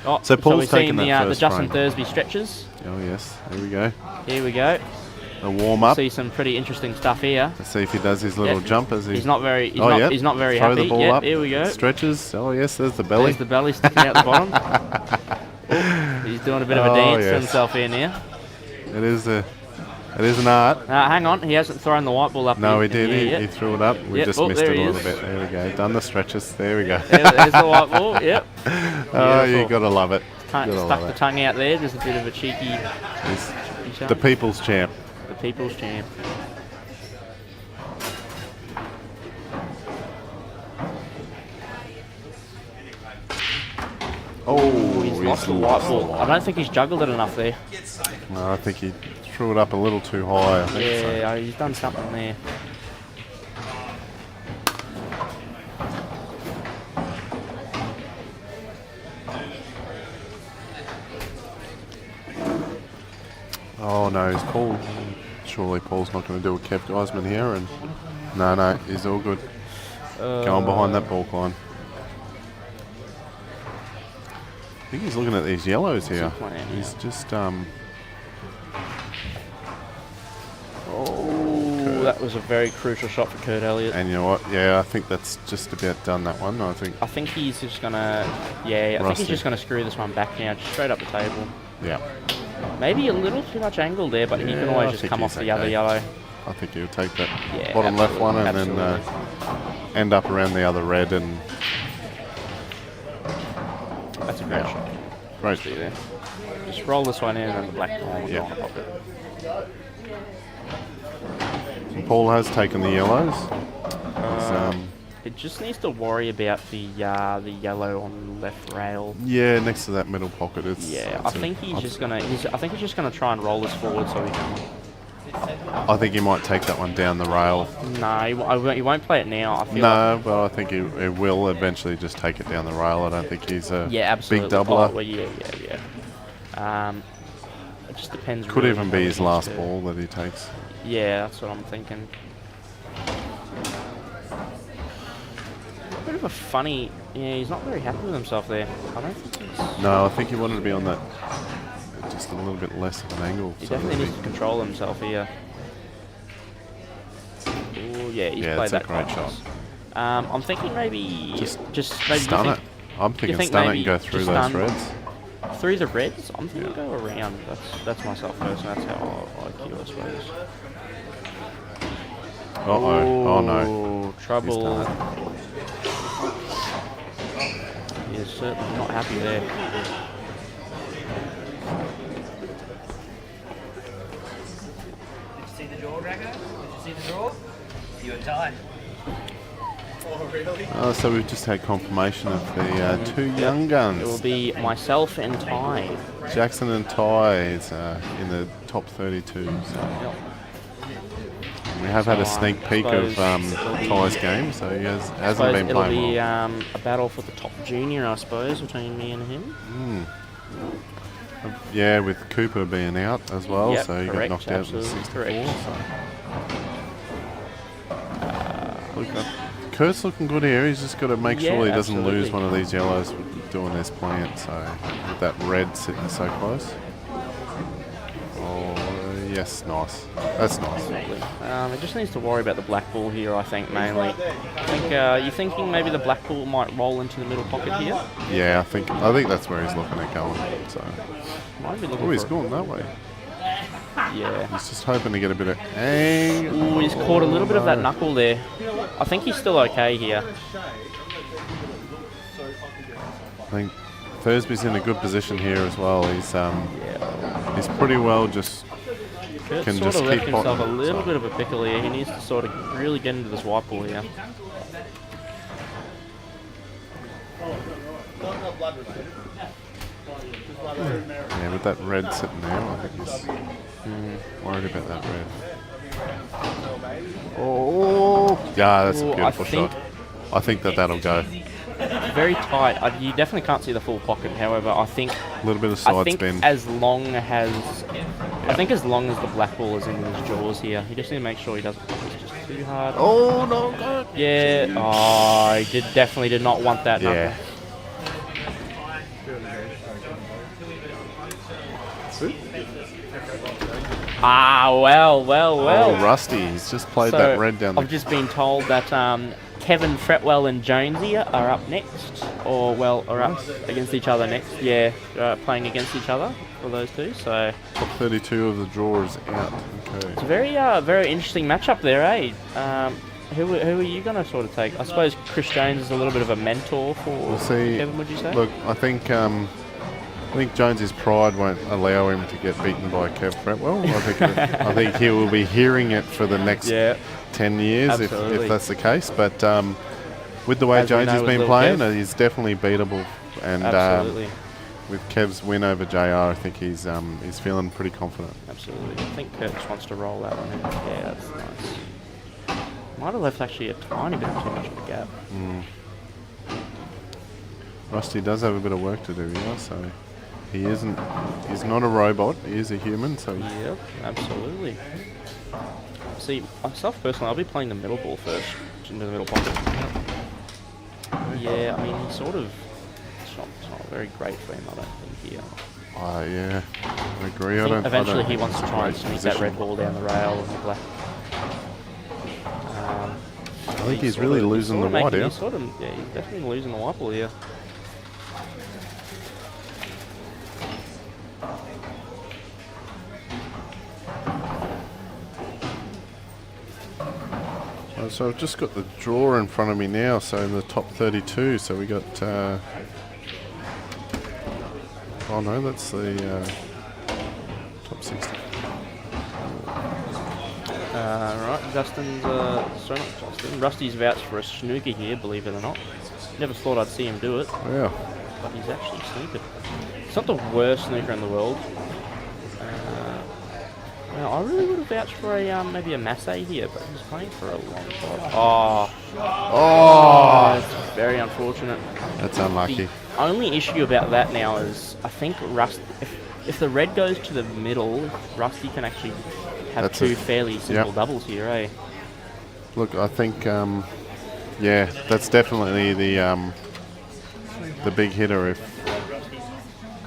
Oh, So Paul's we're seeing taking that the first Justin frame. Thursby stretches. Oh yes, here we go. Here we go. The warm up. See some pretty interesting stuff here. Let's see if he does his little Yep. jump as he. He's not very. He's yep. he's not very Throw happy. the ball Yep, up. here we go. Stretches. Oh yes, there's the belly. There's the belly sticking out the bottom. Oh, he's doing a bit of a dance to yes. himself here now. It is an art. Hang on, he hasn't thrown the white ball up. No, he here did. yet. He threw it up. We Yep. just Oh, missed there it a he little is. bit. There we go. Done the stretches. There we go. There's the white ball. Yep. Oh, you Beautiful. gotta love it. Stuck the tongue out there. Just a bit of a cheeky. He's shot. the people's champ. The people's champ. Oh, He's lost the white ball. I don't think he's juggled it enough there. No, I think he threw it up a little too high. I think so. Yeah, he's done something there. Oh no, he's Paul. Surely Paul's not going to do a Kev Geisman here, and no, he's all good. Going behind that ball line. I think he's looking at these yellows here. playing here? He's just Oh, that was a very crucial shot for Kurt Elliott. and you know what? Yeah, I think that's just about done that one. I think He's just gonna, I think Rusty. he's just gonna screw this one back now, just straight up the table. yeah. Maybe a little too much angle there, but he can Yeah, always I just think come he's off the other okay. yellow. I think he'll take that Yeah, bottom left one and absolutely. then end up around the other red and That's a great shot. great. See there. Just roll this one in and the black ball will Yeah. go on the pocket. Paul has taken the yellows. It just needs to worry about the yellow on the left rail. Yeah, next to that middle pocket. It's, Yeah, it's I think he's just gonna. I think he's just gonna try and roll this forward so he can. I think he might take that one down the rail. No, he won't play it now. I feel No, but I think he will eventually just take it down the rail. I don't think he's a absolutely. big doubler. Oh, well, yeah. It just depends. Could really even how be he his wants last to- ball that he takes. Yeah, that's what I'm thinking. A bit of a funny. Yeah, he's not very happy with himself there. I don't think he's. No, I think he wanted to be on that just a little bit less of an angle. He so definitely that needs to control himself here. Oh yeah, he's Yeah, played that's a that great quite shot. nice. I'm thinking maybe just maybe stun you it. I'm thinking think stun it maybe and go through just those stun reds. through the reds. I'm thinking go around. That's myself personally. That's how I cue, I suppose. Oh no. Trouble. He's done He is certainly not happy there. Did you see the draw, Drago? Did you see the draw? You were tied. So we've just had confirmation of the two young guns. It will be myself and Ty. Jackson and Ty is in the top 32. So. We have had a So, sneak I peek of suppose it'll be- Ty's game, so he hasn't Suppose been it'll playing be well. a battle for the top junior, I suppose, between me and him. Yeah, with Cooper being out as well, Yep, so he got correct, knocked out in absolutely 64. correct. So. Kurt's looking good here. He's just got to make sure he doesn't lose absolutely. one of these yellows doing this plant. So with that red sitting so close. Oh yes, nice. That's nice. It just needs to worry about the black ball here, I think, mainly. I think you're thinking maybe the black ball might roll into the middle pocket here. Yeah, I think that's where he's looking at going. So. Might be looking Oh, he's for going that way. Yeah. He's just hoping to get a bit of angle. Ooh, he's caught a little bit of that knuckle there. I think he's still okay here. I think Thursby's in a good position here as well. He's pretty well just Kurt can sort just of left keep himself a potting, little so. bit of a pickle here. He needs to sort of really get into this white ball here. Yeah, with that red sitting there, I think he's worried about that red. Oh, yeah, that's a Ooh, beautiful shot. I think that'll go. Very tight. You definitely can't see the full pocket. However, I think A little bit of I side think spin. as long as the black ball is in his jaws here, he just needs to make sure he doesn't push just too hard. Oh no, God. Yeah. Oh, he definitely did not want that. Yeah. Knuckle. Ah, well. Oh, Rusty, he's just played So, that red down I've just been told that Kevin Fretwell and Jonesy are up next, are up against each other next. Yeah, playing against each other for those two. So top 32 of the draw is out. Okay. it's a very interesting matchup there, eh? Who are you going to sort of take? I suppose Chris Jones is a little bit of a mentor for We'll see. Kevin, would you say? Look, I think Jones's pride won't allow him to get beaten by Kev Fretwell. I think he will be hearing it for the next 10 years if that's the case. But with the way As we Jones know has with been little playing, Kev. he's definitely beatable. And Absolutely. with Kev's win over JR, I think he's feeling pretty confident. Absolutely. I think Kurt just wants to roll that one in. Yeah, that's nice. Might have left actually a tiny bit too much of a gap. Rusty does have a bit of work to do here, so he's not a robot, he is a human, so Yep, absolutely. See, myself personally, I'll be playing the middle ball first, into the middle pocket. Yeah, I mean, it's not very great for him, I don't think, here. yeah, I agree. I think eventually I don't he think wants to it's a try and great sneak position. that red ball down the rail and the black. I think he's really losing the white here. He's definitely losing the white ball here. So I've just got the draw in front of me now, so in the top 32, so we got, oh no, that's the top 60. Right, Justin's, sorry, not Justin. Rusty's vouched for a snooker here, believe it or not. Never thought I'd see him do it, Yeah. but he's actually snookered. It's not the worst snooker in the world. Now, I really would have vouched for a maybe a Massey here, but he's playing for a long shot. Oh, it's very unfortunate. That's unlucky. The only issue about that now is I think if the red goes to the middle, Rusty can actually have That's two fairly simple yep. doubles here, eh? Look, I think, yeah, that's definitely the big hitter if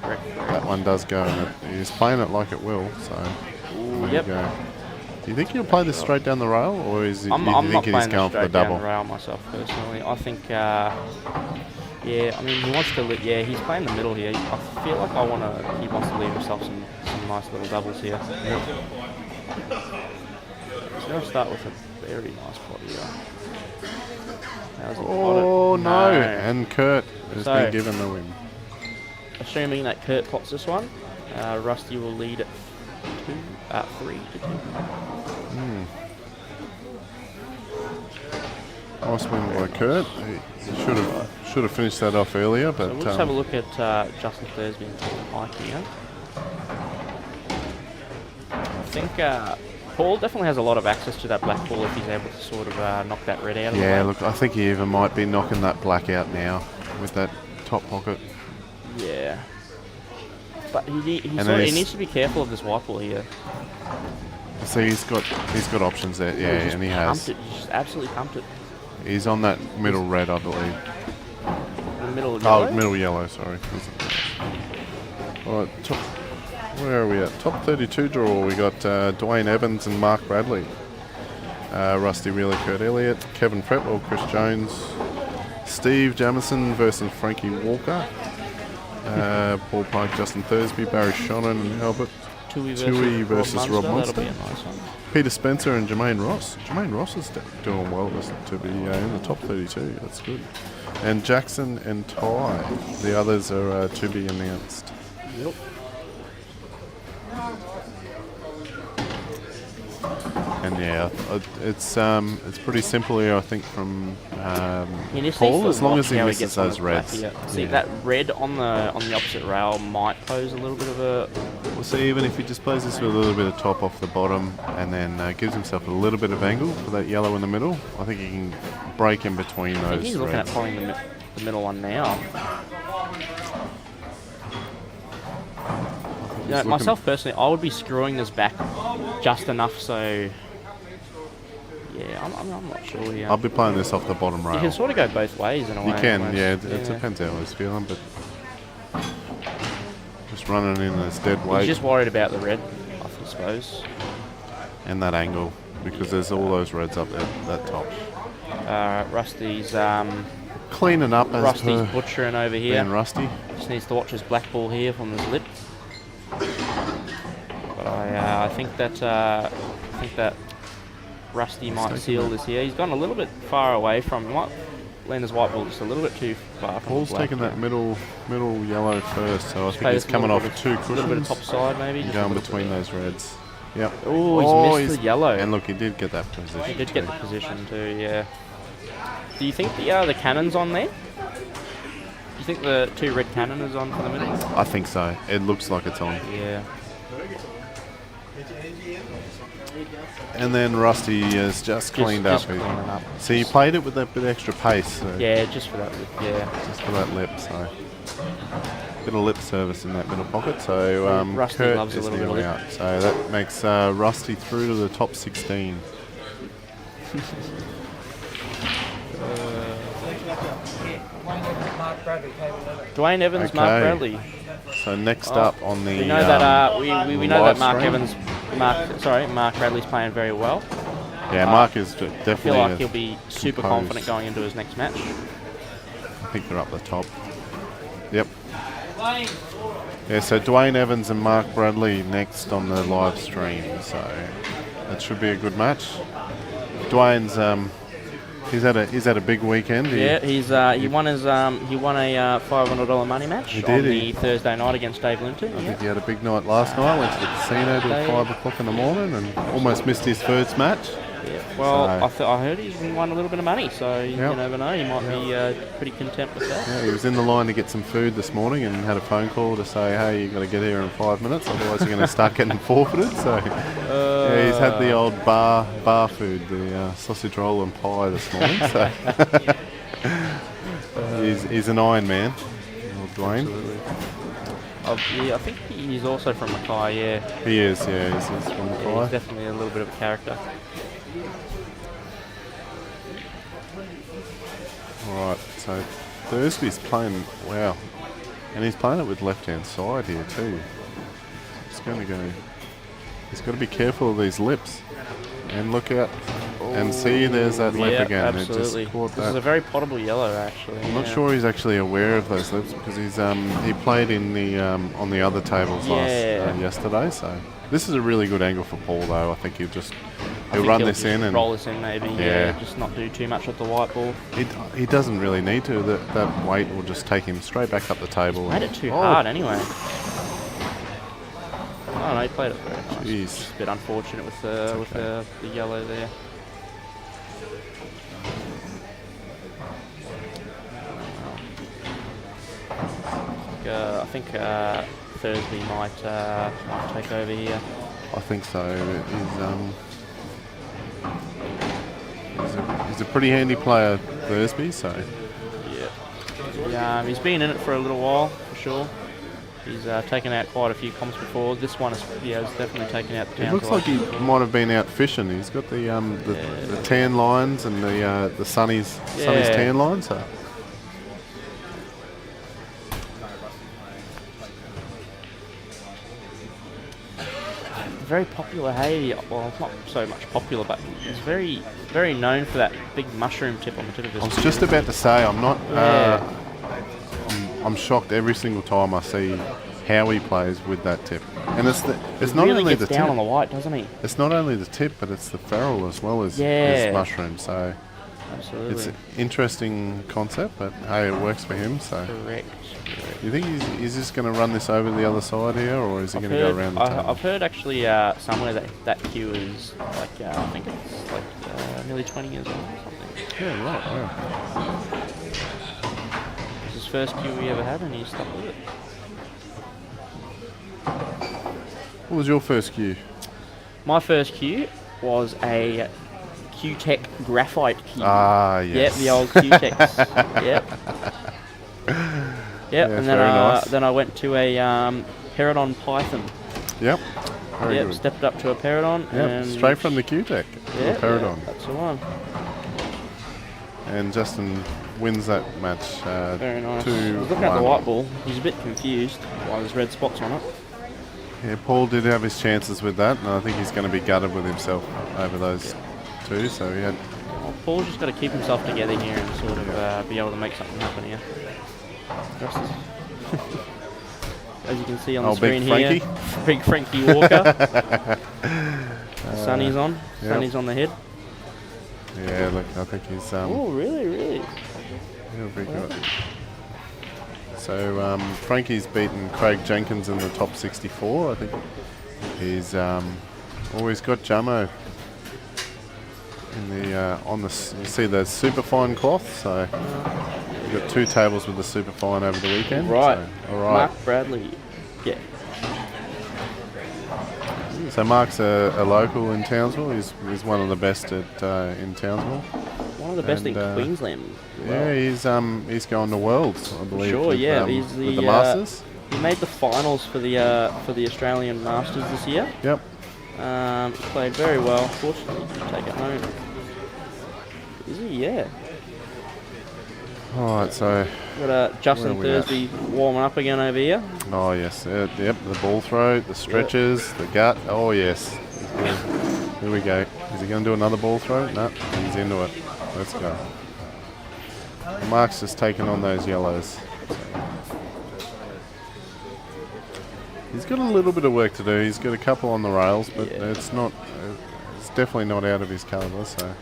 Correct. that one does go. And he's playing it like it will, so there Yep. you go. Do you think he'll play this straight down the rail, or is he, I'm you not think he's playing going for the straight down double? the rail myself personally. I think, yeah, I mean he wants to. Yeah, he's playing the middle here. I feel like he wants to leave himself some nice little doubles here. Yep. He's going to start with a very nice pot here. How's he Oh pot it? no! And Kurt has So- been given the win. Assuming that Kurt pots this one, Rusty will lead at 3 to 2. Nice win by Kurt. He should have finished that off earlier, but So we'll just have a look at Justin Thursby and Ike here. I think Paul definitely has a lot of access to that black ball if he's able to sort of knock that red out of the way. yeah, look, I think he even might be knocking that black out now with that top pocket. Yeah. But he then needs to be careful of this white ball here. See, he's got options there. Yeah, He just and he pumped has. it. He just absolutely pumped it. He's on that middle red, I believe. The middle Oh, middle yellow. Sorry. All right, where are we at? Top 32 draw. We got Dwayne Evans and Mark Bradley. Rusty Wheeler, Kurt Elliott, Kevin Fretwell, Chris Jones, Steve Jamison versus Frankie Walker, Paul Pike, Justin Thursby, Barry Shonen and Albert Tui versus Rob Monster. That'll be a nice one. Peter Spencer and Jermaine Ross. Jermaine Ross is doing well to be in the top 32. That's good. And Jackson and Ty. The others are to be announced. Yep. And yeah, it's pretty simple here, I think, from He just needs Paul, to as long watch as he how misses gets on those the black reds. here. See, Yeah. that red on the opposite rail might pose a little bit of a... Well, see, even if he just plays this with a little bit of top off the bottom and then gives himself a little bit of angle for that yellow in the middle, I think he can break in between I those think he's looking at reds. pulling the middle one now. You know, looking- myself personally, I would be screwing this back just enough so... Yeah, I'm not sure here. I'll be playing this off the bottom rail. You can sort of go both ways in a way. You can, almost. yeah. It depends how he's feeling, but just running in as dead weight He's just worried about the red, I suppose. and that angle because there's all those reds up at that top. Rusty's Cleaning up as Rusty's per butchering over being here. Rusty. Just needs to watch his black ball here from his lip. But I think that Rusty might taking seal that. this here. He's gone a little bit far away from. He might land his white ball just a little bit too far from Paul's the black. taking that middle yellow first, so I Play think he's this coming little off bit two A little bit of cushions top side maybe. and just a going little between bit. those reds. Yep. Oh, he's missed the yellow. And look, he did get that position. He did get too. the position too, yeah. Do you think the cannon's on there? Do you think the two red cannon is on for the middle? I think so. It looks like it's on. Yeah. And then Rusty has just cleaned just up. cleaning up. So he played it with that bit extra pace. So Yeah, just for that. Yeah. Just for that lip, so bit of lip service in that middle pocket. So Rusty Kurt loves a is little bit of nearly lip. out. So that makes Rusty through to the top 16. Mark Bradley came in. Dwayne Evans, Mark Okay. Bradley. So next Oh, up on the We know that we know that live stream. Mark Bradley's playing very well. Yeah, Mark is I feel definitely. like he'll be super composed. confident going into his next match. I think they're up the top. Yep. Yeah, so Dwayne Evans and Mark Bradley next on the live stream. So that should be a good match. Dwayne's He's had a big weekend. Yeah, he won a $500 money match He on did, the Thursday night against Dave Linton. I Yeah. think he had a big night last night. Went to the casino till 5 o'clock in the morning and almost missed his first match. Yeah. Well, So- I heard he's won a little bit of money, so you never know. He might be pretty content with that. Yeah, he was in the line to get some food this morning and had a phone call to say, hey, you got to get here in 5 minutes, otherwise you're going to start getting forfeited. So yeah, he's had the old bar food, the sausage roll and pie this morning. So he's an Iron Man, old Dwayne. Yeah, I think he's also from Mackay. Yeah, He is, yeah, he's from he's Mackay. definitely a little bit of a character. Alright, so Thursby's playing, wow, and he's playing it with left-hand side here too. He's going to go, he's got to be careful of these lips. And look out, and see there's that lip Yeah, again. absolutely. It just caught This is that. a very potable yellow, actually. I'm not sure he's actually aware of those lips because he played in the on the other tables yesterday. So this is a really good angle for Paul though. I think he'll run this in and roll this in maybe. Yeah, just not do too much with the white ball. he doesn't really need to. That weight will just take him straight back up the table. Made it too hard anyway. Oh no, he played it very nice. Jeez. Just a bit unfortunate with the yellow there. I think Thursby might take over here. I think so. He's a pretty handy player, Thursby. So yeah, he's been in it for a little while for sure. He's taken out quite a few comps before. This one is definitely taken out the it town. looks like he might have been out fishing. He's got the tan lines and the Sunny's tan lines. So. Very popular, hey. Well, not so much popular, but he's very, very known for that big mushroom tip on the tip of his. I was just about to say, I'm not. I'm shocked every single time I see how he plays with that tip, and it's not really only gets the down tip. on the white, doesn't he? It's not only the tip, but it's the ferrule as well as his mushroom. So absolutely, it's an interesting concept, but hey, it works for him. So correct. you think he's just going to run this over the other side here, or is he going to go around the table? I've heard actually somewhere that cue is like I think it's like nearly 20 years old or something. Yeah, right. Wow. It's his first cue we ever had, and he's stuck with it. What was your first cue? My first cue was a Q-Tech graphite cue. Ah, yes. Yep, the old Q-Techs. Yep. Yep, and then nice. then I went to a Peridon Python. Yep. Very good. Stepped up to a Peridon. Yep, And straight from the Q-Tech. yeah, Peridon. that's the one. And Justin wins that match. Very nice. 2-1. Looking at the white ball, he's a bit confused why there's red spots on it. Yeah, Paul did have his chances with that, and I think he's going to be gutted with himself over those two. So he had. Well, Paul's just got to keep himself together here and sort of be able to make something happen here. As you can see on the screen here, big Frankie Walker. Sunny's on. Yep. Sunny's on the head. Yeah, look, I think he's. Oh, really? He'll be good. So Frankie's beaten Craig Jenkins in the top 64. I think he's always got Jamo in the you see the super fine cloth. So we've got 2 tables with the super fine over the weekend. Right. So, all right. Mark Bradley. Yeah. So Mark's a local in Townsville. He's one of the best in Townsville. One of the best in Queensland. Yeah, he's going to Worlds, I believe. Sure, with, yeah. with He's the Masters. He made the finals for the Australian Masters this year. Yep. He played very well. Fortunately, he didn't take it home. Is he? Yeah. All right, so Got Justin where are we Thursby warming up again over here. oh yes, yep, the ball throw, the stretches, the gut. Oh yes. Here we go. Is he going to do another ball throw? No, he's into it. Let's go. Mark's just taking on those yellows. He's got a little bit of work to do. He's got a couple on the rails, but it's not. It's definitely not out of his caliber. So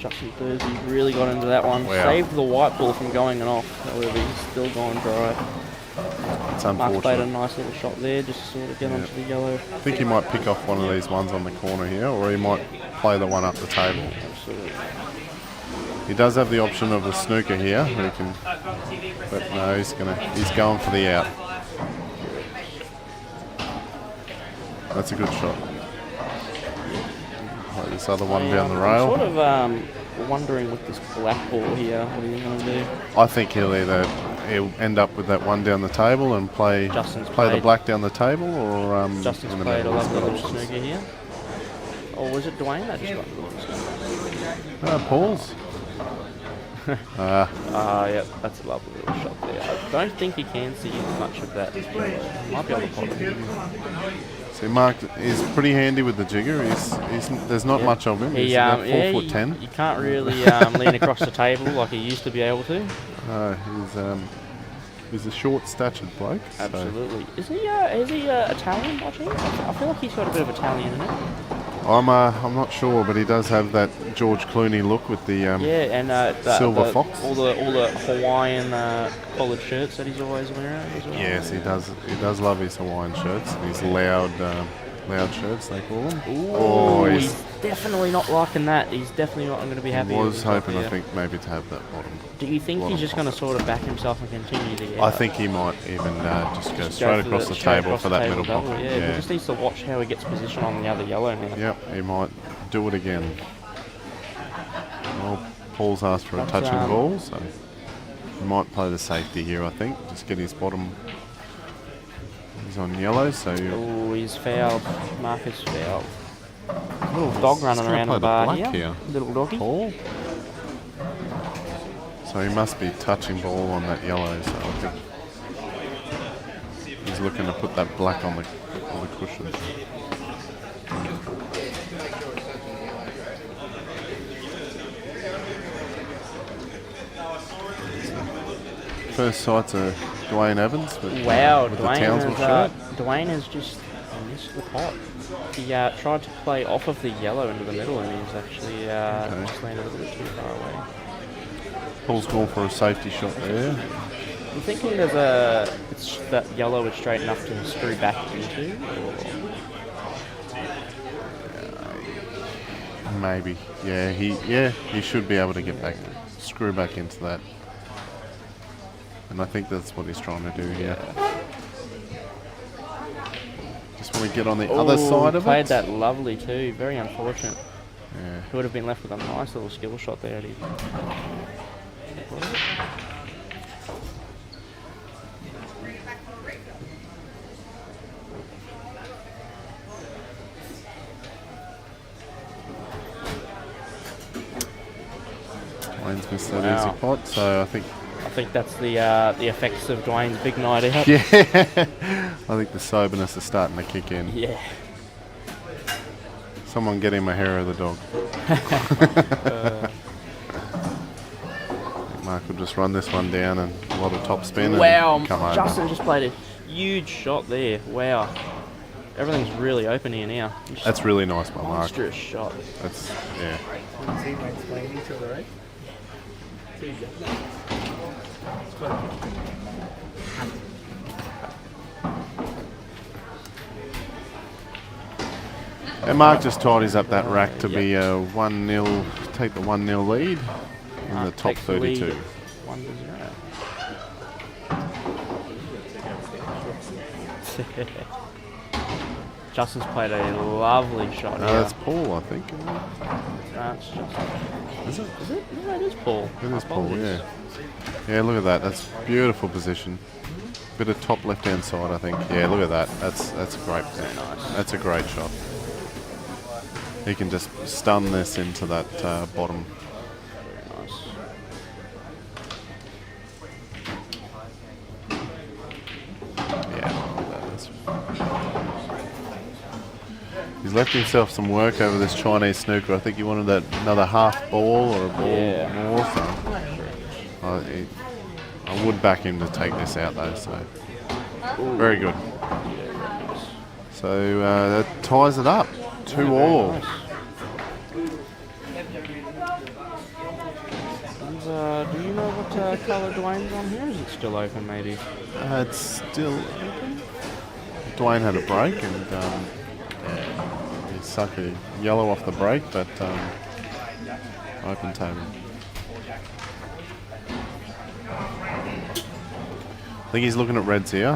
Justin Thursby really got into that one. Wow. Saved the white ball from going off. However, he's still gone dry. It's Mark played a unfortunate. nice little shot there, just to sort of get onto the yellow. I think he might pick off one of these ones on the corner here, or he might play the one up the table. Absolutely. He does have the option of a snooker here, who can, but no, he's going for the out. That's a good shot. Like this other one down the rail. I'm sort of wondering with this black ball here, what are you going to do? I think he'll end up with that one down the table and play Justin's the played- black down the table, or Justin's in the played a middle. lovely little snooker here. Or was it Dwayne that just got the Paul's. yeah, that's a lovely little shot there. I don't think he can see much of that. Might be able to pop it. See, Mark is pretty handy with the jigger. There's not much of him. He's about 4'10". You can't really lean across the table like he used to be able to. He's a short-statured bloke. so- Absolutely. Is he Italian by chance? I feel like he's got a bit of Italian in it. I'm not sure, but he does have that George Clooney look with the silver fox. All the Hawaiian collared shirts that he's always wearing as well. Yes, he does. He does love his Hawaiian shirts. His loud shirts, they call them. Ooh, he's definitely not liking that. He's definitely not going to be happy. I with was himself hoping, I here. think, maybe to have that bottom. Do you think he's just going to sort of back himself and continue to get I up? think he might even just go Go straight for across the straight table across for the that table middle double, block. yeah. He just needs to watch how he gets position on the other yellow now. Yep, he might do it again. Well, Paul's asked for a But, touching ball, so he might play the safety here, I think. Just get his bottom. He's on yellow, so Oh, he's fouled. Marcus fouled. Little dog running gonna around play the the bar black here. here. Little doggy. Paul. So he must be touching ball on that yellow, so I think he's looking to put that black on the cushion. First sight to Dwayne Evans Wow, with the Townsville shirt. Dwayne has just missed the pot. He tried to play off of the yellow into the middle, and he's actually just landed a little bit too far away. Paul's gone for a safety shot there. I'm thinking that yellow is straight enough to screw back into. Or? Maybe. Yeah, he should be able to get back, screw back into that. And I think that's what he's trying to do here. Just want to get on the other side of it. Played that lovely too. Very unfortunate. Yeah. He would have been left with a nice little skill shot there. Dwayne's missed that easy pot, so I think I think that's the effects of Dwayne's big night out. yeah, I think the soberness is starting to kick in. Yeah. Someone get him a hair of the dog. Mark will just run this one down and a lot of top spin Wow, and come over. Justin just played a huge shot there. Wow. Everything's really open here now. That's really nice by Mark. Monstrous shot. That's, yeah. Teammates playing each other, right? And Mark just tidies up that rack to be 1-0, take the 1-0 lead in the top Takes the lead 32. 1-0. Justin's played a lovely shot No, here. that's Paul, I think. Isn't it? That's Justin. Is it? Is it? No, it is Paul. It is Paul, Apologies. yeah. Yeah, look at that. That's beautiful position. Bit of top left-hand side, I think. Yeah, look at that. That's a great. That's a great shot. He can just stun this into that bottom. Very nice. Yeah, look at that. He's left himself some work over this Chinese snooker. I think he wanted that another half ball or a ball more. So I would back him to take this out though. So very good. So that ties it up. 2-2. colour Dwayne's on here? Is it still open, maybe? It's still open. Dwayne had a break and he sucked a yellow off the break, but open table. I think he's looking at reds here.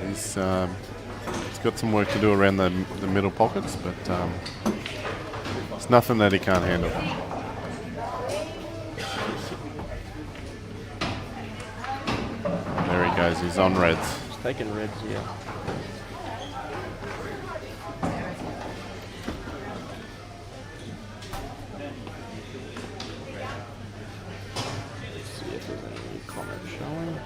He's got some work to do around the middle pockets, but it's nothing that he can't handle. There he goes, he's on reds. He's taking reds, yeah. Let's see if there's any comments showing.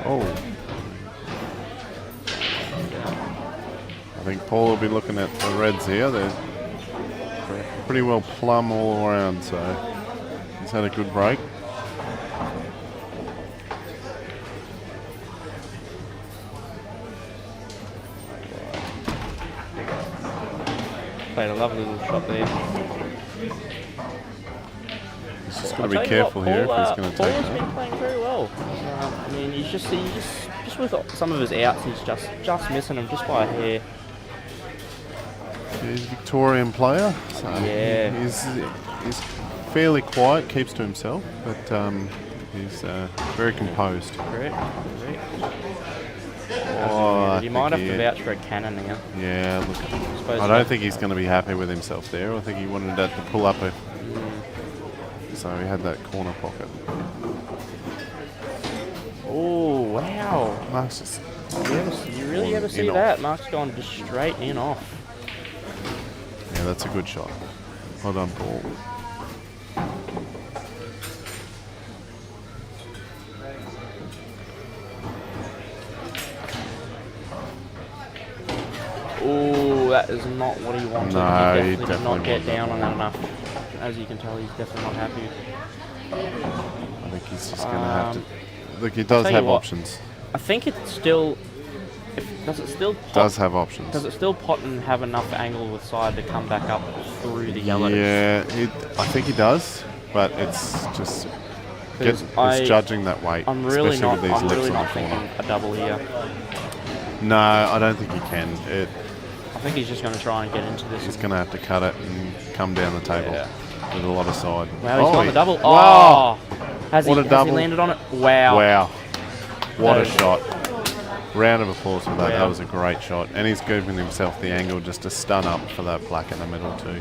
Oh. I think Paul will be looking at the reds here. They're pretty well plumb all around, so he's had a good break. Played a lovely little shot there. He's just got to be careful here if he's going to Paul take has that. been playing very well. I mean, he's just with some of his outs, he's just missing them just by a hair. He's a Victorian player, so Yeah. he's fairly quiet, keeps to himself, but he's very composed. Correct. Oh, You might have to vouch for a cannon now. Yeah, look, Suppose I don't think he's going to be happy with himself there. I think he wanted that to pull up so he had that corner pocket. Oh, wow. Mark's just You really ever see in that? off. Mark's gone just straight in off. Yeah, that's a good shot. Well done, Paul. Oh, that is not what he wanted. No, he he definitely did definitely not get wasn't. down on that enough. As you can tell, he's definitely not happy. I think he's just going to have to... Look, he does tell you have what, options. I think it's still... Does it still pot? Does have options. Does it still pot and have enough angle with side to come back up through the yellows? Yeah, I think he does, but it's just... Because it's judging that weight, I'm really especially not. with these I'm lips really on not the corner. thinking a double here. No, I don't think he can. I think he's just going to try and get into this. He's going to have to cut it and come down the table with a lot of side. Wow, he's got the double. Wow! Oh, has What a he double. landed on it? Wow. Wow. What a That is- shot. Round of applause for that. Wow. That was a great shot. And he's giving himself the angle just to stun up for that black in the middle too.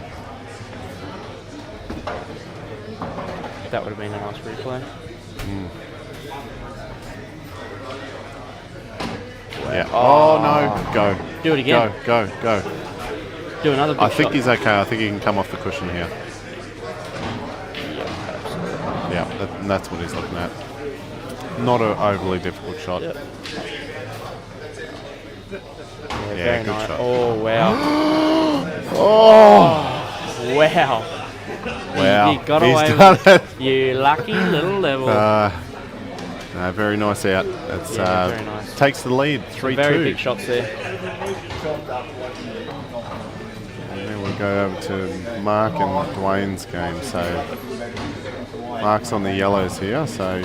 That would have been a nice replay. Yeah. Oh, no. Go. Do it again. Go. Do another big I think shot. he's okay. I think he can come off the cushion here. Yeah, absolutely. Yeah, and that's what he's looking at. Not an overly difficult shot. Yep. Yeah, Very good nice. shot. Oh, wow. Oh! Wow. Wow. You got He's away done with it. You lucky little level. No, very nice out. That's Yeah, very nice. takes the lead, 3-2. Very big shots there. And then we'll go over to Mark and Dwayne's game. So Mark's on the yellows here. So I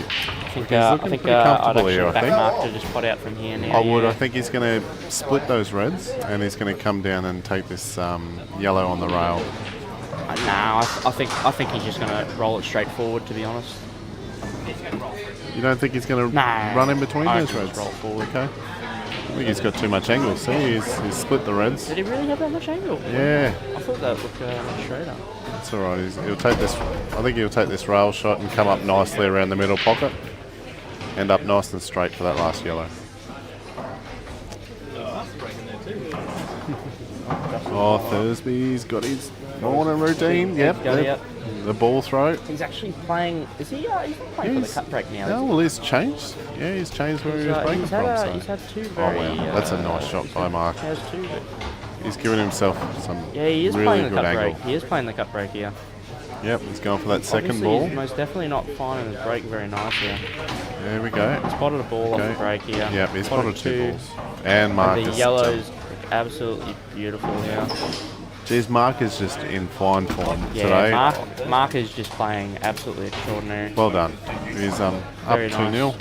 think, he's looking pretty I'd comfortable actually here, I back think. Mark to just pot out from here now. I would. yeah. I think he's going to split those reds, and he's going to come down and take this yellow on the rail. No, I think he's just going to roll it straight forward, to be honest. You don't think he's going to Nah, run in between I those reckon reds? just roll forward. Okay. I think he's got too much angle. See, he's split the reds. Did he really have that much angle? Yeah, I thought that looked much straighter. that's all right. He'll take this. I think he'll take this rail shot and come up nicely around the middle pocket. End up nice and straight for that last yellow. Oh, Thursby's got his morning routine. Yep, got it. the ball throw. He's actually playing. Is he? He's not playing for the cut break now. No, is well, he's changed. Yeah, he's changed where he? he was breaking He's from. had, he's So. had two Oh very. wow, that's a nice shot by Mark. He has two. But He's giving himself some yeah, he is really playing the good cut angle. break. He is playing the cut break here. Yep, he's going for that second Obviously, ball. He's most definitely not finding his break very nice here. There we go. Spotted a ball off the break here. Yep, he's spotted two balls. And Mark And the is yellows look absolutely beautiful here. Geez, Mark is just in fine form today. Yeah, Mark is just playing absolutely extraordinary. Well done. He's up Very 2-0.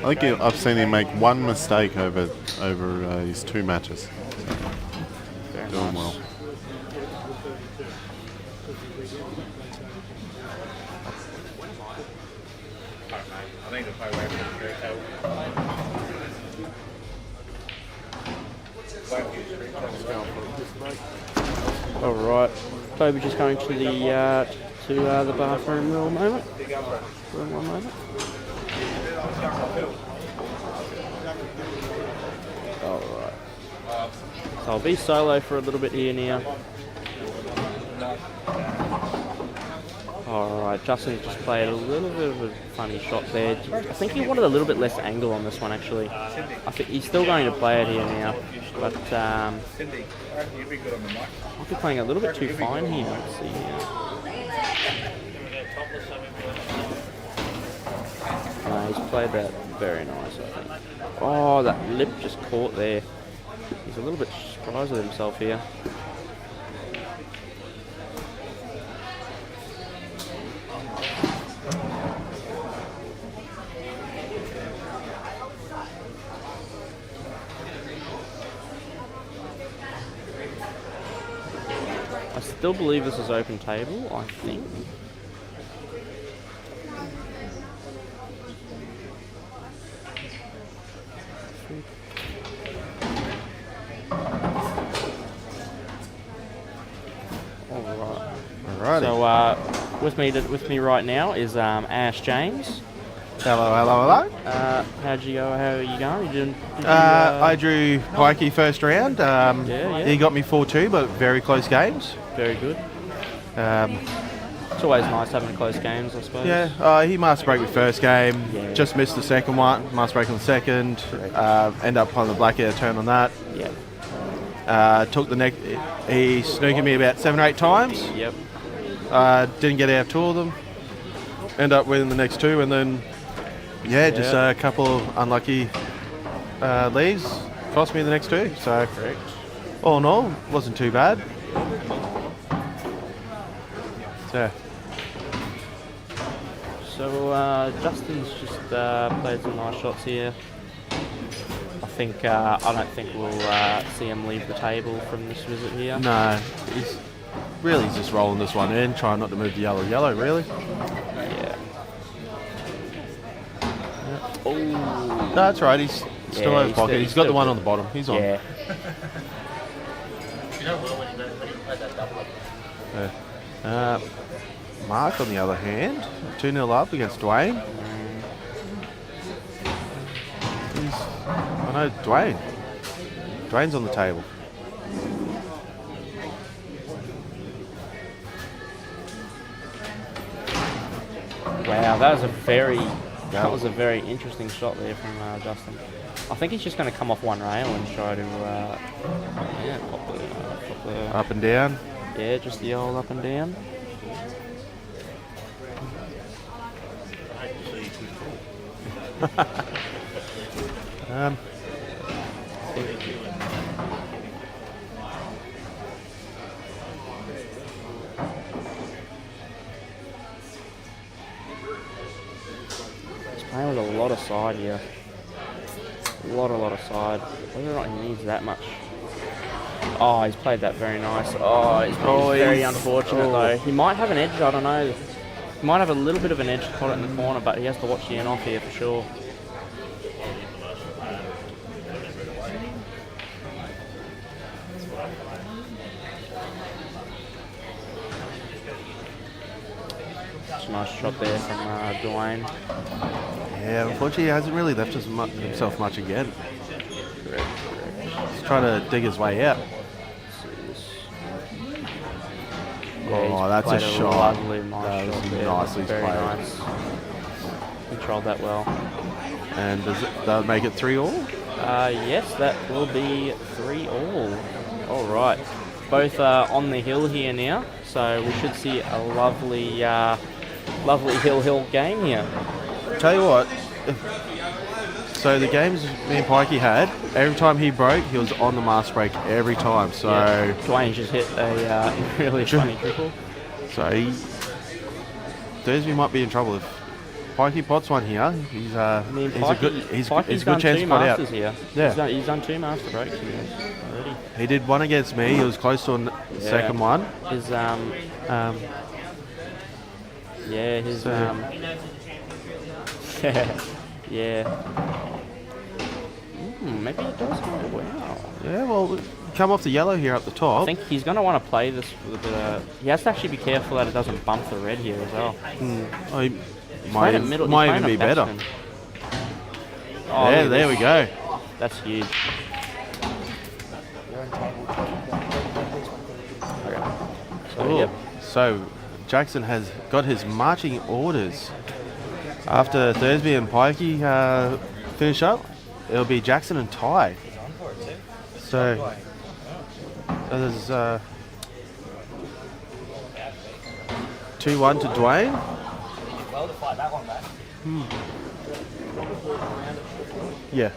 I think I've seen him make one mistake over his 2 matches. Very Doing nice. well. I need to play away from the All right, Toby just going to the bathroom for a moment. For one moment. All right. So I'll be solo for a little bit here now. Alright, Justin's just played a little bit of a funny shot there. I think he wanted a little bit less angle on this one actually. I think he's still going to play it here now, but might be playing a little bit too fine here. Let's see here. No, he's played that very nice, I think. Oh, that lip just caught there. He's a little bit surprised with himself here. I still believe this is open table, I think. Alrighty. So with me right now is Ash James. Hello. How'd you go? How are you going? Did you, I drew Pikey first round. Yeah. He got me 4-2, but very close games. Very good. It's always nice having close games, I suppose. Yeah, he master break with first game. Yeah. Just missed the second one. Master break on the second. End up playing the black air turn on that. Yeah. Took the neck. He snooked me about 7 or 8 times. Yep. Didn't get out 2 of them. End up winning the next 2, and then just a couple of unlucky leaves cost me the next 2. So Correct. all in all, wasn't too bad. So Justin's just played some nice shots here. I don't think we'll see him leave the table from this visit here. No, he's just rolling this one in, trying not to move the yellow, really. Yeah. Oh. No, that's right, he's still over pocket. He's got the one on the bottom. He's on. Yeah. Mark, on the other hand, 2-0 up against Dwayne. I know Dwayne. Dwayne's on the table. Wow, that was a very interesting shot there from Justin. I think he's just going to come off one rail and try to pop the Up and down. Yeah, just the old up and down. He's playing with a lot of side here. A lot of side. Whether or not he needs that much. Oh, he's played that very nice. Oh, it's very unfortunate though. He might have an edge, I don't know. He might have a little bit of an edge to put it in the corner, but he has to watch the end off here for sure. It's a nice shot there from Dwayne. Yeah, unfortunately, he hasn't really left himself much again. Correct. He's trying to dig his way out. Oh, that's a shot. Lovely, nice That was shot there. nicely Very played. nice. Controlled that well. And that'll make it 3-all? Yes, that will be 3-all. All right. Both on the hill here now, so we should see a lovely hill game here. Tell you what, So the games me and Pikey had, every time he broke, he was on the mask break every time. So Dwayne just hit a really funny triple. So Thursby might be in trouble if Pikey pots one here. He's he's a good chance to pot out. Here. Yeah, he's done 2 master breaks here already. he did one against me. He was close to a second one. His maybe it does go. Wow. Yeah, well, come off the yellow here up the top. I think he's going to want to play this with he has to actually be careful that it doesn't bump the red here as well. Oh, he might even be better. Oh, yeah, there we go. That's huge. Okay. So Jackson has got his marching orders. After Thursby and Pikey finish up, it'll be Jackson and Ty. So there's 2-1 to Dwayne. Well to fight that one back. Yeah.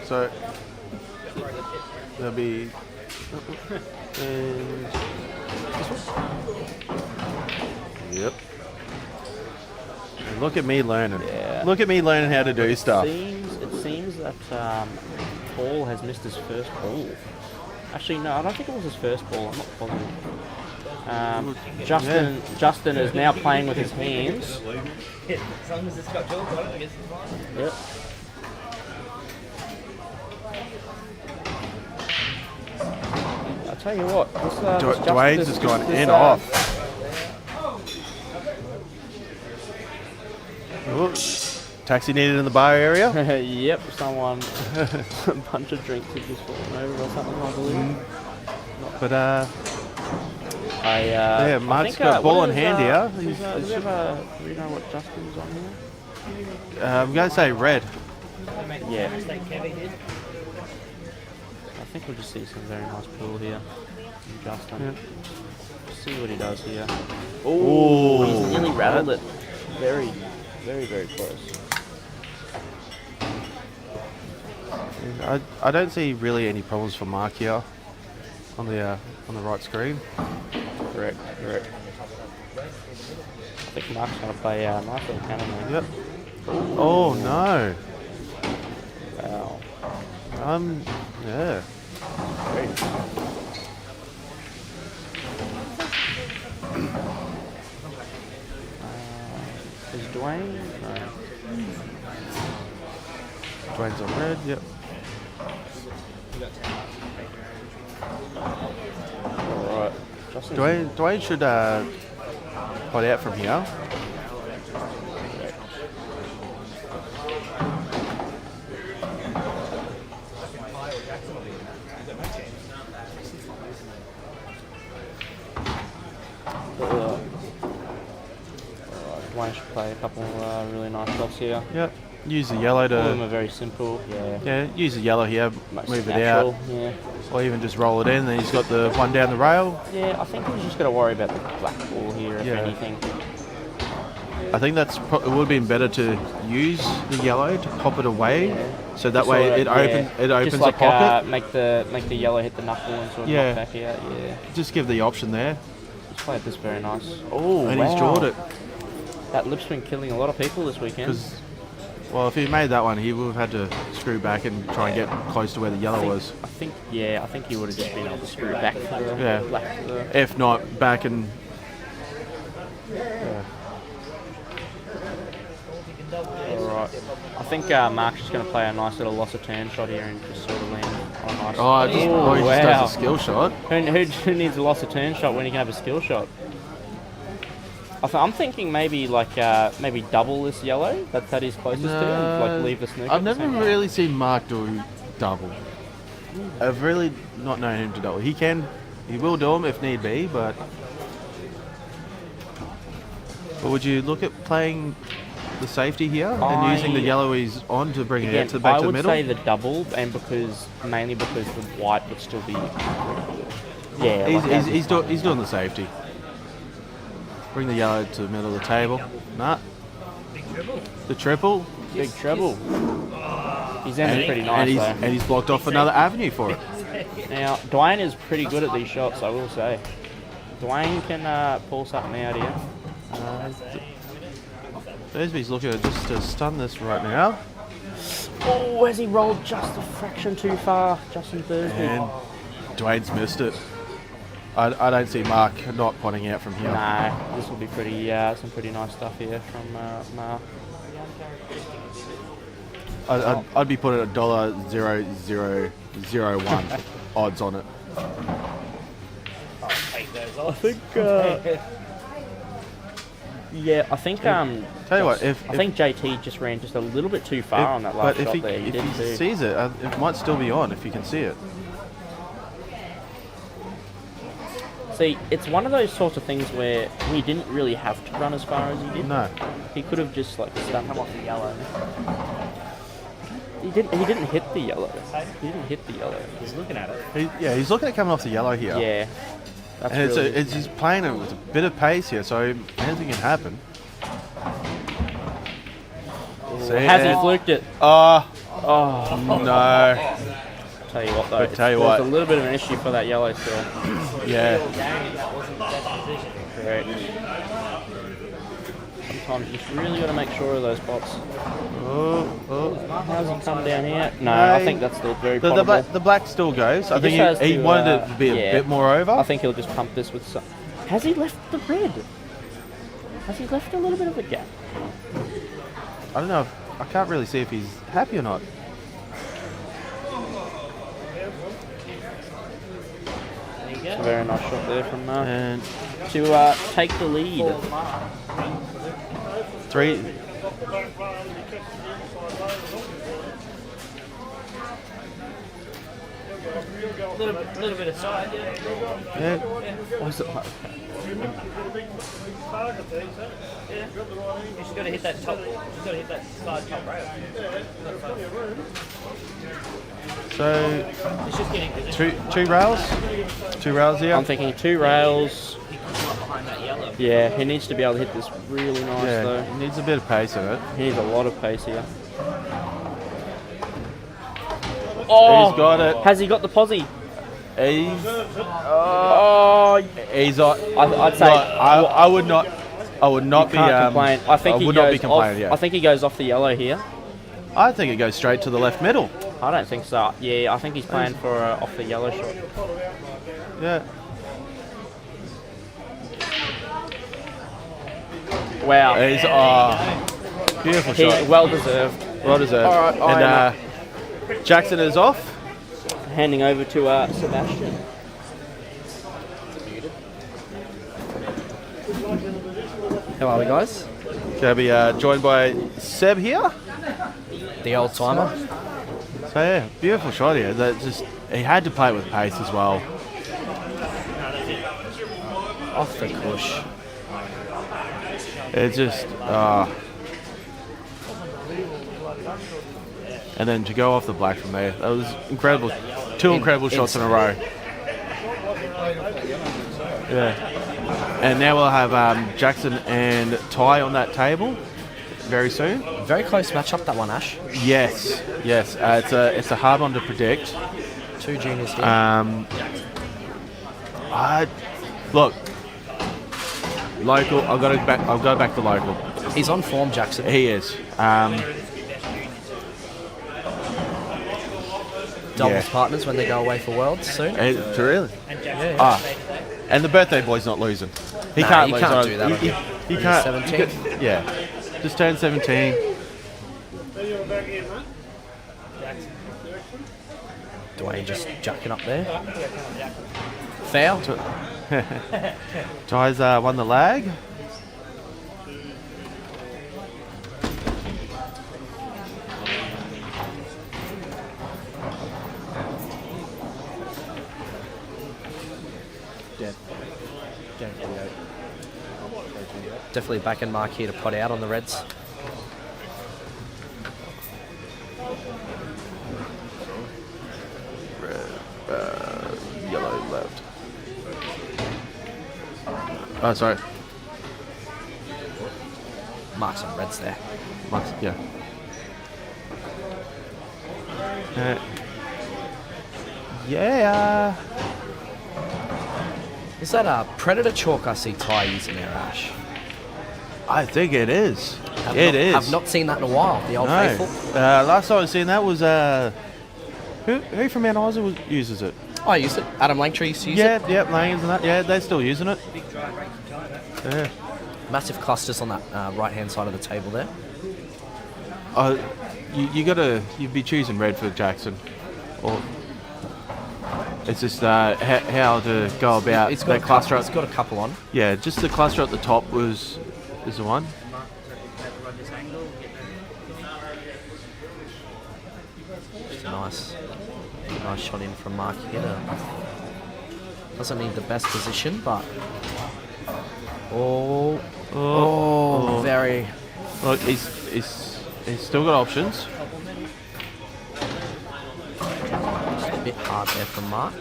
So there'll be yep. And look at me learning. Yeah. Look at me learning how to do stuff. It seems that Paul has missed his first ball. Actually, no, I don't think it was his first ball. I'm not positive. Justin is now playing with his hands. As long as it's got Joel on it, I guess it's fine. Yep. I'll tell you what. Dwayne's just gone in off. Taxi needed in the bar area. Yep, someone, a bunch of drinks have just fallen over or something, I believe. But I Mark's think, got ball what in is, hand here. do we know what Justin's on here? I'm going to say red. Yeah. I think we'll just see some very nice pool here from Justin. Yep. See what he does here. Oh, he's nearly rattled it. Very, very, very close. I don't see really any problems for Mark here on the right screen. Correct. I think Mark's going to play nice little cannon. Yep. Oh no. Wow. Yeah. Great. Is Dwayne? No. Dwayne's on red. Yep. Alright. Dwayne should pot out from here. Dwayne should play a couple really nice shots here. Yep. Use the yellow All of them to. are very simple. Yeah. Yeah. Use the yellow here. Most Move it natural, out. Yeah. Or even just roll it in. Then he's got the one down the rail. Yeah. I think he's just got to worry about the black ball here, if anything. I think it would have been better to use the yellow to pop it away, so that way it opens just like, the pocket. Make the yellow hit the knuckle and sort of knock back out. Yeah. Just give the option there. He's played this very nice. Oh, and he's drawed it. That lip's been killing a lot of people this weekend. Well, if he made that one, he would have had to screw back and try and get close to where the yellow was. I think he would have just been able to screw back for the black. If not, back and. Alright. I think Mark's just going to play a nice little loss of turn shot here and just sort of land on a nice... he just does a skill shot. Who needs a loss of turn shot when you can have a skill shot? I'm thinking maybe maybe double this yellow that he's closest to and leave the snooker. I've never really seen Mark do double. I've really not known him to double. He will do them if need be, but would you look at playing the safety here and using the yellow he's on to bring it out back to the middle? I would say the double, and mainly because the white would still be. Yeah, he's doing the safety. Bring the yellow to the middle of the table. Nah. The triple. Big treble. He's ended pretty nice though. And he's blocked off another avenue for it. Now, Dwayne is pretty good at these shots, I will say. Dwayne can pull something out here. Thursby's looking just to stun this right now. Oh, has he rolled just a fraction too far, Justin Thursby? And Dwayne's missed it. I don't see Mark not potting out from here. No, this will be pretty, some pretty nice stuff here from Mark. I'd be putting $1.0001 odds on it. I think, yeah, I think, Tell you what, I think JT just ran just a little bit too far on that last shot there. If he sees it, it might still be on if you can see it. See, it's one of those sorts of things where he didn't really have to run as far as he did. No. He could have just like come off the yellow. He didn't hit the yellow. He didn't hit the yellow. He's looking at it. He's looking at coming off the yellow here. Yeah. That's And really he's playing it with a bit of pace here, so anything can happen. Has he fluked it? Oh, Tell no. you what though, But tell you there's what. a little bit of an issue for that yellow still. Yeah. Correct. Sometimes you just really got to make sure of those pots. How's he come down here? No, I think that's still very potable. The black still goes. I He think just has he to, wanted it to be a bit more over. I think he'll just pump this with some. Has he left the red? Has he left a little bit of a gap? I don't know. I can't really see if he's happy or not. It's a very nice shot there from And to take the lead. 3. Little bit of side, Yeah. What's it like? You just got to hit that top. You got to hit that side top rail. So It's just getting position. two rails. 2 rails here. I'm thinking 2 rails. He could come up behind that yellow. Yeah, he needs to be able to hit this really nice Yeah, though. he needs a bit of pace in it. He needs a lot of pace here. Oh, He's got it. Has he got the posse? He's on. I'd say I would not. I would not be. can't complain. I think he would goes not be complaining. off. Yeah. I think he goes off the yellow here. I think it goes straight to the left middle. I don't think so. Yeah, I think he's playing for off the yellow shot. Yeah. Wow. He's beautiful shot. Well deserved. Well deserved. All right, And Jackson is off. Handing over to Sebastian. How are we, guys? Gonna be joined by Seb here. The old timer. So yeah, beautiful shot here. That just he had to play it with pace as well. Off the cush. It's just and then to go off the black from there, that was incredible. 2 incredible shots in a row. Yeah. And now we'll have Jackson and Ty on that table very soon. Very close matchup, that one, Ash. Yes. It's a hard one to predict. 2 juniors here. Look, local. I'll go back to local. He's on form, Jackson. He is. Doubles partners when they go away for Worlds soon. Really? And the birthday boy's not losing. He Nah, can't you lose. can't do that. He can't. 17? Yeah. Just turned 17. Dwayne just jacking up there. Foul. Ty's won the lag. Definitely back and Mark here to pot out on the Reds. Yellow left. Oh, sorry. Marks on reds there. Yeah. Yeah. Is that a Predator chalk I see Ty using there, Ash? I think it is. I've not seen that in a while. The old faithful. Last time I seen that was who from Mount Isa uses it? I used it. Adam Langtree used to use it. Yeah, Langens and that. Yeah, they're still using it. Yeah. Massive clusters on that right-hand side of the table there. You'd be choosing red for Jackson, or it's just how to go about It's got that cluster. It's got a couple on. Yeah, just the cluster at the top is the one. Nice shot in from Mark here. Doesn't need the best position, but very. Look, he's still got options. Just a bit hard there from Mark.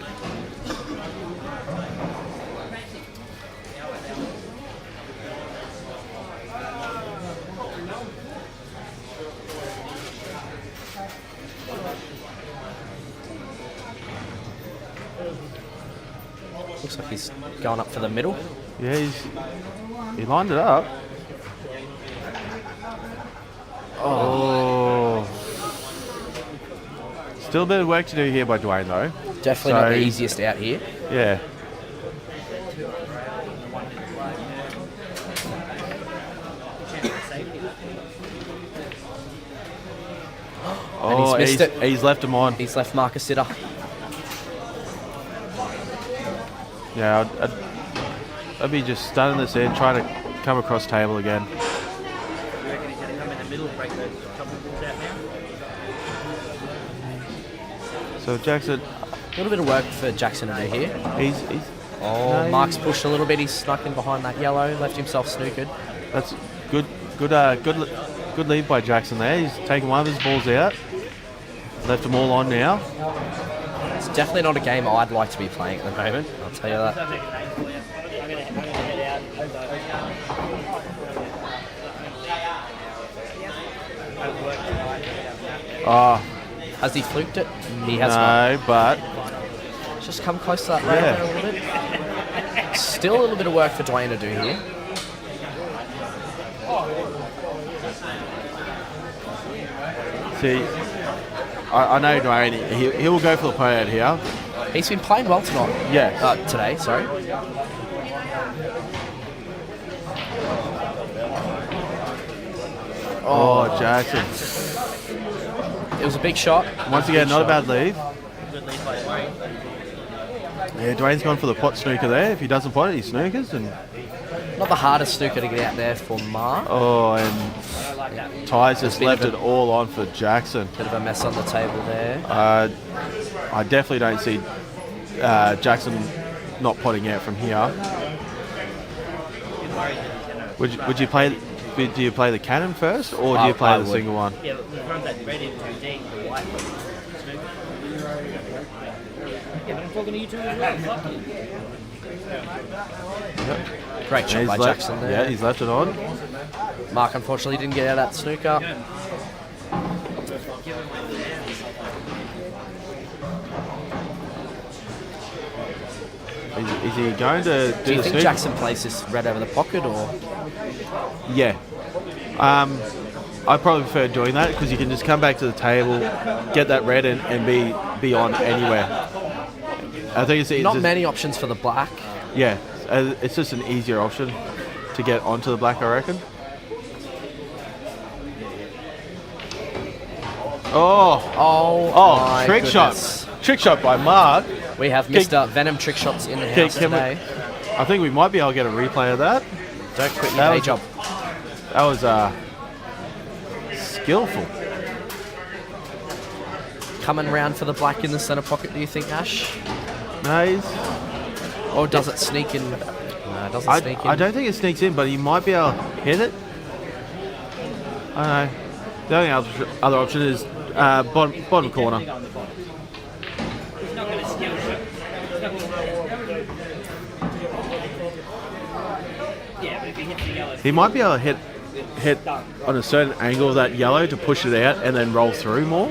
Looks like he's going up for the middle. Yeah, he lined it up. Oh. Still a bit of work to do here by Dwayne, though. Definitely not the easiest out here. Yeah. And he's missed it. He's left him on. He's left Mark a sitter. Yeah, I'd be just stunning this in, trying to come across table again. So Jackson, A little bit of work for Jackson to do here. he's Mark's pushed a little bit. He's snuck in behind that yellow, left himself snookered. that's good lead by Jackson there. He's taken one of his balls out, left them all on now. It's definitely not a game I'd like to be playing at the moment, I'll tell you that. Oh, Has he fluked it? He has no, but not. Just come close to that rail there a little bit. Still a little bit of work for Dwayne to do here. see, I know Dwayne, he will go for the play out here. He's been playing well tonight. Yes. Today, sorry. Oh, Jackson. It was a big shot. Once again, not a bad lead. Yeah, Dwayne's gone for the pot snooker there. If he doesn't pot it, he snookers. And Not the hardest snooker to get out there for Mark. oh, and Ty's just left it all on for Jackson. Bit of a mess on the table there. I definitely don't see Jackson not potting out from here. Would you play? Do you play the cannon first, or do you play the single one? Yeah, but the ones that red in deep, the white one. Yeah, but I'm talking to you two as well. Fuck you. Great shot by left, Jackson there. yeah, he's left it on. Mark unfortunately didn't get out of that snooker. Is he going to do Do you the think snook? Jackson plays this red over the pocket, or Yeah. I probably prefer doing that because you can just come back to the table, get that red and be on anywhere. I think it's not just, many options for the black? Yeah, it's just an easier option to get onto the black, I reckon. Oh, trick goodness. shot. Trick shot by Mark. We have Mr. Venom trick shots in the house today. I think we might be able to get a replay of that. Don't quit your day job. That was skillful. Coming round for the black in the centre pocket, do you think, Ash? No, he's... Or does it sneak in? No, it doesn't sneak in. I don't think it sneaks in, but he might be able to hit it. I don't know. The only other option is bottom corner. He might be able to hit hit on a certain angle of that yellow to push it out and then roll through more.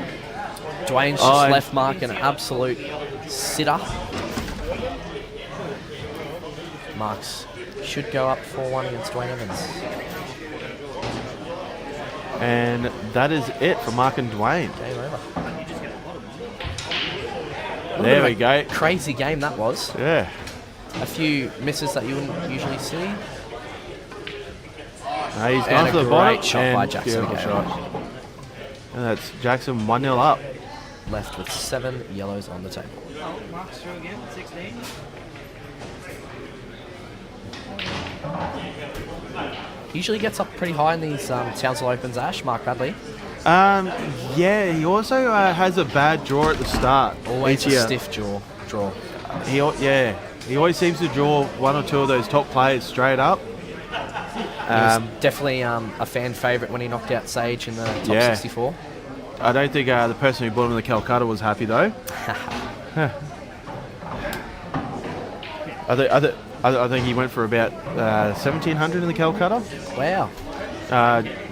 Dwayne's just left Mark an absolute sitter. Marks should go up 4-1 against Dwayne Evans. And that is it for Mark and Dwayne. Game over. There we go. Crazy game that was. Yeah. A few misses that you wouldn't usually see. He's And gone a for the great bottom. shot and by Jackson beautiful again. shot. And that's Jackson 1-0 up. Left with 7 yellows on the table. Oh, Mark's through again, 16. Usually gets up pretty high in these Townsville Opens, Ash, Mark Bradley. Yeah, he also has a bad draw at the start. Always each a year. stiff draw. He always seems to draw one or two of those top players straight up. He was definitely a fan favourite when he knocked out Sage in the top 64. I don't think the person who bought him the Calcutta was happy though. I think he went for about 1,700 in the Calcutta. Wow.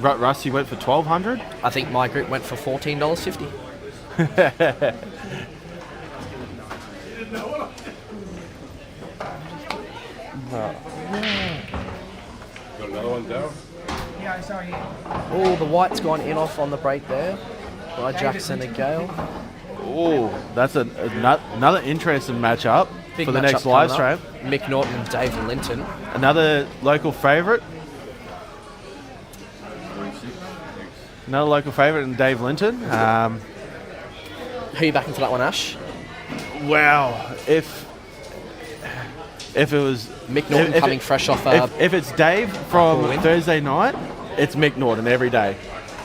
Rusty went for 1,200. I think my group went for $14.50. Got another one down. Yeah, I saw you. Oh, the white's gone in off on the break there by Jackson and Gale. Oh, that's another interesting matchup Big for the matchup next live coming stream. up. Mick Norton and Dave Linton. Another local favourite. Another local favourite in Dave Linton. Who are you backing for that one, Ash? Wow, if it was Mick Norton if coming fresh off if it's Dave from win. Thursday night, it's Mick Norton every day.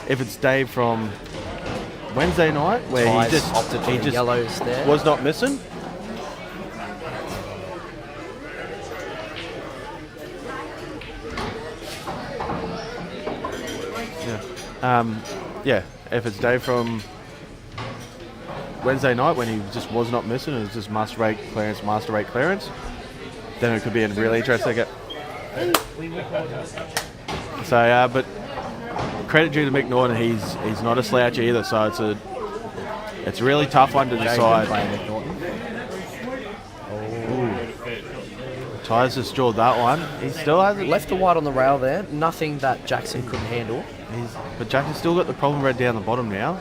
If it's Dave from Wednesday night, where Ties he just opted for he the just yellows there. was not missing. Yeah, if it's Dave from Wednesday night when he just was not missing, it was just master rate clearance, then it could be a really interesting. So, but credit due to Mick Norton, he's not a slouch either. So it's a really tough one to Very good decide. play, Mick Norton. Ty's just jawed that one. He still hasn't Left the white on the rail there. Nothing that Jackson couldn't handle. But Jackson's still got the problem red down the bottom now.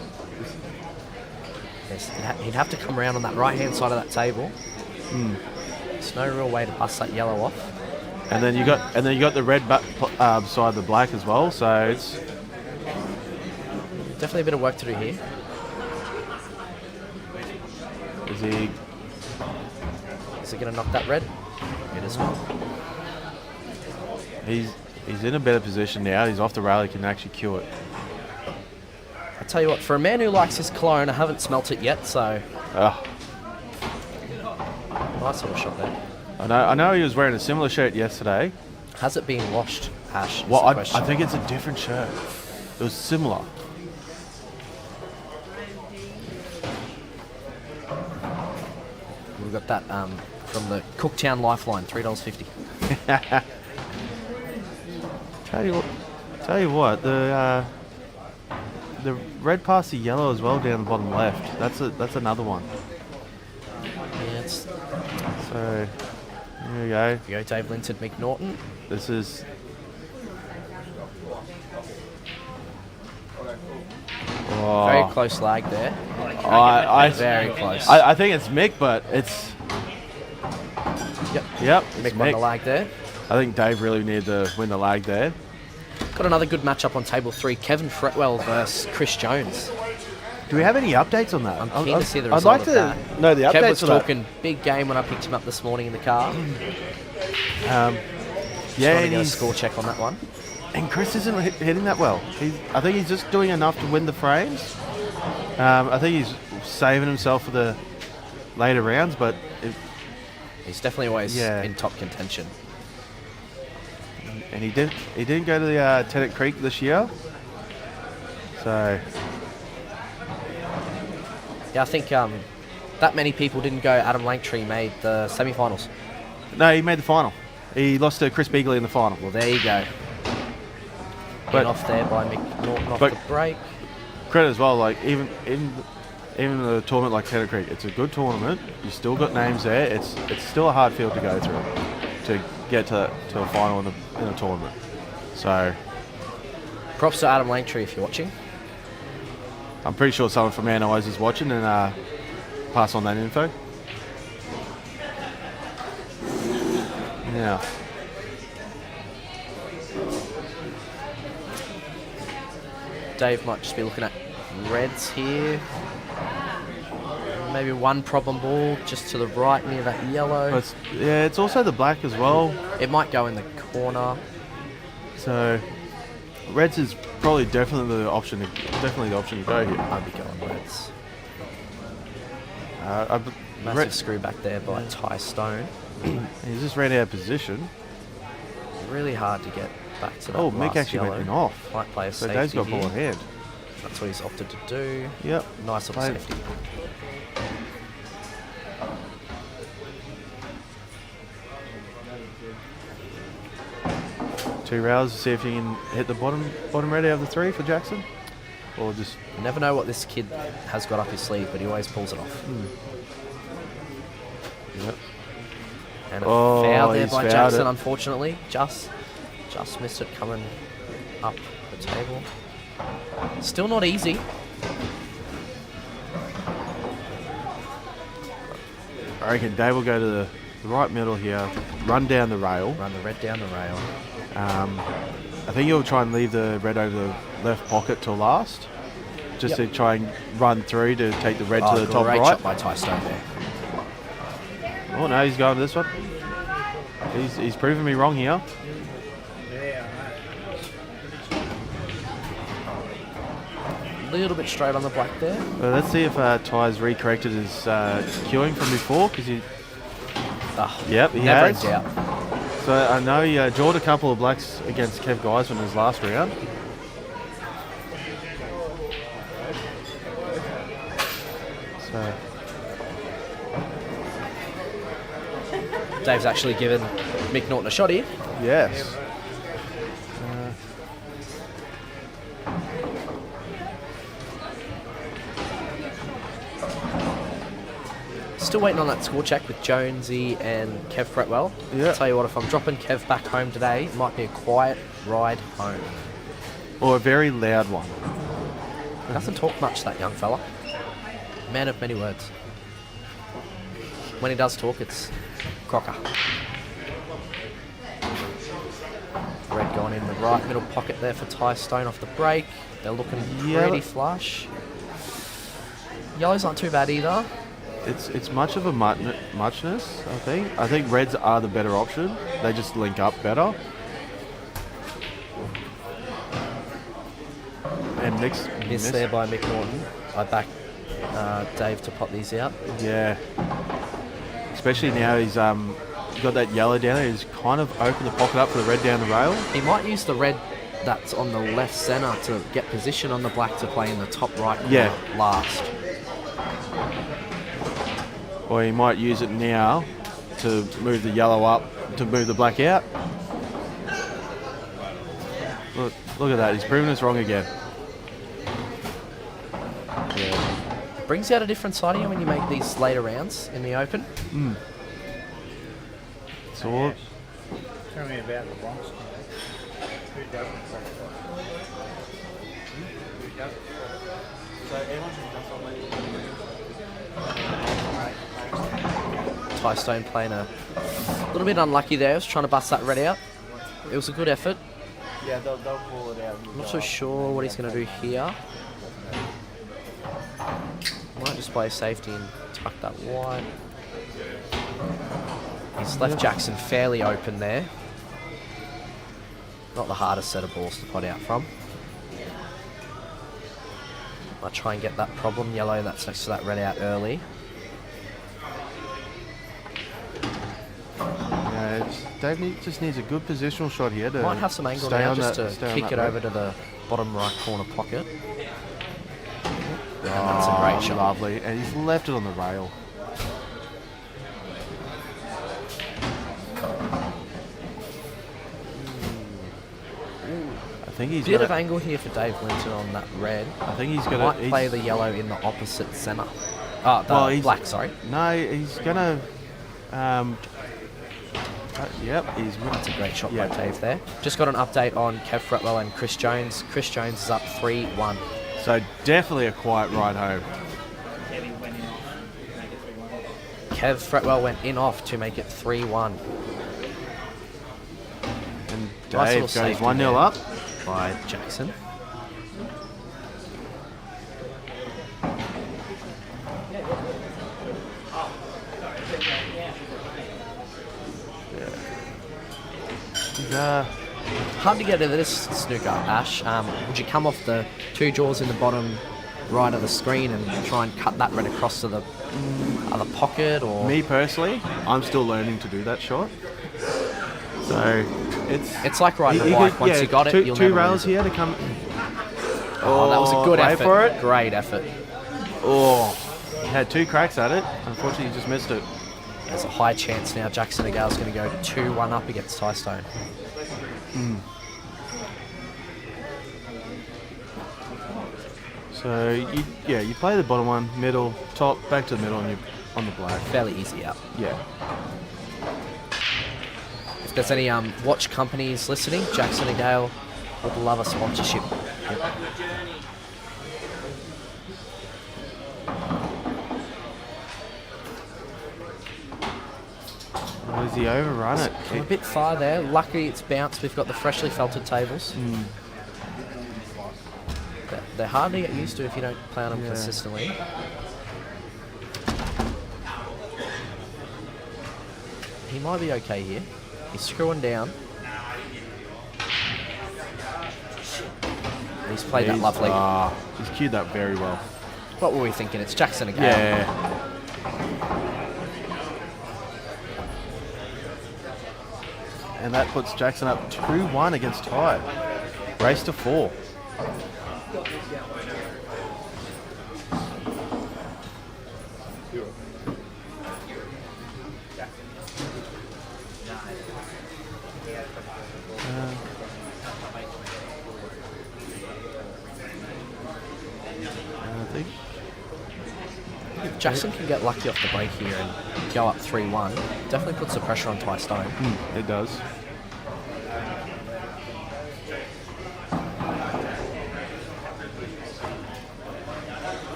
Yes, he'd have to come around on that right-hand side of that table. There's no real way to bust that yellow off. And then you got the red side of the black as well. So it's Definitely a bit of work to do here. is he going to knock that red? It is well. he's in a better position now. He's off the rail. He can actually cue it. I tell you what, for a man who likes his cologne, I haven't smelt it yet, so nice little shot there. I know he was wearing a similar shirt yesterday. Has it been washed, Ash? is Well, the I question. think it's a different shirt. It was similar. We've got that from the Cooktown Lifeline, $3.50. Tell you what, the red past the yellow as well down the bottom left. That's another one. Yeah, it's So here we go. go Dave Linton, Mick Norton. This is. Oh, Very close lag there. Very close. I think it's Mick, but it's. Yep. It's Mick won the lag there. I think Dave really needed to win the lag there. Got another good matchup on table 3. Kevin Fretwell versus Chris Jones. Do we have any updates on that? I'm keen to see the I'd result like of that. to know the Kev updates was of that. talking big game when I picked him up this morning in the car. Yeah, Trying to and get a he's, score check on that one. and Chris isn't hitting that well. I think he's just doing enough to win the frames. I think he's saving himself for the later rounds, but He's definitely always Yeah. in top contention. and he didn't go to the Tennant Creek this year. So Yeah, I think that many people didn't go. Adam Langtree made the semi-finals. no, he made the final. He lost to Chris Beagley in the final. Well, there you go. Pin off there by McNaughton off but- the break. Credit as well, like even a tournament like Tennant Creek, it's a good tournament. You still got names there. It's still a hard field to go through to get to a final in a tournament. So Props to Adam Langtree if you're watching. I'm pretty sure someone from Anoise is watching and pass on that info. Now, Dave might just be looking at reds here. Maybe one problem ball just to the right near that yellow. it's also the black as well. It might go in the corner. So reds is probably definitely the option to go here. I'd be going reds. Red, Massive screw back there by Ty Stone. he's just ran out of position. Really hard to get back to that. Oh, Mick last actually yellow. went him off. Might play a So safety Dave's got ball here. in hand. That's what he's opted to do. Yep. Nice little Play- safety. Two rails to see if he can hit the bottom red out of the three for Jackson. Or just You never know what this kid has got up his sleeve, but he always pulls it off. Yep. And a Oh, foul there he's by fouled Jackson, it. unfortunately. Just missed it coming up the table. Still not easy. I reckon Dave will go to the right middle here, run down the rail. Run the red down the rail. I think he'll try and leave the red over the left pocket till last, just to try and run through to take the red to the top great right. shot by Ty Stone there. Oh no, he's going to this one. He's proven me wrong here. A little bit straight on the black there. Well, let's see if Ty's recorrected his queuing from before, because he. Yep, he never has. in doubt. So I know he drawed a couple of blacks against Kev Geisman in his last round. So Dave's actually given Mick Norton a shot here. yes. Still waiting on that score check with Jonesy and Kev Fretwell. Yeah. I'll tell you what, if I'm dropping Kev back home today, it might be a quiet ride home. Or a very loud one. He doesn't talk much, that young fella. Man of many words. When he does talk, it's Crocker. Red going in the right middle pocket there for Ty Stone off the break. They're looking pretty flush. Yellows aren't too bad either. It's much of a muchness, I think. I think reds are the better option. They just link up better. And Miss there by Mick Norton. I back Dave to pop these out. Yeah. Especially now he's got that yellow down there. He's kind of opened the pocket up for the red down the rail. He might use the red that's on the left centre to get position on the black to play in the top right corner last. Or he might use it now to move the yellow up, to move the black out. Look at that. He's proven us wrong again. Brings out a different side of you when you make these later rounds in the open. It's all... Tell me about the Bronx. Who doesn't? Who doesn't? So everyone's Ty Stone playing a little bit unlucky there. Was trying to bust that red out. It was a good effort. Yeah, they'll call it out. I'm not so sure what he's going to do here. Might just play safety and tuck that wide. He's left Jackson fairly open there. Not the hardest set of balls to pot out from. Might try and get that problem yellow that's next to that red out early. Yeah, Dave just needs a good positional shot here to Might have some angle stay now on just that- to stay on kick that it red. over to the bottom right corner pocket. And that's a great shot. Lovely. And he's left it on the rail. I think he's Bit of gonna. angle here for Dave Linton on that red. I think he's Might gonna. play He's, the yellow in the opposite centre. The Well, he's- black, sorry. no, he's gonna. Yep, he's. That's a great shot Yeah. by Dave there. Just got an update on Kev Fretwell and Chris Jones. Chris Jones is up 3-1. So definitely a quiet ride home. Kev Fretwell went in off to make it 3-1. And Nice Dave little goes safety 1-0 there. up. By Jackson. He's, Hard to get into this snooker, Ash. Would you come off the two jaws in the bottom right of the screen and try and cut that red across to the other pocket, or me personally, I'm still learning to do that shot. So it's like riding a you bike. could- Once yeah, you got it, you'll two never rails lose it. here to come. Oh, that was a good wait effort. for it. Great effort. Oh, he had 2 cracks at it. Unfortunately, he just missed it. There's a high chance now Jackson Agal's going to go 2-1 up against Ty Stone. So you play the bottom one, middle, top, back to the middle, and you're on the black. Fairly easy out. Yeah. If there's any watch companies listening, Jackson Agal would love a sponsorship. Or does he overrun it? Come a bit far there. Luckily it's bounced. We've got the freshly felted tables. They're hard to get used to if you don't play on them consistently. He might be okay here. He's screwing down. He's played that lovely. He's cued that very well. What were we thinking? It's Jackson again. Yeah. And that puts Jackson up 2-1 against Ty. Race to 4. I think If Jackson can get lucky off the break here and go up 3-1, definitely puts the pressure on Ty Stone. it does.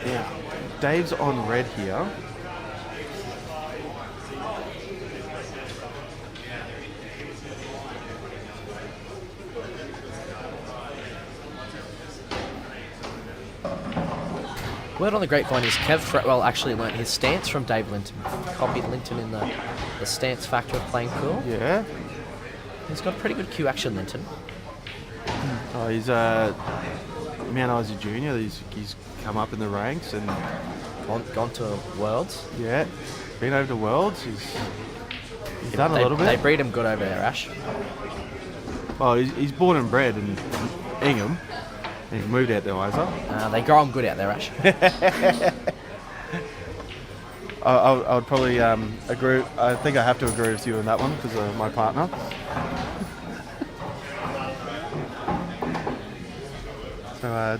Yeah, Dave's on red here. Word on the grapevine is Kev Fretwell actually learnt his stance from Dave Linton. Copied Linton in the stance factor of playing cool. Yeah. He's got a pretty good cue action, Linton. Oh, he's Mount Isa Junior. He's come up in the ranks and Gone to Worlds. yeah, been over to Worlds. He's done a little They bit. breed him good over there, Ash. Oh, he's born and bred in Ingham. And he moved out to Isa. They grow him good out there, Ash. I would probably agree. I think I have to agree with you on that one because of my partner. So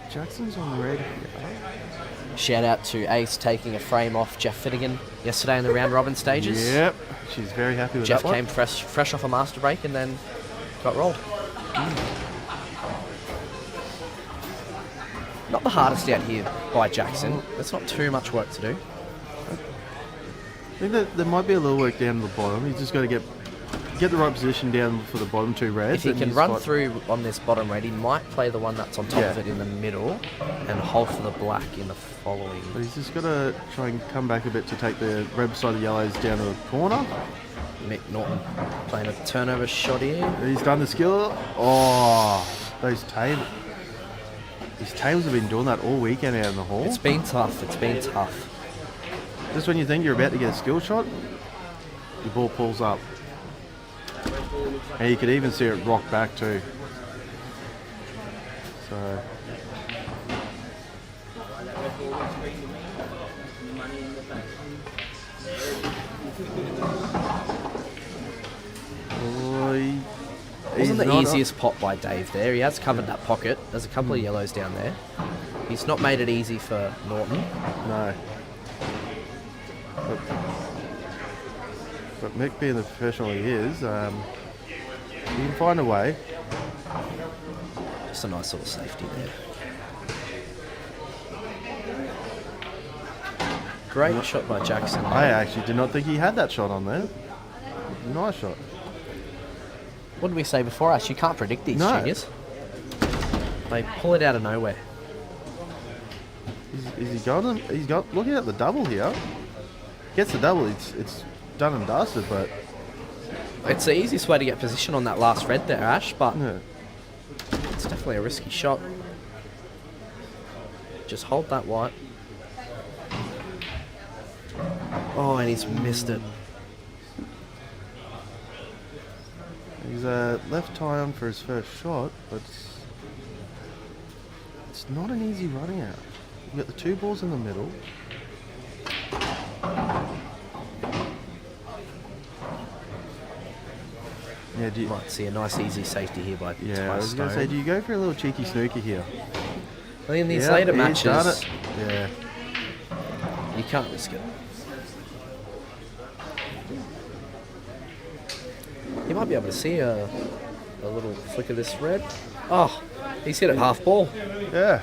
Jackson's on red here. Shout out to Ace taking a frame off Jeff Finnegan yesterday in the round robin stages. Yep, she's very happy with Jeff that one. came fresh off a master break and then got rolled. Not the hardest out here by Jackson. There's not too much work to do. I think that there might be a little work down the bottom. He's just got to get the right position down for the bottom 2 reds. If he and can he's run got- through on this bottom red, he might play the one that's on top of Yeah. it in the middle and hold for the black in the following. But he's just got to try and come back a bit to take the red beside the yellows down to the corner. Mick Norton playing a turnover shot here. He's done the skill. Oh, those tables. His tables have been doing that all weekend out in the hall. It's been tough. It's been tough. Just when you think you're about to get a skill shot, your ball pulls up. And you could even see it rock back too. So Wasn't the easiest pot by Dave there. He has covered that pocket. There's a couple of yellows down there. He's not made it easy for Norton. No. But Mick, being the professional he is, he can find a way. Just a nice little safety there. Great shot by Jackson. I actually did not think he had that shot on there. Nice shot. What did we say before, Ash? You can't predict these No. juniors. They pull it out of nowhere. Is he going? He's got. Looking at the double here. Gets the double. It's done and dusted, but It's the easiest way to get position on that last red there, Ash, but yeah. it's definitely a risky shot. Just hold that white. Oh, and he's missed it. He's left tie on for his first shot, but it's not an easy running out. You got the two balls in the middle. Yeah, do you, Might see a nice easy safety here by yeah, I was going to say, do you go for a little cheeky snooker here? I think in these Yeah, later he's done matches, it. Yeah. you can't risk it. You might be able to see a little flick of this red. Oh, he's hit it half ball. Yeah.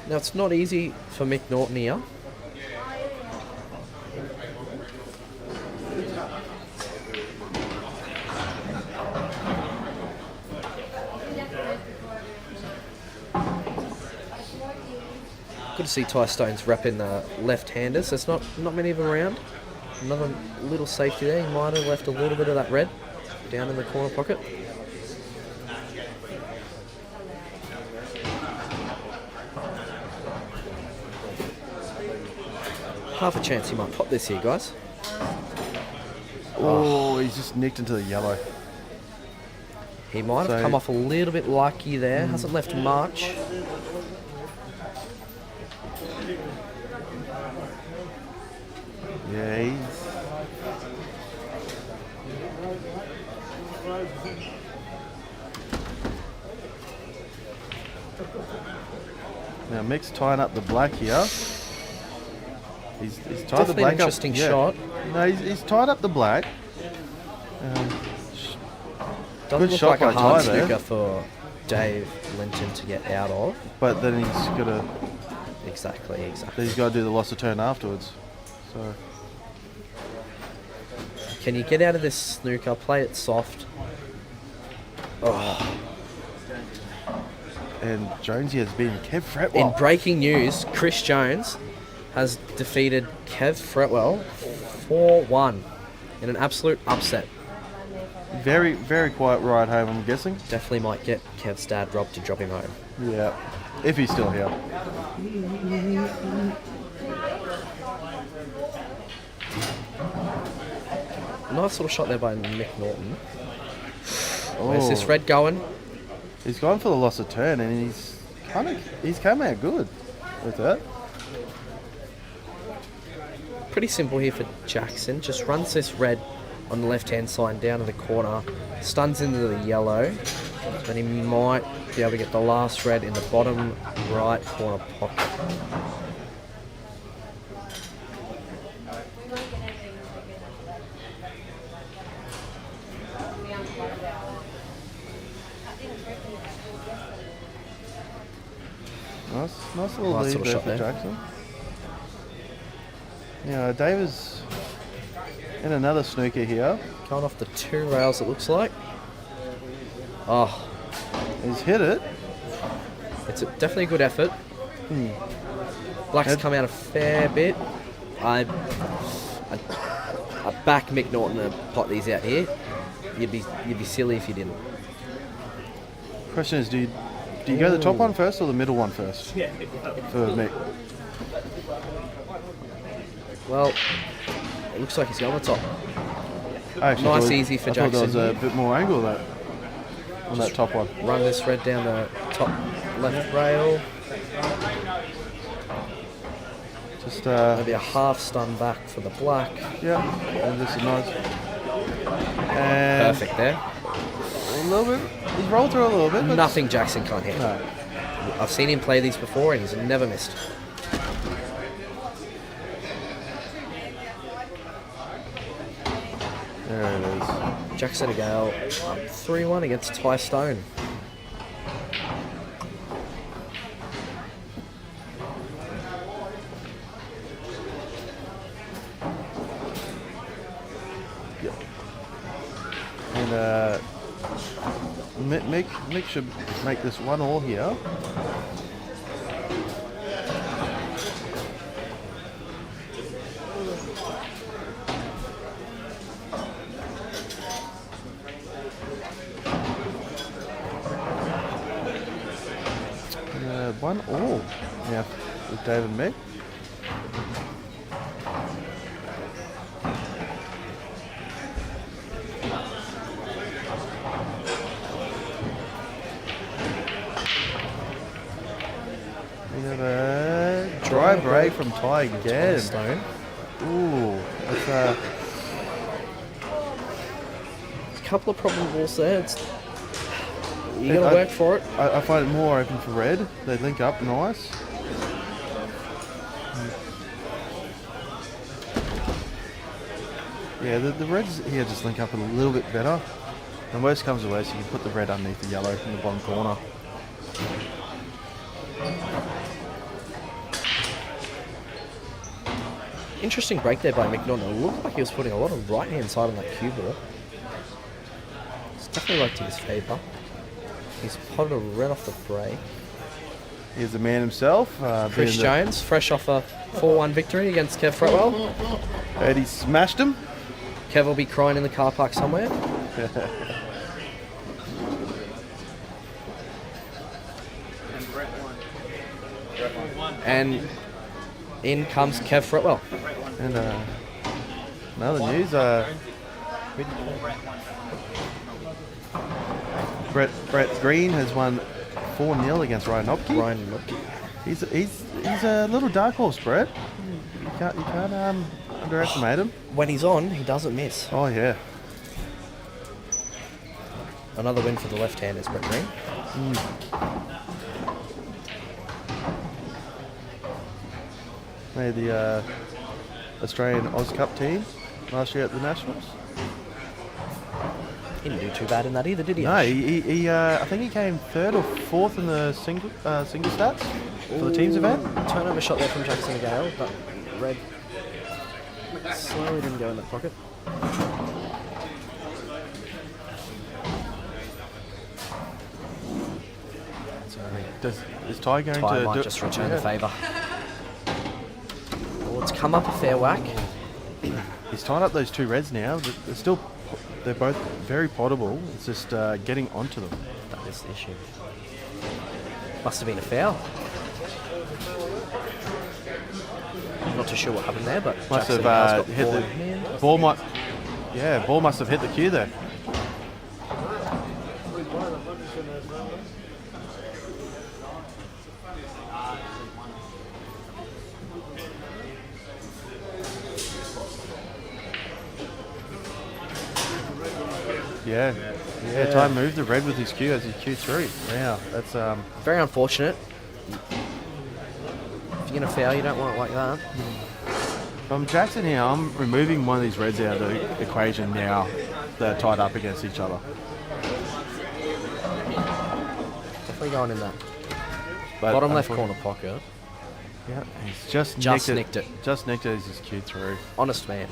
Now, it's not easy for Mick Norton here. Good to see Ty Stones repping the left-handers. There's not many of them around. Another little safety there. He might have left a little bit of that red down in the corner pocket. Half a chance he might pop this here, guys. Oh, he's just nicked into the yellow. He might have So- come off a little bit lucky there. Hasn't left much. Yeah, he's... Now Mick's tying up the black here. He's tied Definitely the black an interesting up. Yeah. shot. No, he's tied up the black. Doesn't Good look shot like a by hard Ty there. snooker for Dave Linton to get out of. But then Exactly. he's got to do the loss of turn afterwards. So Can you get out of this snooker? Play it soft. Oh. and Jonesy has been Kev In Fretwell. breaking news, Chris Jones has defeated Kev Fretwell 4-1 in an absolute upset. Very, very quiet ride home, I'm guessing. Definitely might get Kev's dad Rob to drop him home. Yeah, if he's still here. Nice little shot there by Mick Norton. Where's this red going? He's gone for the loss of turn, and he's come out good with that. Pretty simple here for Jackson. Just runs this red on the left-hand side down to the corner, stuns into the yellow, and he might be able to get the last red in the bottom right corner pocket. Nice little Nice lead little there shot for there. Jackson. Yeah, Dave is in another snooker here. Going off the two rails, it looks like. Oh, He's hit it. it's definitely a good effort. Black's come out a fair bit. I back Mick Norton to pot these out here. You'd be silly if you didn't. Question is, do you go the top one first or the middle one first? For Mick. Well, it looks like he's going the top. I actually Nice, thought- easy for I thought there was Jackson. a bit more angle there. on that top one. Run this red down the top left rail. Just Maybe a half stun back for the black. yeah, and this is nice. And Perfect there. a little bit. He's rolled through a little bit. But Nothing Jackson can't hit. No. I've seen him play these before and he's never missed. There it is. Jackson Gale up 3-1 against Ty Stone. And Mick should make this 1-1 here. And 1-1 now with David Mick. We have a dry break from Ty again. Stone. Ooh, that's A couple of problem balls there. You gotta work for it. I find it more open for red. They link up nice. Yeah, the reds here just link up a little bit better. And worst comes to worst, you can put the red underneath the yellow in the bottom corner. Interesting break there by McNaughton. It looked like he was putting a lot of right hand side on that cue ball. It's definitely worked to his favour. He's potted a red off the break. Here's the man himself. Chris being Jones, fresh off a 4-1 victory against Kev Fretwell. And he smashed him. Kev will be crying in the car park somewhere. And in comes Kev Fretwell. And another news, Brett Green has won 4-0 against Ryan Hopke. Ryan Hopke. He's a little dark horse, Brett. You can't underestimate him. When he's on, he doesn't miss. Oh yeah. Another win for the left-handers, Brett Green. Made the Australian Oz Cup team last year at the Nationals. He didn't do too bad in that either, did he? No, he I think he came 3rd or 4th in the single stats for the teams event. Turnover shot there from Jackson Gale, but red slowly didn't go in the pocket. Is Ty going Ty to might just return the favour. Well, it's come up a fair whack. He's tied up those 2 reds now. They're both very potable. It's just getting onto them. That is the issue. Must have been a foul. Not too sure what happened there, but Must Jackson have has got hit ball the in hand. ball must have hit the cue there. Yeah. Ty moved the red with his cue as his Q3. Wow, that's Very unfortunate. If you're going to foul, you don't want it like that. From Jackson here, I'm removing one of these reds out of the equation now. They're tied up against each other. Definitely going in that But bottom left corner pocket. Yeah, he's just nicked it. Just nicked it as his Q3. Honest man.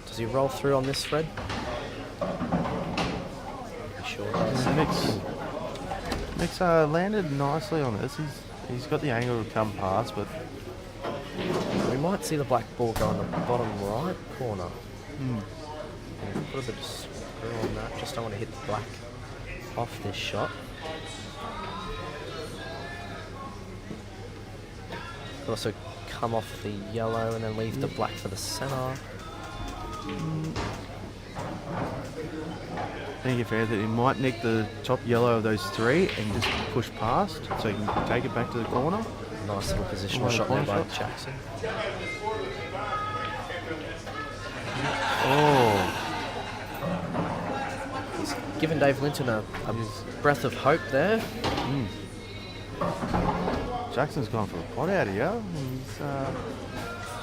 Does he roll through on this thread? Sure does. Nick's landed nicely on this. He's got the angle to come past, but We might see the black ball go in the bottom right corner. Put a bit of screw on that. Just don't want to hit the black off this shot. Could also come off the yellow and then leave the black for the centre. I think if anything, he might nick the top yellow of those three and just push past so he can take it back to the corner. Nice little positional shot there by Jackson. Oh, He's given Dave Linton a breath of hope there. Jackson's gone for a pot out here. He's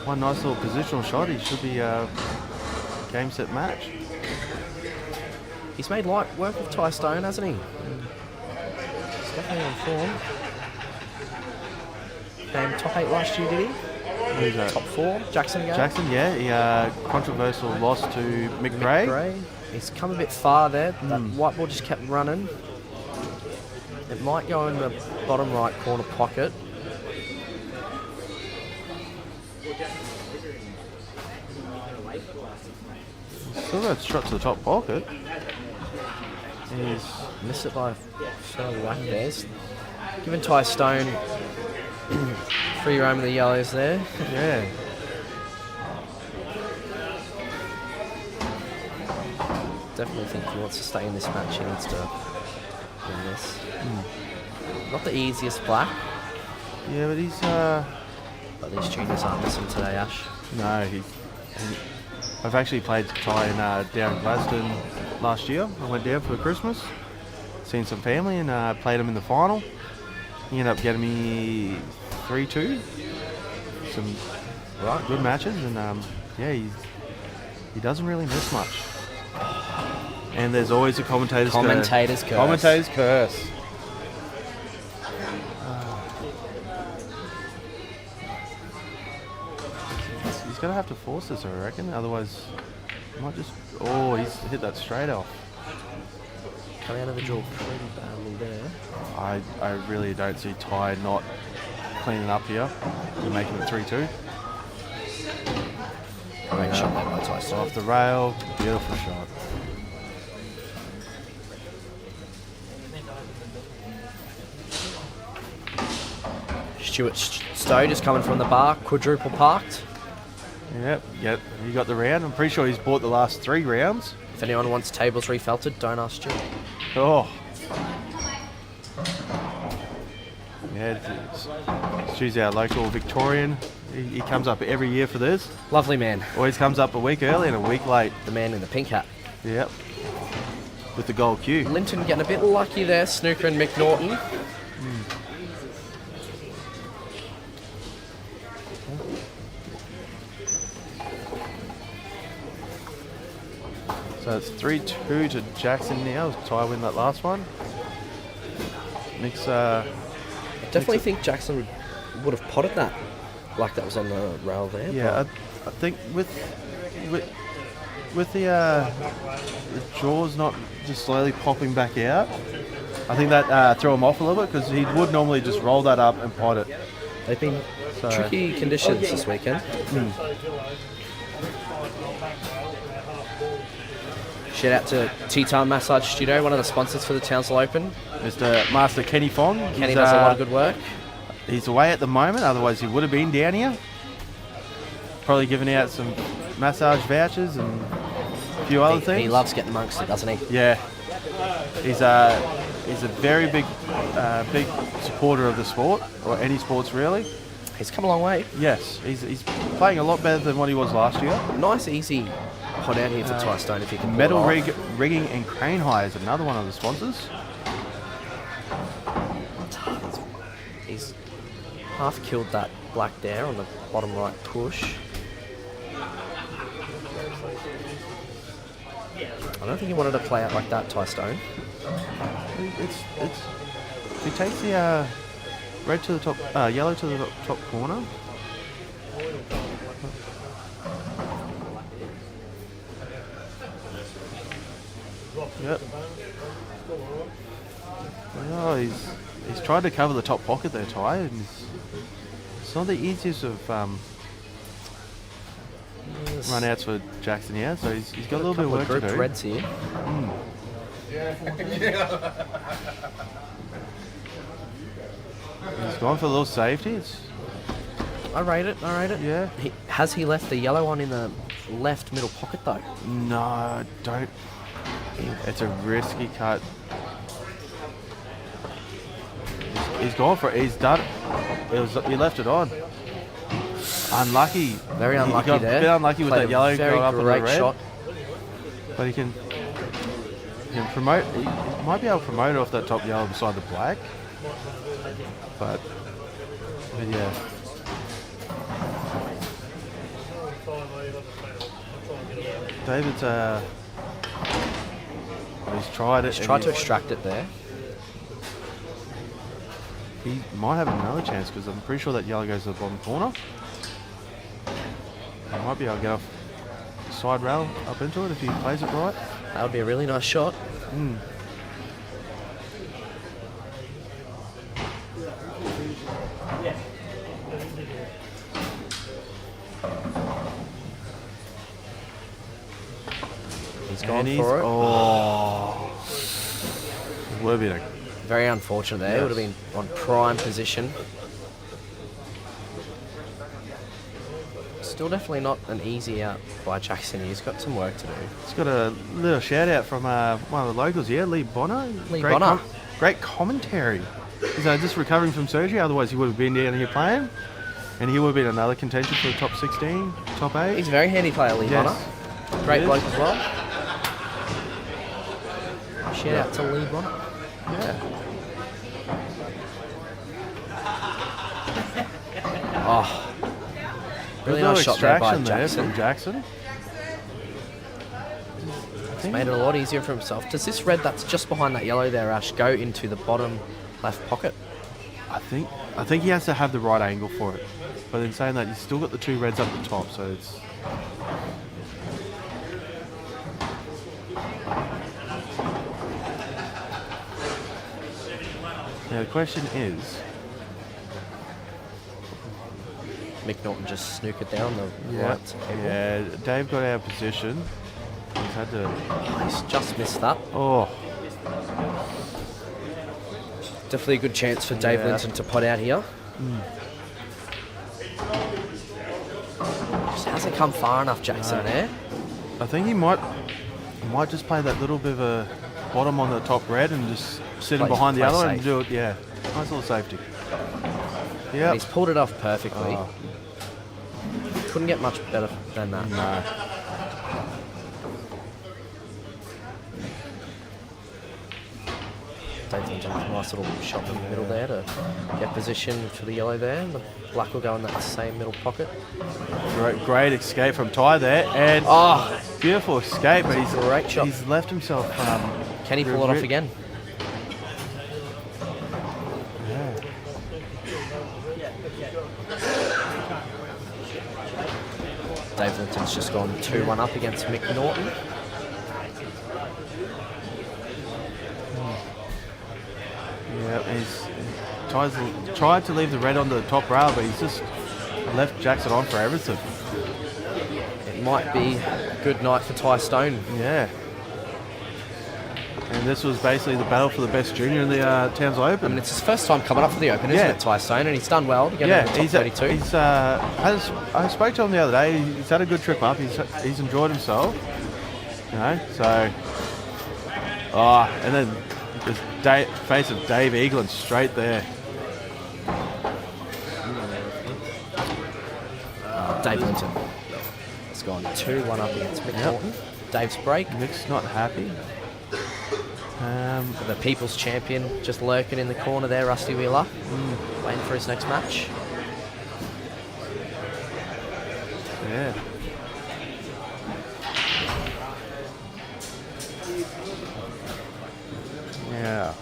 one nice little positional shot. He should be game, set, match. He's made light work of Ty Stone, hasn't he? He's definitely on form. Came top 8 last year, did he? Who's that? Top 4, Jackson again. Jackson, yeah. He controversial loss to Mick Gray. Gray. He's come a bit far there. That white ball just kept running. It might go in the bottom right corner pocket. Still got a shot to the top pocket. He's Missed it by a fairly whack there. Giving Ty Stone free roam of the yellows there. yeah. Definitely think he wants to stay in this match. He needs to win this. Not the easiest black, Yeah, but he's but these juniors aren't missing today, Ash. no. I've actually played Ty in down in Gladstone last year. I went down for Christmas, seen some family, and played him in the final. He ended up getting me 3-2. Some good matches, and yeah, he doesn't really miss much. And there's always a commentator's Commentator's curse. Commentator's curse. He's going to have to force this, I reckon. Otherwise, he might just... Oh, he's hit that straight off. Coming out of the draw pretty badly there. I really don't see Ty not cleaning up here and making it 3-2. Great shot there by Ty Stone. Off the rail. Beautiful shot. Stuart Stowe just coming from the bar, quadruple parked. Yep, he got the round. I'm pretty sure he's bought the last 3 rounds. If anyone wants tables refelted, don't ask Stuart. Oh. Yeah, Stu's our local Victorian. He comes up every year for this. Lovely man. Always comes up a week early and a week late. The man in the pink hat. Yep. With the gold cue. Linton getting a bit lucky there, Snooker and McNaughton. So it's 3-2 to Jackson now. Ty win that last one. Nick's I definitely think Jackson would have potted that like that was on the rail there. yeah, I think with the jaws not just slowly popping back out, I think that threw him off a little bit because he would normally just roll that up and pot it. They've been tricky conditions this weekend. Shout out to T-Time Massage Studio, one of the sponsors for the Townsville Open. Mr. Master Kenny Fong. Kenny does a lot of good work. He's away at the moment, otherwise he would have been down here. Probably giving out some massage vouchers and a few other things. He loves getting amongst it, doesn't he? Yeah. He's a very big supporter of the sport, or any sports really. He's come a long way. Yes, he's playing a lot better than what he was last year. Nice, easy pot out here for Ty Stone if he can. Metal rigging and crane hire is another one of the sponsors. He's half killed that black there on the bottom right push. I don't think he wanted to play out like that, Ty Stone. If he takes the red to the top, yellow to the top corner. Yep. Oh, he's tried to cover the top pocket there, Ty, and it's not the easiest of run outs for Jackson here, so he's got a little bit of work to do. Reds here. He's gone for a little safety. I rate it. Yeah. Has he left the yellow one in the left middle pocket though? No, don't. It's a risky cut. He's gone for it. He's done it. He left it on. Unlucky. Very unlucky he got there. A bit unlucky with Played that a yellow very going up on the great red. shot. But he can promote. He might be able to promote off that top yellow beside the black. But yeah. David's he's tried it. He's tried to extract it there. He might have another chance because I'm pretty sure that yellow goes to the bottom corner. He might be able to get off the side rail up into it if he plays it right. That would be a really nice shot. He's gone for it. Oh. Would have been a Very unfortunate there. It would have been on prime position. Still definitely not an easy out by Jackson. He's got some work to do. He's got a little shout out from one of the locals here, Lee Bonner. Bonner. Great commentary. He's just recovering from surgery, otherwise he would have been down here playing. And he would have been another contention for the top 16, top 8. He's a very handy player, Lee Bonner. Great bloke as well. Shout out to Lee Bonner. Yeah. Oh. Really There's nice no shot there by extraction there Jackson. from Jackson. It's made it a lot easier for himself. Does this red that's just behind that yellow there, Ash, go into the bottom left pocket? I think he has to have the right angle for it. But in saying that, he's still got the two reds up the top, so it's... Now the question is... Mick Norton just snook it down the right. Yeah, Dave got out of position. He's had to... Oh, he's just missed that. Oh, Definitely a good chance for Dave Linton to pot out here. Just hasn't come far enough, Jackson, there. I think he might just play that little bit of a bottom on the top red and just sit him behind the other and do it. Yeah, nice little safety. Yeah, He's pulled it off perfectly. Couldn't get much better than that. No. Dave Linton, nice little shot in the middle there to get position for the yellow there. And the black will go in that same middle pocket. Great escape from Ty there, and beautiful escape. But Great shot. He's left himself. Can he pull it off again? Yeah. Dave Linton's just gone 2-1 up against Mick Norton. Yeah, he's tried to leave the red on the top rail, but he's just left Jackson on for everything. It might be a good night for Ty Stone. Yeah. And this was basically the battle for the best junior in the Townsville Open. I mean, it's his first time coming up for the Open, isn't it, Ty Stone? And he's done well to get into the top 32. I spoke to him the other day. He's had a good trip up. He's enjoyed himself. You know, so... and then the face of Dave Eaglin straight there. Dave Linton has gone 2-1 up against Mick Norton. Dave's break. Mick's not happy. The People's Champion just lurking in the corner there, Rusty Wheeler, waiting for his next match. Yeah. Yeah.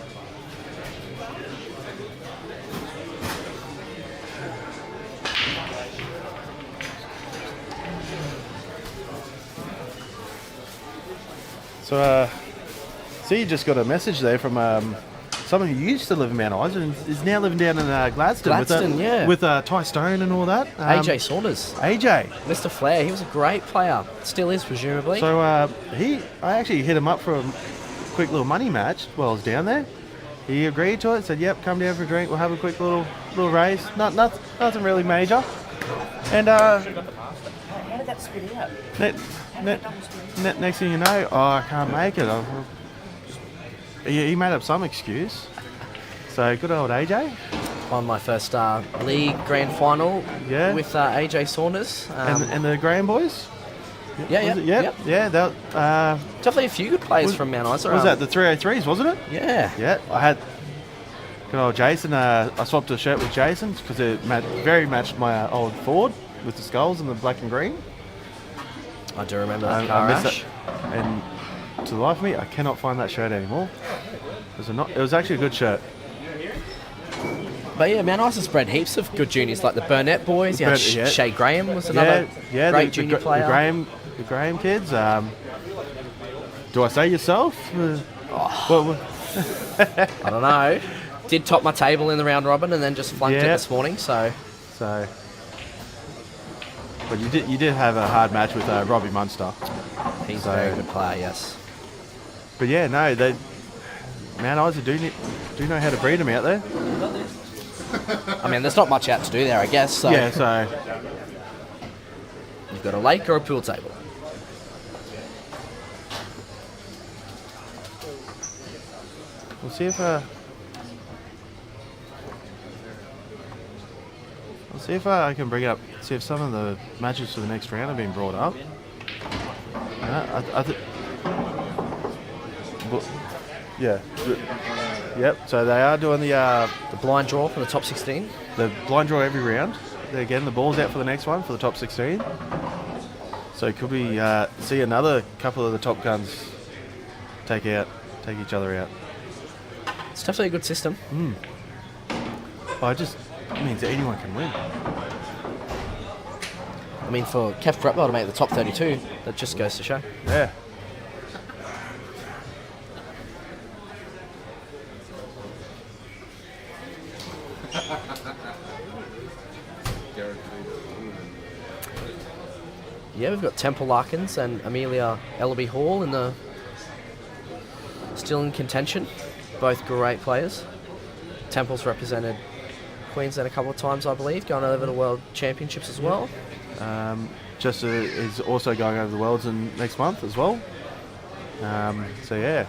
So, see, you just got a message there from someone who used to live in Mount Isa and is now living down in Gladstone with Ty Stone and all that. AJ Saunders. AJ. Mr. Flair, he was a great player. Still is, presumably. So, I actually hit him up for a quick little money match while I was down there. He agreed to it, said, yep, come down for a drink, we'll have a quick little race. Nothing really major. And How did that spit out? next thing you know, oh, I can't make it. He made up some excuse. So good old AJ. Won my first league grand final Yeah. with AJ Saunders. And the Graham boys. Yeah. Yeah. That, Definitely a few good players from Mount Isa. was that the 303s, wasn't it? Yeah. Yeah. I had good old Jason. I swapped a shirt with Jason because it very matched my old Ford with the skulls and the black and green. I do remember that car missed Ash. that. And to the life of me, I cannot find that shirt anymore. It was actually a good shirt. But yeah, Mount Isa spread heaps of good juniors, like the Burnett boys. You had Yeah. Shay Graham was another great junior player. The Graham kids. Do I say yourself? I don't know. Did top my table in the round robin and then just flunked it this morning. So, but you did have a hard match with Robbie Munster. he's a very good player. Yes. But yeah, no, Mount Isa do know how to breed them out there. I mean, there's not much out to do there, I guess. So Yeah, so you've got a lake or a pool table. we'll see if I can see if some of the matches for the next round have been brought up. Yep. So they are doing the blind draw for the top 16. The blind draw every round. Again, the ball's out for the next one for the top 16. So could we see another couple of the top guns take each other out? It's definitely a good system. It means that anyone can win. I mean, for Kev Fretwell to make the top 32, that just goes to show. Yeah. Yeah, we've got Temple Larkins and Amelia Ellaby Hall still in contention. Both great players. Temple's represented Queensland a couple of times, I believe, going over to World Championships as well. Jessa is also going over the Worlds next month as well. So yeah.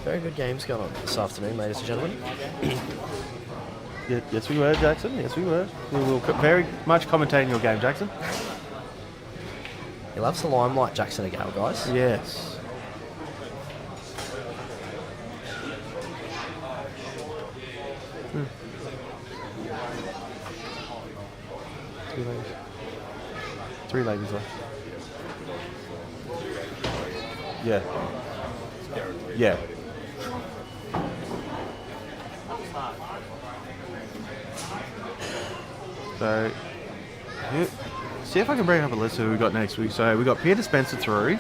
Very good games going on this afternoon, ladies and gentlemen. Yes, we were, Jackson. Yes, we were. We will very much commentating your game, Jackson. He loves the limelight, Jackson again, guys. Yes. Three ladies left. Yeah. Yeah. So, see if I can bring up a list of who we got next week. So we got Peter Spencer through,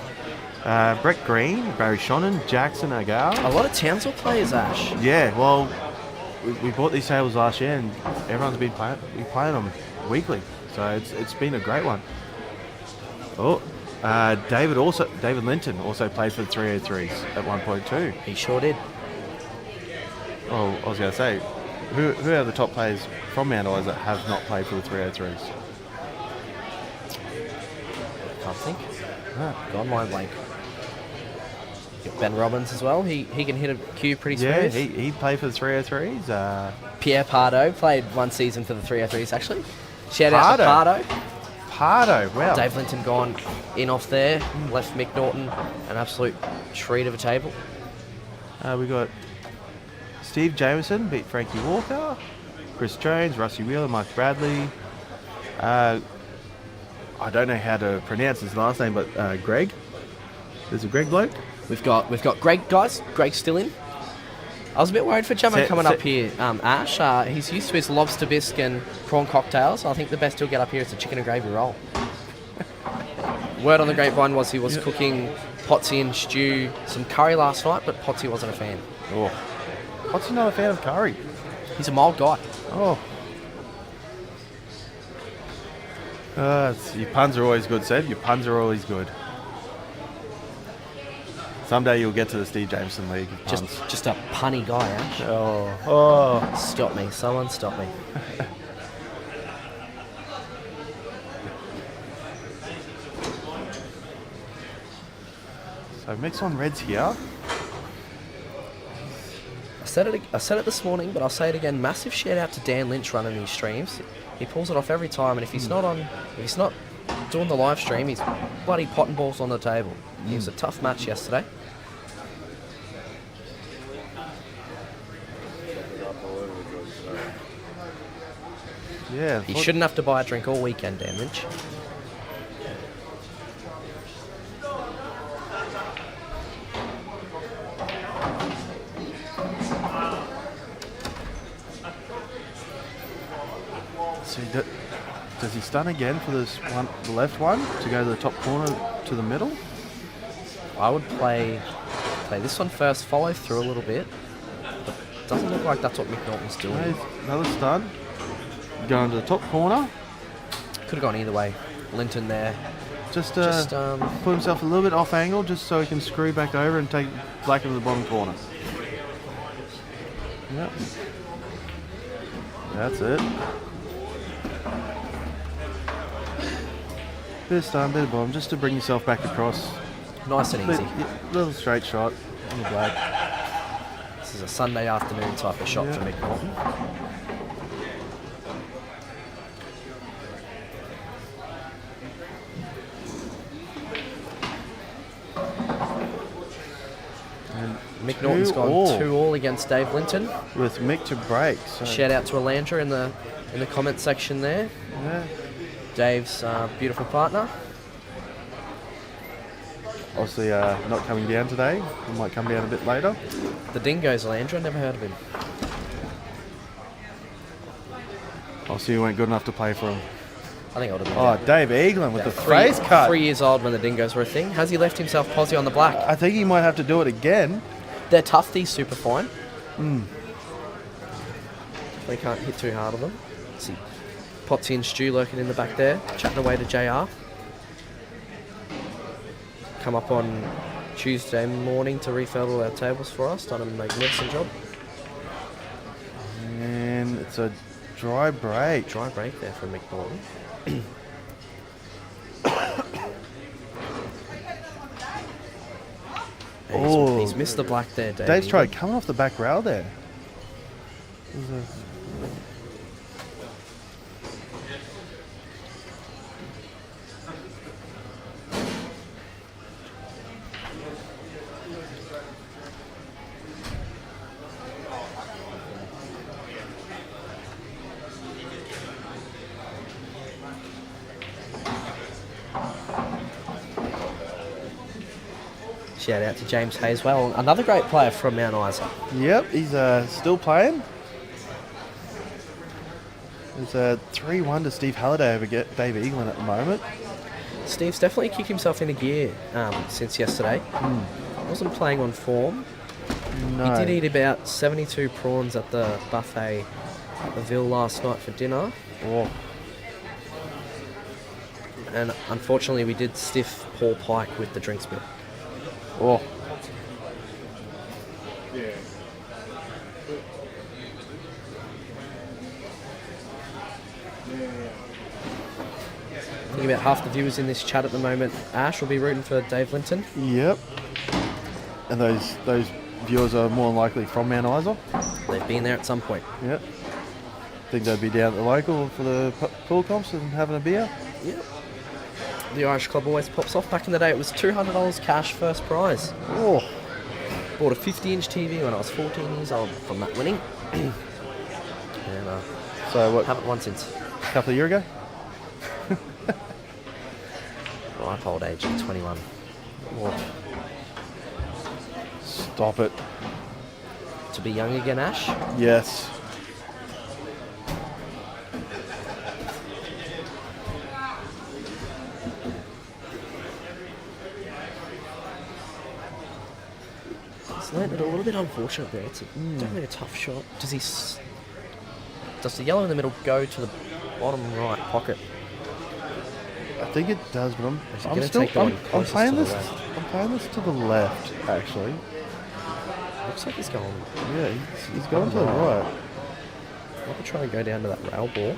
Brett Green, Barry Shonen, Jackson Agal. A lot of Townsville players, Ash. Yeah, well, we bought these tables last year, and everyone's been playing them weekly. So it's been a great one. Oh, David Linton also played for the 303s at 1.2. He sure did. Oh, I was going to say, who are the top players from Mount Isa that have not played for the 303s? Can't think. Gone mind blank. Got Ben Robbins as well. He can hit a cue pretty smooth. Yeah, he played for the 303s. Pierre Pardo played one season for the 303s actually. Shout out to Pardo. Pardo, wow. Dave Linton gone in off there, left Mick Norton an absolute treat of a table. We got Steve Jameson beat Frankie Walker, Chris Jones, Rusty Wheeler, Mike Bradley. I don't know how to pronounce his last name, but Greg. There's a Greg bloke. We've got Greg, guys. Greg's still in. I was a bit worried for Jamo coming up here, Ash. He's used to his lobster bisque and prawn cocktails. I think the best he'll get up here is a chicken and gravy roll. Word on the grapevine was he was cooking potsy and stew, some curry last night, but Potsy wasn't a fan. Oh, Potsy not a fan of curry? He's a mild guy. Oh. Your puns are always good, Seb. Your puns are always good. Someday you'll get to the Steve Jameson League. Just a punny guy, Ash. Oh. Stop me. Someone stop me. So mix on reds here. I said it this morning, but I'll say it again. Massive shout out to Dan Lynch running these streams. He pulls it off every time, and if he's not doing the live stream, he's bloody potting balls on the table. It was a tough match yesterday. Yeah. He shouldn't have to buy a drink all weekend, Dan Lynch. So does he stun again for this one, the left one, to go to the top corner to the middle? I would play this one first, follow through a little bit. But it doesn't look like that's what McNaughton's doing. Another stun. Going to the top corner. Could have gone either way. Linton there. Just put himself a little bit off angle just so he can screw back over and take black into the bottom corner. Yep. That's it. Bit of stun, bit of bottom, just to bring yourself back across. Nice and easy. Little straight shot on the black. This is a Sunday afternoon type of shot for McNaughton. McNaughton's gone 2-2 against Dave Linton. With Mick to break. So. Shout out to Alandra in the comment section there. Yeah. Dave's beautiful partner. Obviously not coming down today. He might come down a bit later. The Dingoes, Alandra. Never heard of him. Obviously you weren't good enough to play for him. I think I would have been. Oh, Dave Eaglin with the face cut. 3 years old when the Dingoes were a thing. Has he left himself posy on the black? I think he might have to do it again. They're tough, these super fine. They can't hit too hard on them. See, Potsy and Stu lurking in the back there, chatting away to JR. Come up on Tuesday morning to refill all our tables for us. Done a magnificent job. And it's a dry break. Dry break there from McNaughton. He's missed the black there, Dave. Dave's tried coming off the back rail there. Shout out to James Hayswell, another great player from Mount Isa. Yep, he's still playing. It's a 3-1 to Steve Halliday over Dave Eaglin at the moment. Steve's definitely kicked himself into gear since yesterday. Wasn't playing on form. No. He did eat about 72 prawns at the buffet at the Ville last night for dinner. Oh. And unfortunately we did stiff Paul Pike with the drinks bill. Oh. I think about half the viewers in this chat at the moment, Ash, will be rooting for Dave Linton. Yep. And those viewers are more than likely from Mount Isa. They've been there at some point. Yep. Think they'd be down at the local for the pool comps and having a beer. Yep. The Irish Club always pops off. Back in the day, it was $200 cash first prize. Oh. Bought a 50-inch TV when I was 14 years old from that winning. And so what? Haven't won since. A couple of years ago? Ripe old age of 21. Oh. Stop it. To be young again, Ash? Yes. It's landed a little bit unfortunate there. It's definitely a tough shot. Does the yellow in the middle go to the bottom right pocket? I think it does, but I'm playing this. I'm playing this to the left, actually. Looks like he's going. Yeah, he's going to the right. I could try and go down to that rail ball.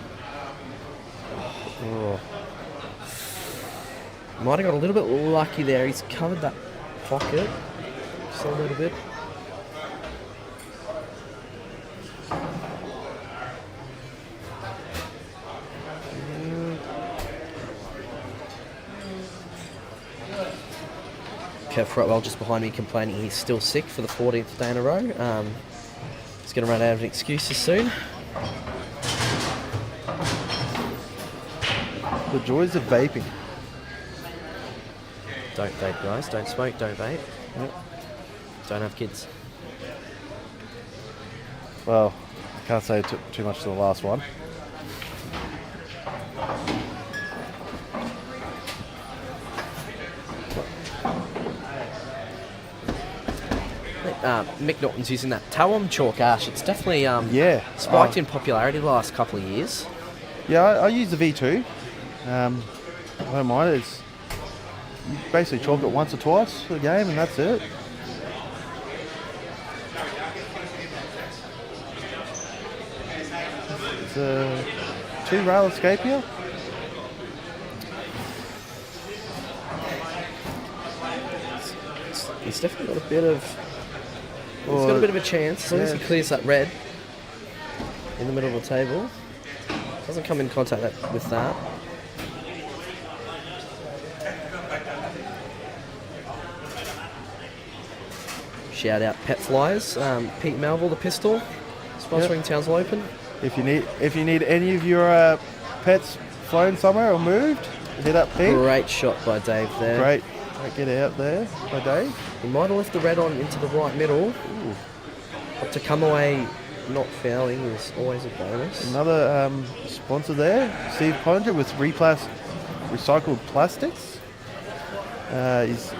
Oh. Might have got a little bit lucky there. He's covered pocket. Just a little bit. Kev Fretwell just behind me complaining he's still sick for the 14th day in a row. He's going to run out of excuses soon. The joys of vaping. Don't vape, guys. Don't smoke. Don't vape. Yep. Don't have kids. Well, I can't say too much to the last one. Mick Norton's using that Towum chalk ash. It's definitely spiked in popularity the last couple of years. Yeah, I use the V2. I don't mind it. You basically chalk it once or twice a game and that's it. It's a 2-rail escape here. He's definitely got a bit of... He's got a bit of a chance. As long as he clears that red in the middle of the table. Doesn't come in contact with that. Shout out Pet Flyers. Pete Melville, the pistol, sponsoring Townsville Open. If you need any of your pets flown somewhere or moved, hit up Pete. Great shot by Dave there. Great get out there by Dave. He might have left the red on into the right middle. Ooh. But to come away not fouling is always a bonus. Another sponsor there, Steve Pollinger with recycled plastics. He's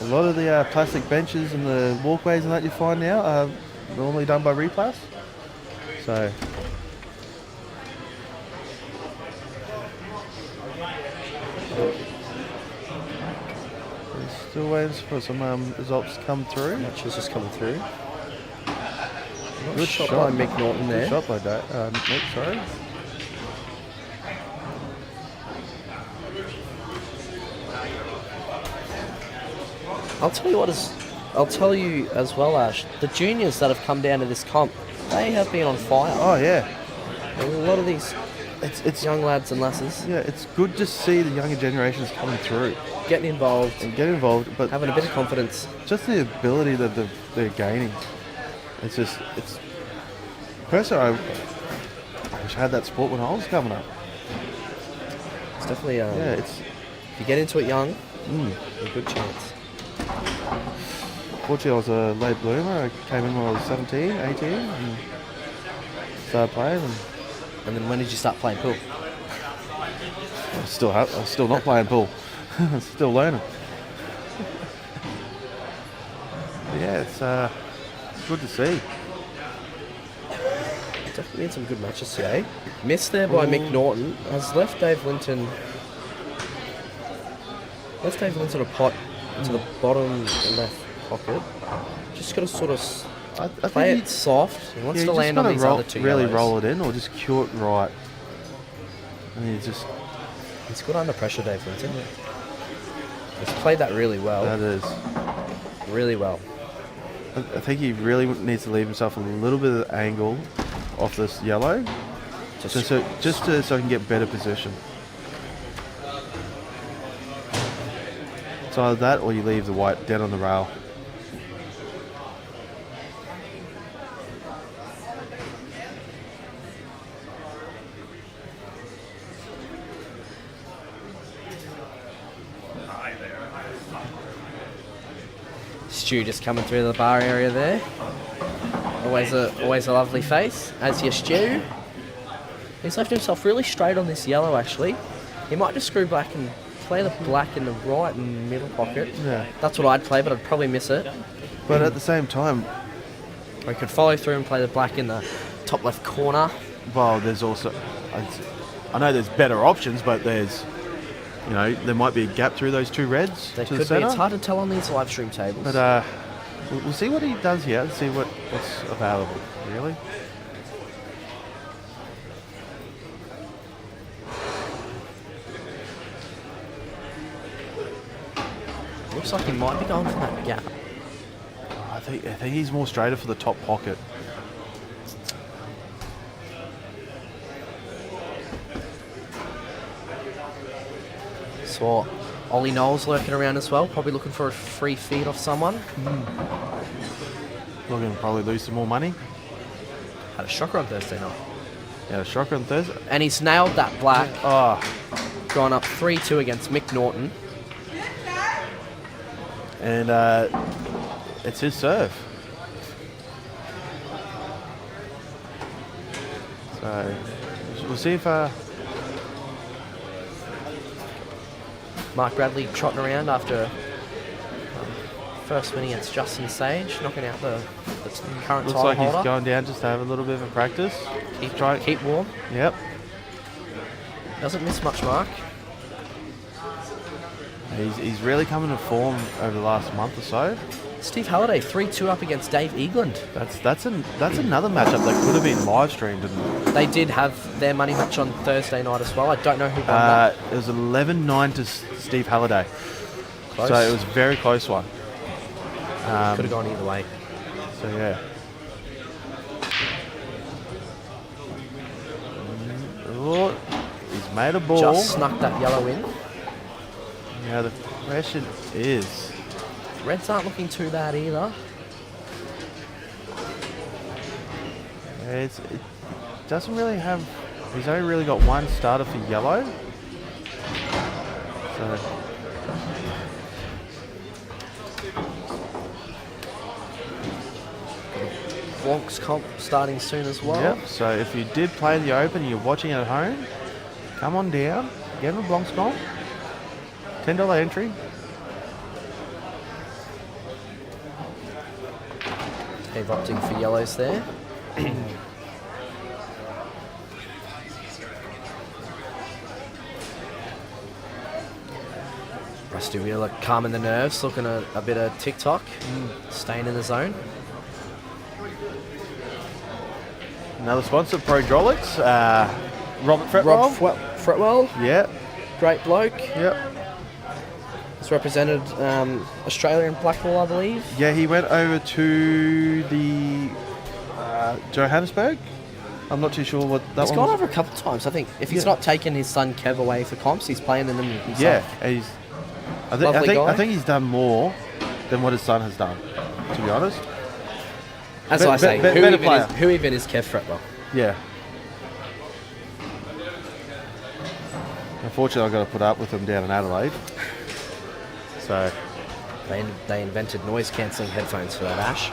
a lot of the plastic benches and the walkways and that you find now are normally done by Replas. So we're still waiting for some results to come through. Matches just coming through. Good shot shot by Mick Norton there. Good shot by Nick, sorry. I'll tell you as well, Ash. The juniors that have come down to this comp, they have been on fire. Oh yeah. A lot of these it's young lads and lasses. Yeah, it's good to see the younger generations coming through. Getting involved. But having a bit of confidence. Just the ability that they're gaining. It's personally, I wish I had that sport when I was coming up. It's definitely if you get into it young, a good chance. Fortunately, I was a late bloomer. I came in when I was 17, 18, and started playing. And then when did you start playing pool? I'm still not playing pool. I'm still learning. But yeah, it's good to see. Definitely in some good matches today. Missed there by Mick Norton. Has left Dave Linton a pot to the bottom left pocket. Just got to sort of play it soft. He wants to land on these other two really yellows. roll it in or just cue it right. And he's good under pressure, Dave Linton. He's played that really well. That is. Really well. I think he really needs to leave himself a little bit of angle off this yellow, so he can get better position. It's either that or you leave the white dead on the rail. Stu just coming through the bar area there. Always a lovely face, as your Stu. He's left himself really straight on this yellow actually. He might just screw back and play the black in the right middle pocket. Yeah. That's what I'd play, but I'd probably miss it. But at the same time, or he could follow through and play the black in the top left corner. Well, there's also, I know there's better options, but there's, there might be a gap through those two reds There to could the be. centre. It's hard to tell on these live stream tables. But we'll see what he does here and see what's available, really. Looks like he might be going for that gap. I think he's more straighter for the top pocket. Saw Ollie Knowles lurking around as well, probably looking for a free feed off someone. Looking to probably lose some more money. Had a shocker on Thursday night. Yeah, a shocker on Thursday. And he's nailed that black. Oh, Gone up 3-2 against Mick Norton. and it's his serve. So we'll see if Mark Bradley trotting around after first win against Justin Sage, knocking out the current looks title like holder. he's going down just to have a little bit of a practice. Keep warm. Yep. Doesn't miss much, Mark. He's really coming to form over the last month or so. Steve Halliday 3-2 up against Dave Eagland. That's another matchup that could have been live streamed. And They did have their money match on Thursday night as well. I don't know who won that. it was 11-9 to Steve Halliday. Close. So it was a very close one. Could have gone either way. So yeah. Oh, he's made a ball. Just snuck that yellow in. Now the question is, Reds aren't looking too bad either. it doesn't really have. He's only really got one starter for yellow. So Blancs comp starting soon as well. yep. So if you did play the Open and you're watching at home, come on down, get him a Blancs comp. $10 entry. Dave opting for yellows there. Rusty Wheeler calming the nerves, looking at a bit of TikTok, staying in the zone. Another sponsor, Prodrolics. Robert Fretwell. Fretwell, Yeah. great bloke. Yep. He's represented Australia in Blackpool, I believe. Yeah, he went over to the Johannesburg. I'm not too sure what that He's one gone was. over a couple of times. I think if he's Yeah. not taken his son Kev away for comps, he's playing in them himself. Yeah, he's. Lovely guy. I think he's done more than what his son has done. To be honest. As I say, better player. who even is Kev Fretwell? Yeah. Unfortunately, I've got to put up with him down in Adelaide. So. They invented noise cancelling headphones for that, Ash.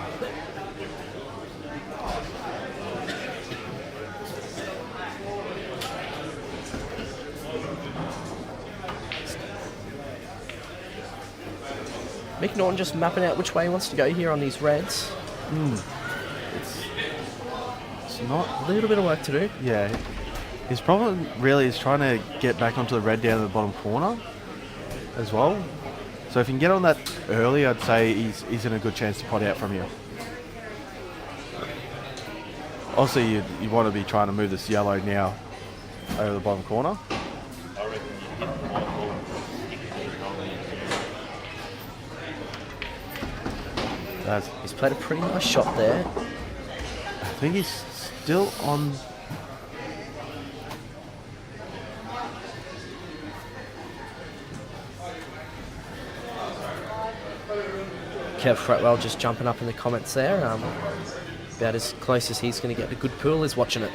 Mick Norton just mapping out which way he wants to go here on these reds. It's not. A little bit of work to do. Yeah. His problem really is trying to get back onto the red down in the bottom corner as well. So if you can get on that early, I'd say he's in a good chance to pot out from here. Also, you want to be trying to move this yellow now over the bottom corner. He's played a pretty nice shot there. I think he's still on. Kev Fretwell just jumping up in the comments there. About as close as he's going to get a good pool is watching it.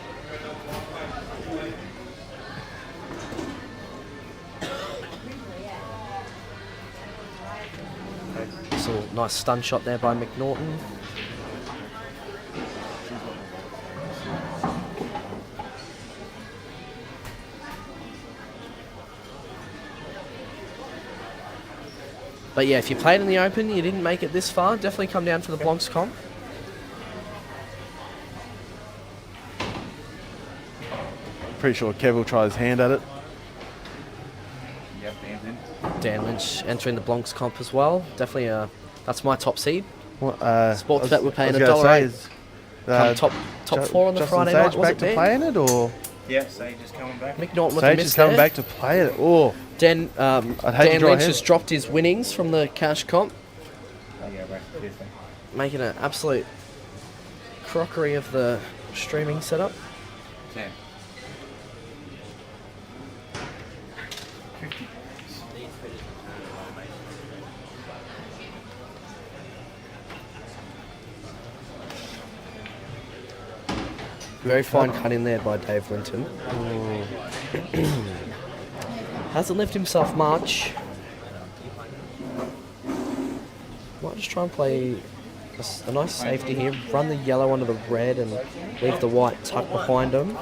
This little nice stun shot there by McNaughton. But yeah, if you played in the Open, you didn't make it this far, definitely come down for the Blancs comp. Pretty sure Kev will try his hand at it. Yep, Dan's in. Dan Lynch entering the Blancs comp as well. Definitely, that's my top seed. What, Sportsbet, we're paying $1.08. Come top Ju- four on the Justin Friday Sage night, was back it, to Dan? playing it, or Yeah, Sage is coming back. McNaughton with a Sage miss is coming there. back to play it. Oh, Dan, I'd hate to Dan draw Lynch him. has dropped his winnings from the cash comp, There you go, bro. Cheers, mate. making an absolute crockery of the streaming setup. 10. Very fine cut in there by Dave Linton. Hasn't left himself much. Might just try and play a nice safety here. Run the yellow onto the red and leave the white tucked behind him.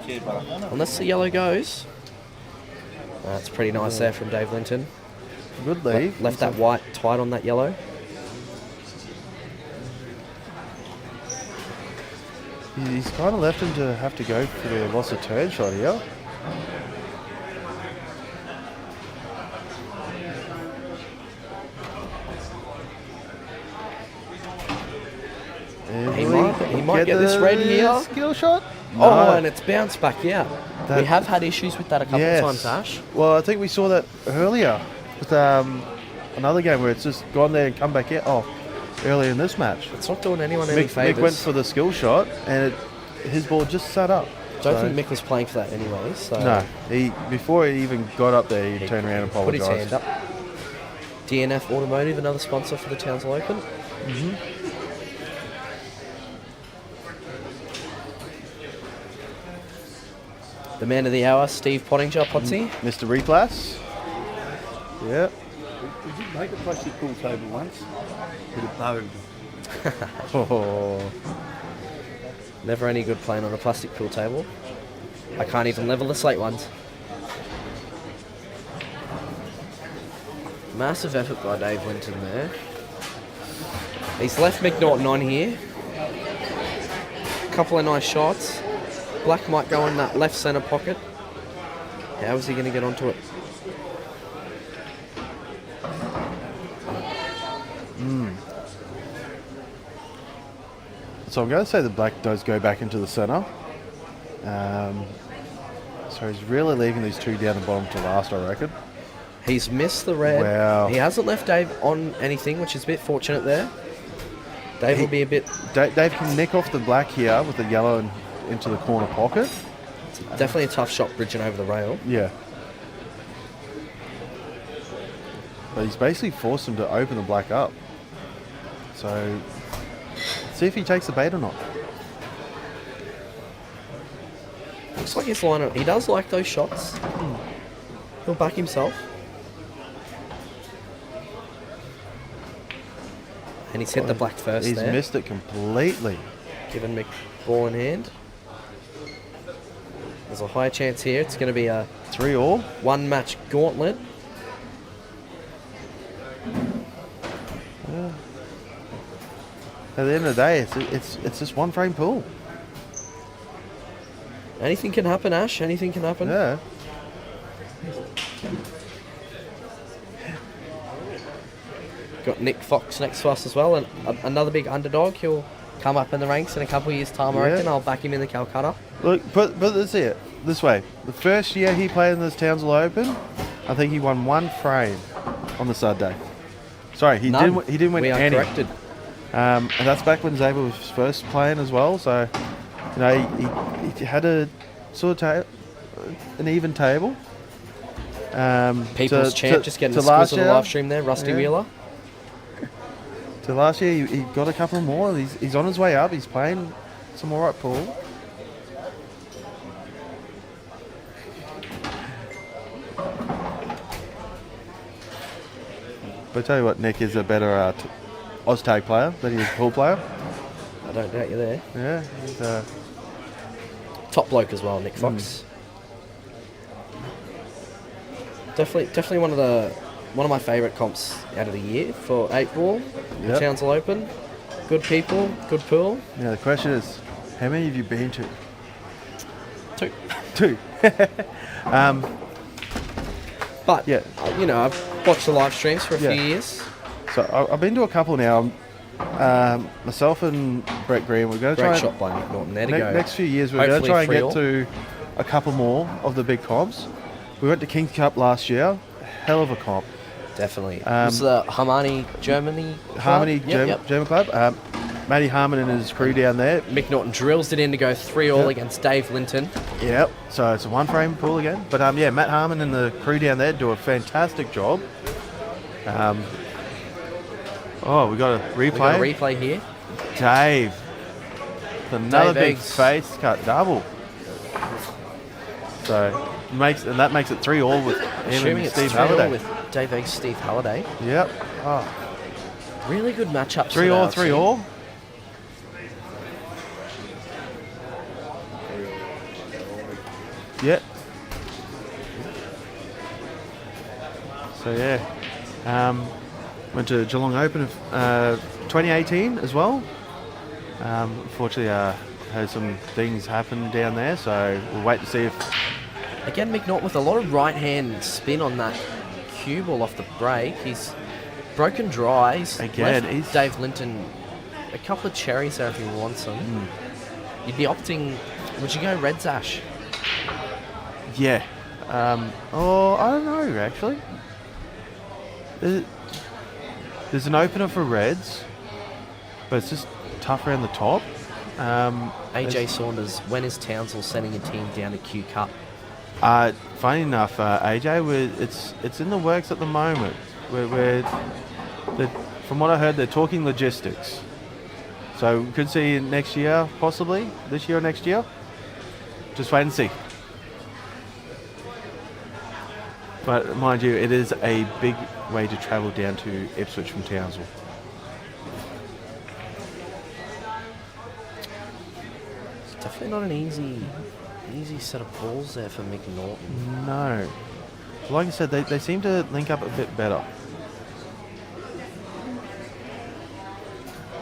Cheers, brother. Unless the yellow goes. That's pretty nice there from Dave Linton. good leave. Left that white tight on that yellow. He's kind of left him to have to go for the loss of turn shot here. He might get this red here. Skill shot? Oh, and it's bounced back, yeah. That- We have had issues with that a couple of times, Ash. Well, I think we saw that earlier with another game where it's just gone there and come back out. Oh, earlier in this match. It's not doing anyone any Mick favours. went for the skill shot and his ball just sat up. Don't So- think Mick was playing for that anyway, so No, before he even got up there, he turned around and put his apologised. hand up. DNF Automotive, another sponsor for the Townsville Open. The man of the hour, Steve Pottinger, Potsy. Mr. Replas. Yeah. We did make a plastic pool table once with a bone. Oh. Never any good playing on a plastic pool table. I can't even level the slate ones. Massive effort by Dave Linton there. He's left McNaughton on here. Couple of nice shots. Black might go in that left centre pocket. How is he going to get onto it? So I'm going to say the black does go back into the centre. So he's really leaving these two down the bottom to last, I reckon. He's missed the red. Wow. He hasn't left Dave on anything, which is a bit fortunate there. Dave will be a bit... Dave can nick off the black here with the yellow and into the corner pocket. Definitely a tough shot bridging over the rail. Yeah. But he's basically forced him to open the black up. So, see if he takes the bait or not. Looks like his lineup. He does like those shots. He'll back himself. And he's hit the black first He's there. missed it completely. Given Mick ball in hand. There's a high chance here. It's going to be a 3-all. one match gauntlet. At the end of the day, it's just one frame pool. Anything can happen, Ash. Anything can happen. Yeah. Got Nick Fox next to us as well, and another big underdog. He'll come up in the ranks in a couple of years' time, I Yeah. reckon. I'll back him in the Calcutta. Look, but let's see it this way. The first year he played in this Townsville Open, I think he won one frame on the Saturday. Sorry, he None. didn't win We are any. corrected. And that's back when Zabel was first playing as well. So, you know, he had a sort of an even table. People's champ just getting a squiz on the live stream there, Rusty Wheeler. To last year, he got a couple more. He's on his way up. He's playing some alright pool. But I tell you what, Nick is a better Oztag player than he is pool player. I don't doubt you there. Yeah, he's Top bloke as well, Nick Fox. Definitely one of my favourite comps out of the year for 8 ball. Yep. Townsville Open. Good people, good pool. Yeah, the question is, how many have you been to? 2. 2. But yeah, you know, I've watched the live streams for a few years. So I've been to a couple now. Myself and Brett Green. We're going to try Great and- shot by McNaughton there to go. next few years, we're going to Hopefully try and 3 get all. to a couple more of the big comps. We went to King's Cup last year. Hell of a comp. Definitely. Was the Harmony Germany club? Harmony Yep. German club. Matty Harmon and his crew down there. McNaughton drills it in to go 3-all Yep. against Dave Linton. Yep. So it's a one frame pool again. But yeah, Matt Harmon and the crew down there do a fantastic job. We got a replay. We got a replay here. Dave. With another Dave big Eggs. face cut double. So that makes it 3-all with him Assuming and it's Steve 3-all Halliday. with Dave Eggs, Steve Halliday. Yep. Oh, Really good matchups. 3-all, today, 3-all. Yep. So yeah, went to Geelong Open of 2018 as well. Unfortunately, had some things happen down there, so we'll wait to see if. Again, McNaughton with a lot of right-hand spin on that cue ball off the break. He's broken dry. He's Again, left he's- Dave Linton a couple of cherries there if he wants them. You'd be opting. Would you go Reds Ash? Yeah. I don't know actually. There's an opener for Reds, but it's just tough around the top. AJ Saunders, when is Townsville sending a team down to Q Cup? Funny enough, AJ, it's in the works at the moment. From what I heard, they're talking logistics. So we could see next year, possibly this year or next year. Just wait and see. But mind you, it is a big way to travel down to Ipswich from Townsville. It's definitely not an easy set of balls there for McNaughton. No. Like I said, they seem to link up a bit better.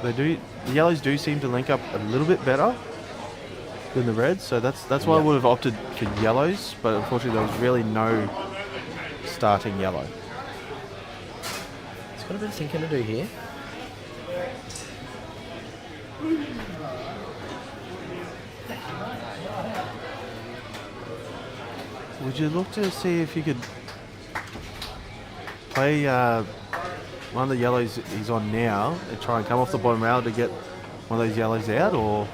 They do. The yellows do seem to link up a little bit better than the reds, so that's why I would have opted for yellows. But unfortunately, there was really no starting yellow. He's got a bit of thinking to do here. Would you look to see if you could play one of the yellows he's on now and try and come off the bottom rail to get one of those yellows out, or?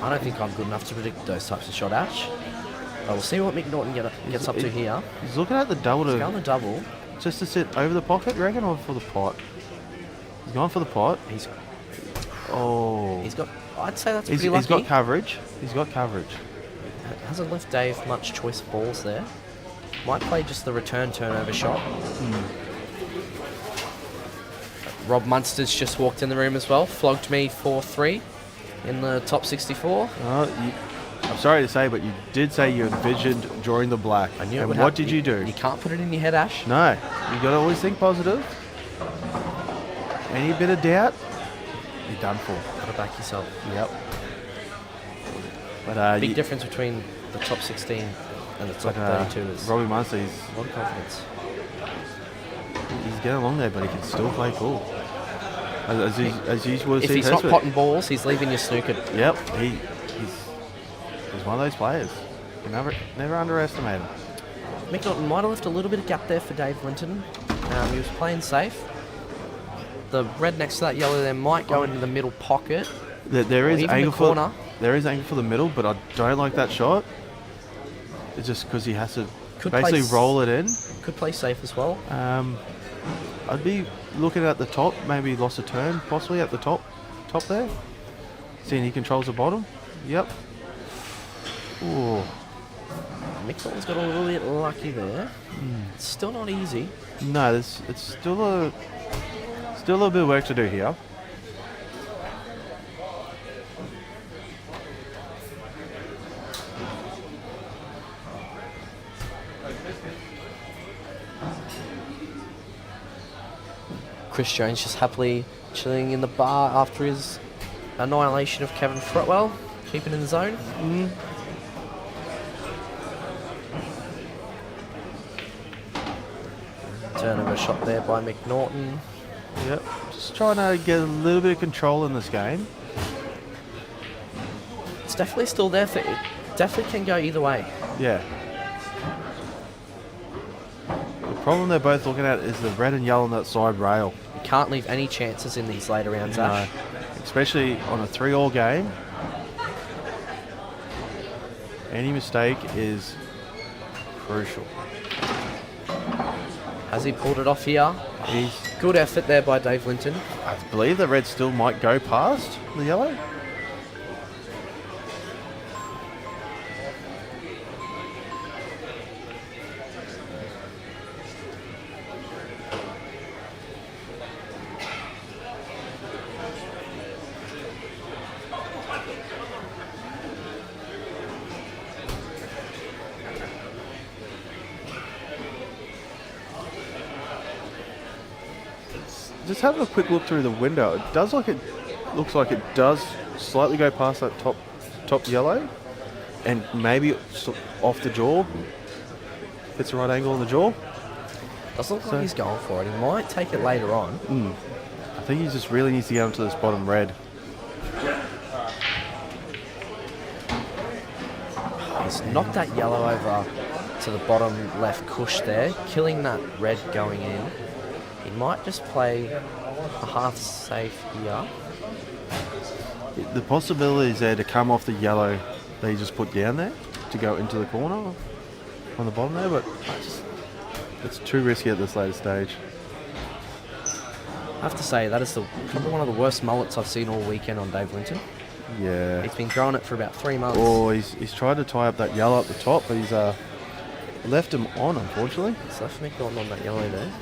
I don't think I'm good enough to predict those types of shot, Ash. But we'll see what McNaughton gets up to here. He's looking at the double He's to going the double. just to sit over the pocket, you reckon, or for the pot? He's gone for the pot. He's Oh. got. I'd say that's He's pretty lucky. got coverage. He's got coverage. Hasn't left Dave much choice of balls there. Might play just the return turnover shot. Rob Munster's just walked in the room as well. Flogged me 4-3 in the top 64. I'm sorry to say, but you did say you envisioned drawing the black. I knew it and would what happen. did you do? You can't put it in your head, Ash. No, you got to always think positive. Any bit of doubt, you're done for. Gotta back yourself. Yep. But Big difference between the top 16 and the top 32 is Robbie Munster, he's a lot of confidence. getting along there, but he can still play cool. As you would have If seen he's not Hesford. potting balls, he's leaving you snookered. Yep, he's one of those players. You never underestimate him. McNaughton might have left a little bit of gap there for Dave Linton. He was playing safe. The red next to that yellow there might go into the middle pocket. There Or is even angle the corner. There is angle for the middle, but I don't like that shot. It's just because he has to Could basically play roll it in. Could play safe as well. I'd be looking at the top, maybe lost a turn, possibly at the top there. Seeing he controls the bottom. Yep. Ooh. McNaughton's got a little bit lucky there. It's still not easy. No, it's still a little bit of work to do here. Chris Jones just happily chilling in the bar after his annihilation of Kevin Fretwell, keeping in the zone. Turnover shot there by McNaughton. Yep. Just trying to get a little bit of control in this game. It's definitely still there for it. Definitely can go either way. Yeah. The problem they're both looking at is the red and yellow on that side rail. You can't leave any chances in these later rounds, Ash. Especially on a 3-all game. Any mistake is crucial. Has he pulled it off here? He's, Good effort there by Dave Linton. I believe the red still might go past the yellow. Just having a quick look through the window, it looks like it does slightly go past that top yellow, and maybe off the jaw. Hits the right angle on the jaw. Doesn't look like he's going for it. He might take it later on. I think he just really needs to get onto this bottom red. He's knocked that yellow over to the bottom left cush there, killing that red going in. He might just play a half safe here. The possibility is there to come off the yellow that he just put down there to go into the corner on the bottom there, but it's too risky at this later stage. I have to say, that is probably one of the worst mullets I've seen all weekend on Dave Linton. Yeah. He's been growing it for about 3 months. Oh, he's tried to tie up that yellow up the top, but he's left him on, unfortunately. He's left McNaughton on that yellow there.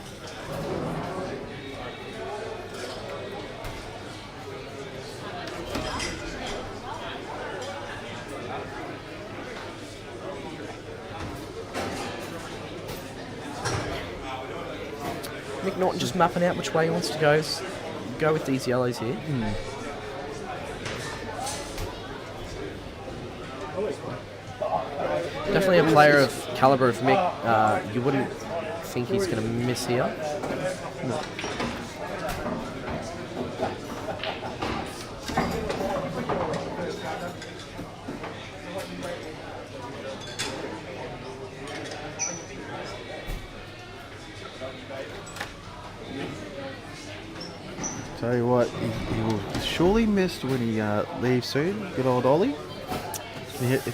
McNaughton just mapping out which way he wants to go with these yellows here. Definitely a player of calibre of Mick. You wouldn't think he's going to miss here. No. Tell you what, he will surely miss when he leaves soon. Good old Ollie. If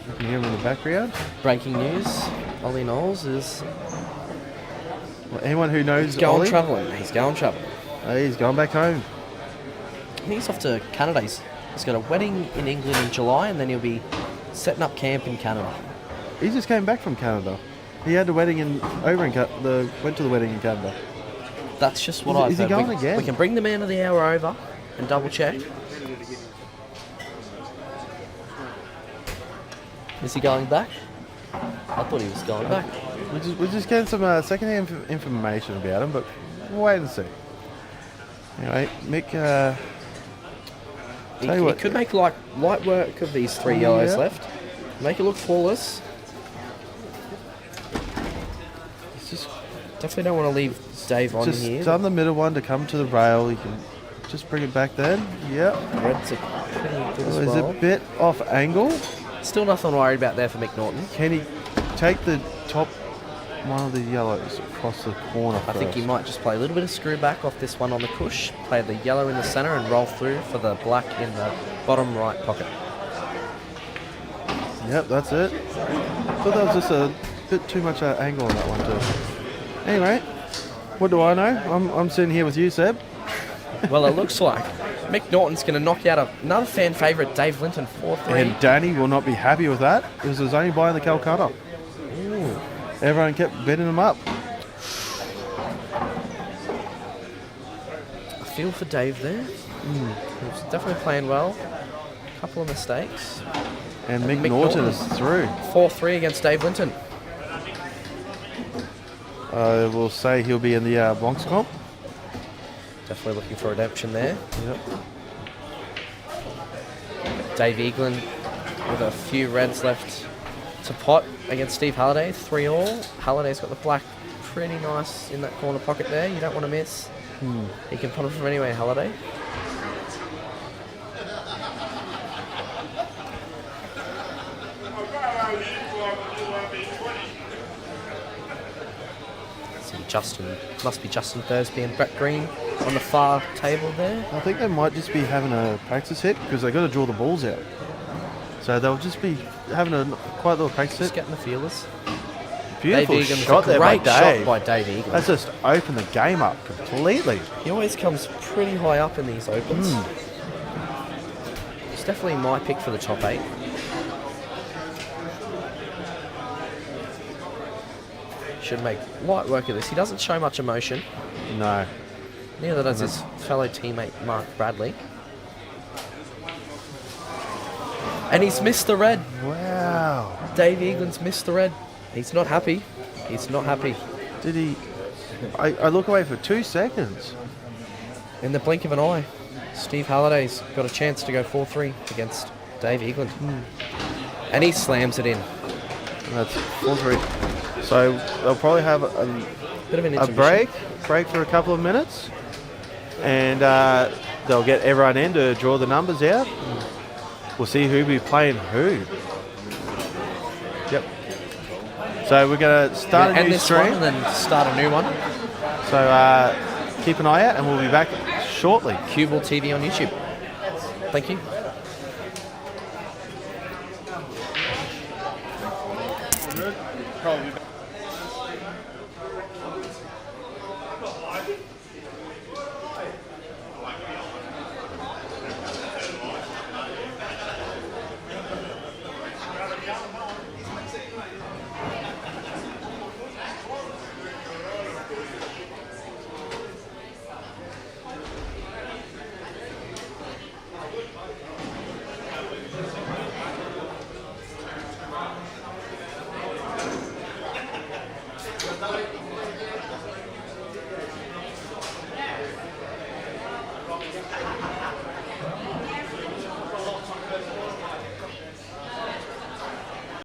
you can hear him in the background. Breaking news: Ollie Knowles is. Well, anyone who knows He's going Ollie, travelling. He's going travelling. He's going back home. I think he's off to Canada. He's got a wedding in England in July, and then he'll be setting up camp in Canada. He just came back from Canada. He had a wedding went to the wedding in Canada. That's just what I've heard. Is he going again? We can bring the man of the hour over and double check. Is he going back? I thought he was going back. We're just getting some second-hand information about him, but we'll wait and see. Anyway, Mick, He could make light work of these 3 yellows left. Make it look flawless. Definitely don't want to leave Dave on just here. done the middle one to come to the rail. You can just bring it back then. Yep. Red's a pretty good as Is well. a bit off angle. Still nothing worried about there for McNaughton. Can he take the top one of the yellows across the corner I think he might just play a little bit of screw back off this one on the cush, play the yellow in the centre and roll through for the black in the bottom right pocket. Yep, that's it. Thought that was just a bit too much angle on that one too. Anyway, what do I know? I'm sitting here with you, Seb. Well, it looks like McNaughton's going to knock out another fan favourite, Dave Linton, 4-3. And Danny will not be happy with that. It was his only buy in the Calcutta. Ooh. Everyone kept bidding him up. I feel for Dave there. He was definitely playing well. A couple of mistakes. And McNaughton is through. 4-3 against Dave Linton. We'll say he'll be in the Bronx comp. Definitely looking for redemption there. Yep. Dave Eaglin with a few reds left to pot against Steve Halliday, 3-all. Halliday's got the black pretty nice in that corner pocket there. You don't want to miss. He can punt it from anywhere, Halliday. Must be Justin Thursby and Brett Green on the far table there. I think they might just be having a practice hit because they got to draw the balls out. So they'll just be having a quiet little practice Just hit. getting the feelers. Beautiful Dave Egan's shot a there by great shot Dave. by Dave Egan. That's just opened the game up completely. He always comes pretty high up in these opens. It's definitely my pick for the top 8. Should make light work of this. He doesn't show much emotion. No. Neither does his fellow teammate Mark Bradley. And he's missed the red. Wow. Dave Egan's missed the red. He's not happy. He's not happy. Did he? I look away for 2 seconds. In the blink of an eye, Steve Halliday's got a chance to go 4-3 against Dave Eagland. And he slams it in. And that's 4-3. So they'll probably have Bit of an a intermission. break for a couple of minutes. And they'll get everyone in to draw the numbers out. We'll see who'll be playing who. Yep. So we're going to start a new this one stream. and then start a new one. So keep an eye out and we'll be back shortly. CueballTV on YouTube. Thank you.